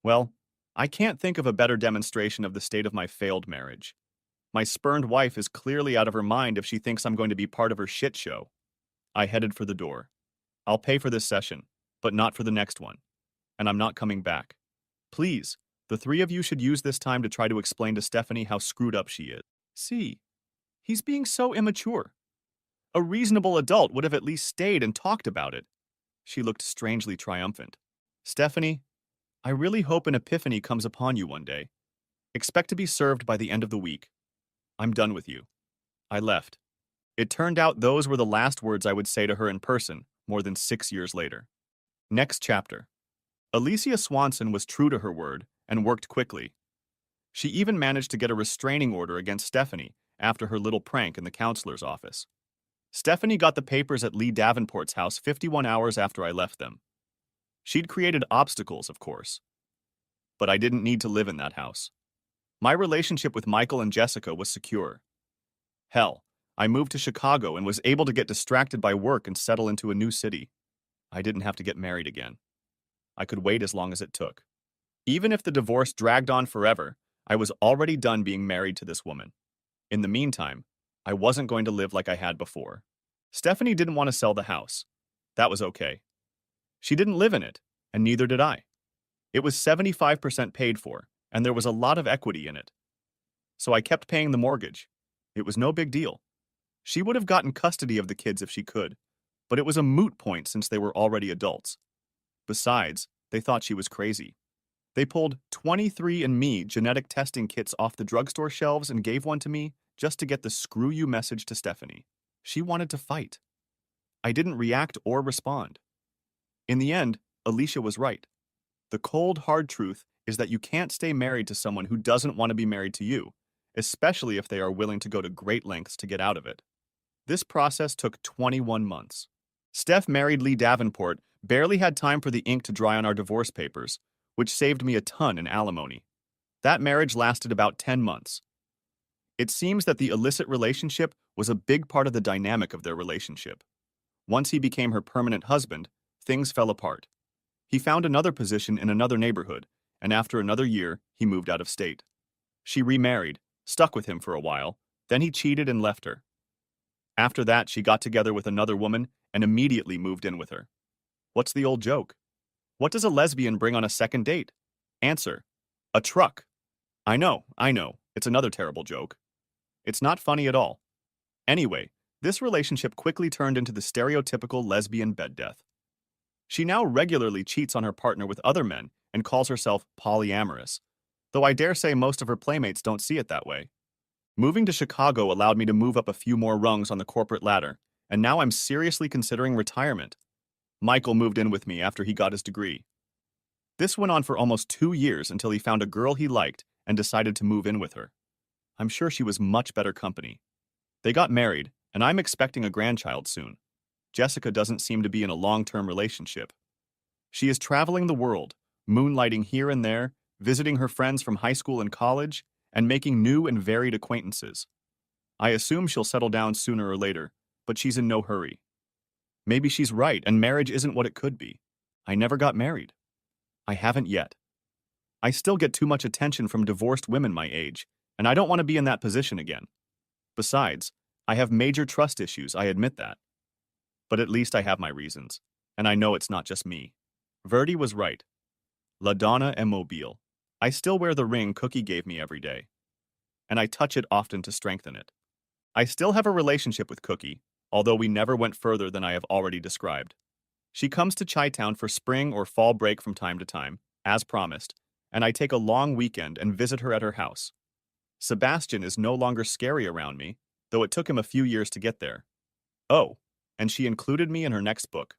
Well, I can't think of a better demonstration of the state of my failed marriage. My spurned wife is clearly out of her mind if she thinks I'm going to be part of her shit show. I headed for the door. I'll pay for this session, but not for the next one. And I'm not coming back. Please, the three of you should use this time to try to explain to Stephanie how screwed up she is. See, he's being so immature. A reasonable adult would have at least stayed and talked about it. She looked strangely triumphant. Stephanie, I really hope an epiphany comes upon you one day. Expect to be served by the end of the week. I'm done with you. I left. It turned out those were the last words I would say to her in person more than 6 years later. Next chapter. Alicia Swanson was true to her word and worked quickly. She even managed to get a restraining order against Stephanie after her little prank in the counselor's office. Stephanie got the papers at Lee Davenport's house 51 hours after I left them. She'd created obstacles, of course. But I didn't need to live in that house. My relationship with Michael and Jessica was secure. Hell, I moved to Chicago and was able to get distracted by work and settle into a new city. I didn't have to get married again. I could wait as long as it took. Even if the divorce dragged on forever, I was already done being married to this woman. In the meantime, I wasn't going to live like I had before. Stephanie didn't want to sell the house. That was okay. She didn't live in it, and neither did I. It was 75% paid for, and there was a lot of equity in it. So I kept paying the mortgage. It was no big deal. She would have gotten custody of the kids if she could, but it was a moot point since they were already adults. Besides, they thought she was crazy. They pulled 23andMe genetic testing kits off the drugstore shelves and gave one to me just to get the screw you message to Stephanie. She wanted to fight. I didn't react or respond. In the end, Alicia was right. The cold, hard truth is that you can't stay married to someone who doesn't want to be married to you, especially if they are willing to go to great lengths to get out of it. This process took 21 months. Steph married Lee Davenport, barely had time for the ink to dry on our divorce papers, which saved me a ton in alimony. That marriage lasted about 10 months. It seems that the illicit relationship was a big part of the dynamic of their relationship. Once he became her permanent husband, things fell apart. He found another position in another neighborhood, and after another year, he moved out of state. She remarried, stuck with him for a while, then he cheated and left her. After that, she got together with another woman and immediately moved in with her. What's the old joke? What does a lesbian bring on a second date? Answer: a truck. I know, it's another terrible joke. It's not funny at all. Anyway, this relationship quickly turned into the stereotypical lesbian bed death. She now regularly cheats on her partner with other men and calls herself polyamorous, though I dare say most of her playmates don't see it that way. Moving to Chicago allowed me to move up a few more rungs on the corporate ladder, and now I'm seriously considering retirement. Michael moved in with me after he got his degree. This went on for almost 2 years until he found a girl he liked and decided to move in with her. I'm sure she was much better company. They got married, and I'm expecting a grandchild soon. Jessica doesn't seem to be in a long-term relationship. She is traveling the world, moonlighting here and there, visiting her friends from high school and college, and making new and varied acquaintances. I assume she'll settle down sooner or later, but she's in no hurry. Maybe she's right, and marriage isn't what it could be. I never got married. I haven't yet. I still get too much attention from divorced women my age, and I don't want to be in that position again. Besides, I have major trust issues, I admit that. But at least I have my reasons, and I know it's not just me. Verdi was right. La Donna est mobile. I still wear the ring Cookie gave me every day, and I touch it often to strengthen it. I still have a relationship with Cookie, although we never went further than I have already described. She comes to Chi-Town for spring or fall break from time to time, as promised, and I take a long weekend and visit her at her house. Sebastian is no longer scary around me, though it took him a few years to get there. Oh, and she included me in her next book.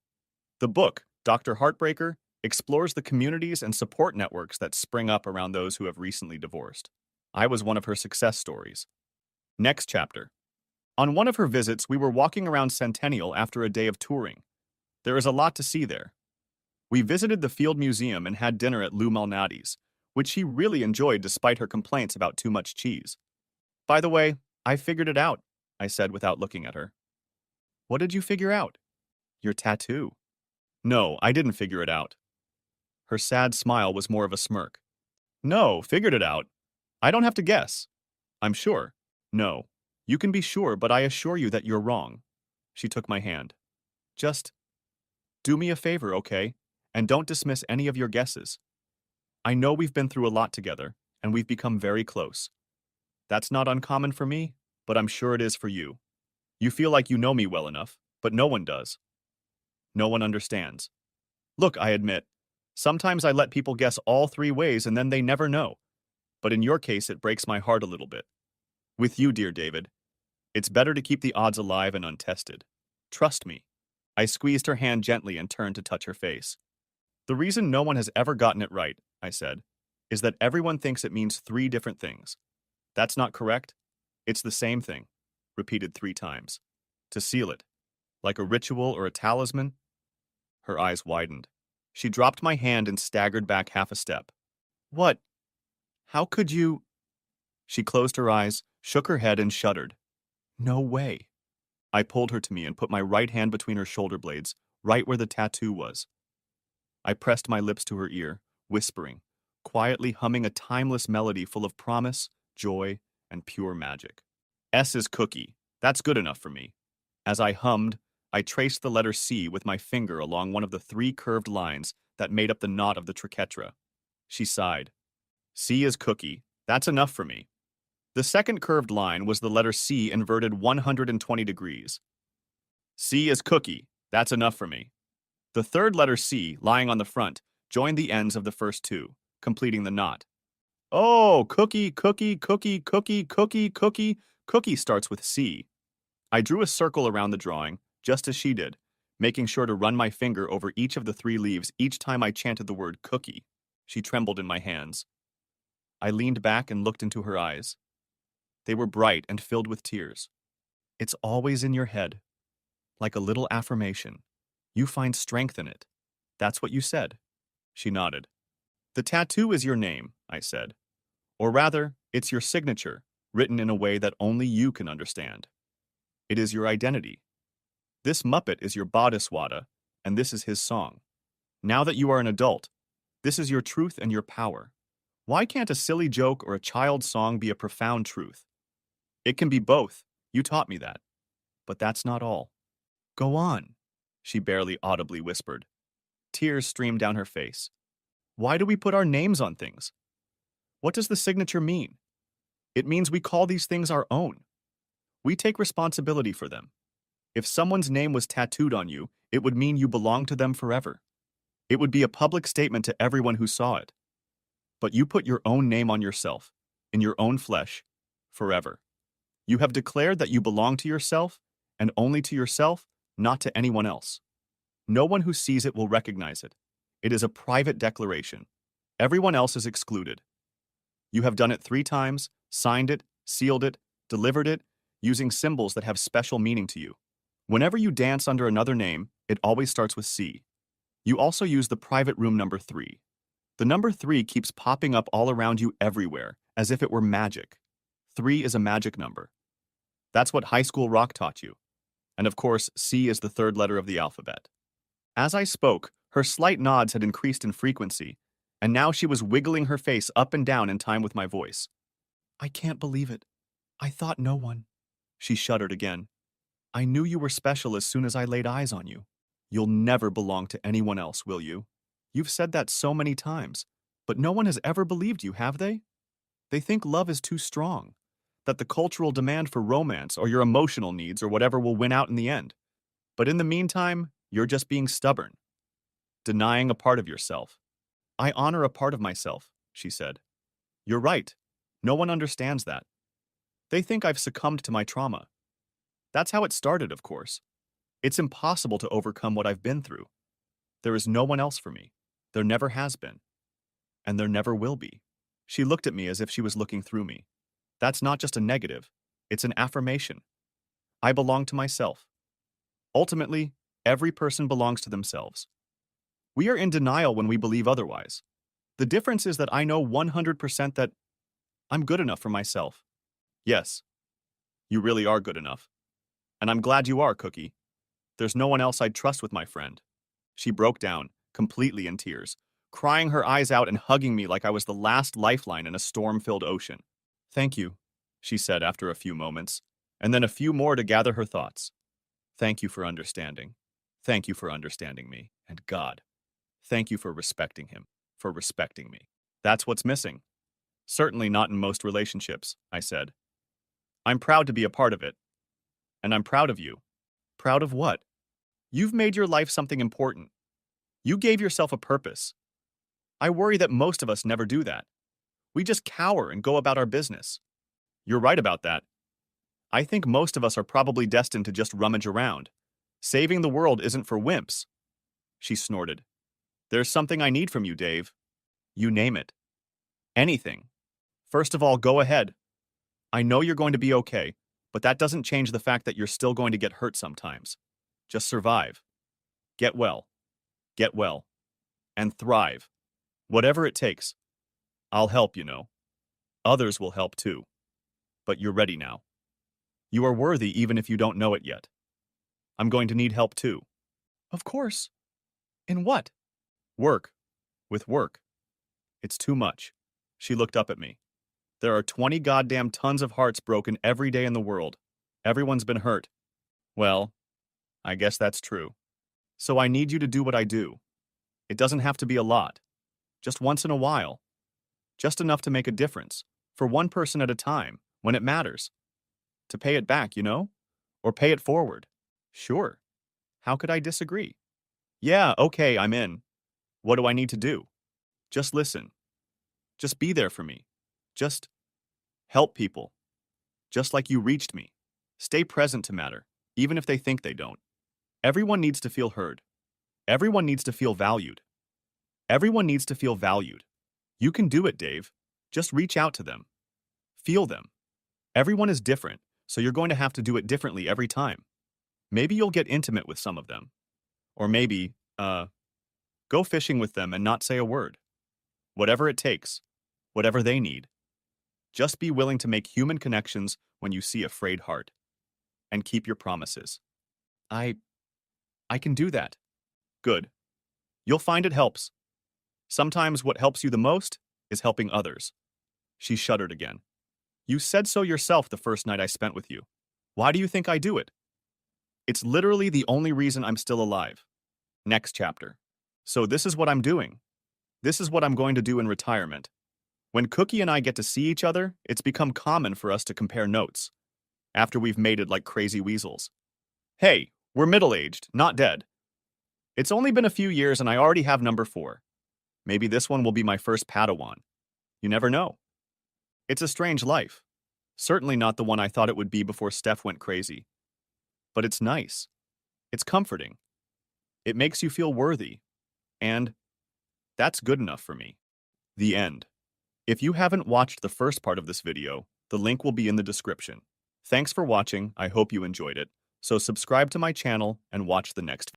The book, Dr. Heartbreaker, explores the communities and support networks that spring up around those who have recently divorced. I was one of her success stories. Next chapter. On one of her visits, we were walking around Centennial after a day of touring. There is a lot to see there. We visited the Field Museum and had dinner at Lou Malnati's, which she really enjoyed despite her complaints about too much cheese. By the way, I figured it out, I said without looking at her. What did you figure out? Your tattoo. No, I didn't figure it out. Her sad smile was more of a smirk. No, figured it out. I don't have to guess. I'm sure. No. You can be sure, but I assure you that you're wrong. She took my hand. Just do me a favor, okay? And don't dismiss any of your guesses. I know we've been through a lot together, and we've become very close. That's not uncommon for me, but I'm sure it is for you. You feel like you know me well enough, but no one does. No one understands. Look, I admit, sometimes I let people guess all three ways and then they never know. But in your case, it breaks my heart a little bit. With you, dear David, it's better to keep the odds alive and untested. Trust me. I squeezed her hand gently and turned to touch her face. The reason no one has ever gotten it right, I said, is that everyone thinks it means three different things. That's not correct. It's the same thing, repeated 3 times. To seal it, like a ritual or a talisman. Her eyes widened. She dropped my hand and staggered back half a step. What? How could you? She closed her eyes, shook her head, and shuddered. No way. I pulled her to me and put my right hand between her shoulder blades, right where the tattoo was. I pressed my lips to her ear, whispering, quietly humming a timeless melody full of promise, joy, and pure magic. S is cookie. That's good enough for me. As I hummed, I traced the letter C with my finger along one of the 3 curved lines that made up the knot of the triquetra. She sighed. C is cookie. That's enough for me. The second curved line was the letter C inverted 120 degrees. C is cookie. That's enough for me. The third letter C, lying on the front, joined the ends of the first 2, completing the knot. Oh, cookie, cookie, cookie, cookie, cookie, cookie. Cookie starts with C. I drew a circle around the drawing, just as she did, making sure to run my finger over each of the 3 leaves each time I chanted the word cookie. She trembled in my hands. I leaned back and looked into her eyes. They were bright and filled with tears. It's always in your head, like a little affirmation. You find strength in it. That's what you said. She nodded. The tattoo is your name, I said. Or rather, it's your signature, written in a way that only you can understand. It is your identity. This Muppet is your Bodhiswata, and this is his song. Now that you are an adult, this is your truth and your power. Why can't a silly joke or a child's song be a profound truth? It can be both. You taught me that. But that's not all. Go on, she barely audibly whispered. Tears streamed down her face. Why do we put our names on things? What does the signature mean? It means we call these things our own. We take responsibility for them. If someone's name was tattooed on you, it would mean you belong to them forever. It would be a public statement to everyone who saw it. But you put your own name on yourself, in your own flesh, forever. You have declared that you belong to yourself, and only to yourself, not to anyone else. No one who sees it will recognize it. It is a private declaration. Everyone else is excluded. You have done it 3 times, signed it, sealed it, delivered it, using symbols that have special meaning to you. Whenever you dance under another name, it always starts with C. You also use the private room number 3. The number 3 keeps popping up all around you everywhere, as if it were magic. 3 is a magic number. That's what high school rock taught you. And of course, C is the 3rd letter of the alphabet. As I spoke, her slight nods had increased in frequency, and now she was wiggling her face up and down in time with my voice. I can't believe it. I thought no one. She shuddered again. I knew you were special as soon as I laid eyes on you. You'll never belong to anyone else, will you? You've said that so many times, but no one has ever believed you, have they? They think love is too strong, that the cultural demand for romance or your emotional needs or whatever will win out in the end. But in the meantime, you're just being stubborn, denying a part of yourself. I honor a part of myself, she said. You're right. No one understands that. They think I've succumbed to my trauma. That's how it started, of course. It's impossible to overcome what I've been through. There is no one else for me. There never has been. And there never will be. She looked at me as if she was looking through me. That's not just a negative. It's an affirmation. I belong to myself. Ultimately, every person belongs to themselves. We are in denial when we believe otherwise. The difference is that I know 100% that I'm good enough for myself. Yes, you really are good enough. And I'm glad you are, Cookie. There's no one else I'd trust with my friend. She broke down, completely in tears, crying her eyes out and hugging me like I was the last lifeline in a storm-filled ocean. Thank you, she said after a few moments, and then a few more to gather her thoughts. Thank you for understanding. Thank you for understanding me. And God, thank you for respecting him, for respecting me. That's what's missing. Certainly not in most relationships, I said. I'm proud to be a part of it. And I'm proud of you. Proud of what? You've made your life something important. You gave yourself a purpose. I worry that most of us never do that. We just cower and go about our business. You're right about that. I think most of us are probably destined to just rummage around. Saving the world isn't for wimps. She snorted. There's something I need from you, Dave. You name it. Anything. First of all, go ahead. I know you're going to be okay, but that doesn't change the fact that you're still going to get hurt sometimes. Just survive. Get well. Get well. And thrive. Whatever it takes. I'll help, you know. Others will help too. But you're ready now. You are worthy even if you don't know it yet. I'm going to need help too. Of course. In what? Work. With work. It's too much. She looked up at me. There are 20 goddamn tons of hearts broken every day in the world. Everyone's been hurt. Well, I guess that's true. So I need you to do what I do. It doesn't have to be a lot. Just once in a while. Just enough to make a difference. For one person at a time, when it matters. To pay it back, you know? Or pay it forward. Sure. How could I disagree? Yeah, okay, I'm in. What do I need to do? Just listen. Just be there for me. Just help people. Just like you reached me. Stay present to matter, even if they think they don't. Everyone needs to feel heard. Everyone needs to feel valued. Everyone needs to feel valued. You can do it, Dave. Just reach out to them. Feel them. Everyone is different, so you're going to have to do it differently every time. Maybe you'll get intimate with some of them. Or maybe, go fishing with them and not say a word. Whatever it takes. Whatever they need. Just be willing to make human connections when you see a frayed heart. And keep your promises. I can do that. Good. You'll find it helps. Sometimes what helps you the most is helping others. She shuddered again. You said so yourself the first night I spent with you. Why do you think I do it? It's literally the only reason I'm still alive. Next chapter. So this is what I'm doing. This is what I'm going to do in retirement. When Cookie and I get to see each other, it's become common for us to compare notes. After we've mated like crazy weasels. Hey, we're middle-aged, not dead. It's only been a few years and I already have number 4. Maybe this one will be my first Padawan. You never know. It's a strange life. Certainly not the one I thought it would be before Steph went crazy. But it's nice. It's comforting. It makes you feel worthy. And that's good enough for me. The end. If you haven't watched the first part of this video, the link will be in the description. Thanks for watching, I hope you enjoyed it. So subscribe to my channel and watch the next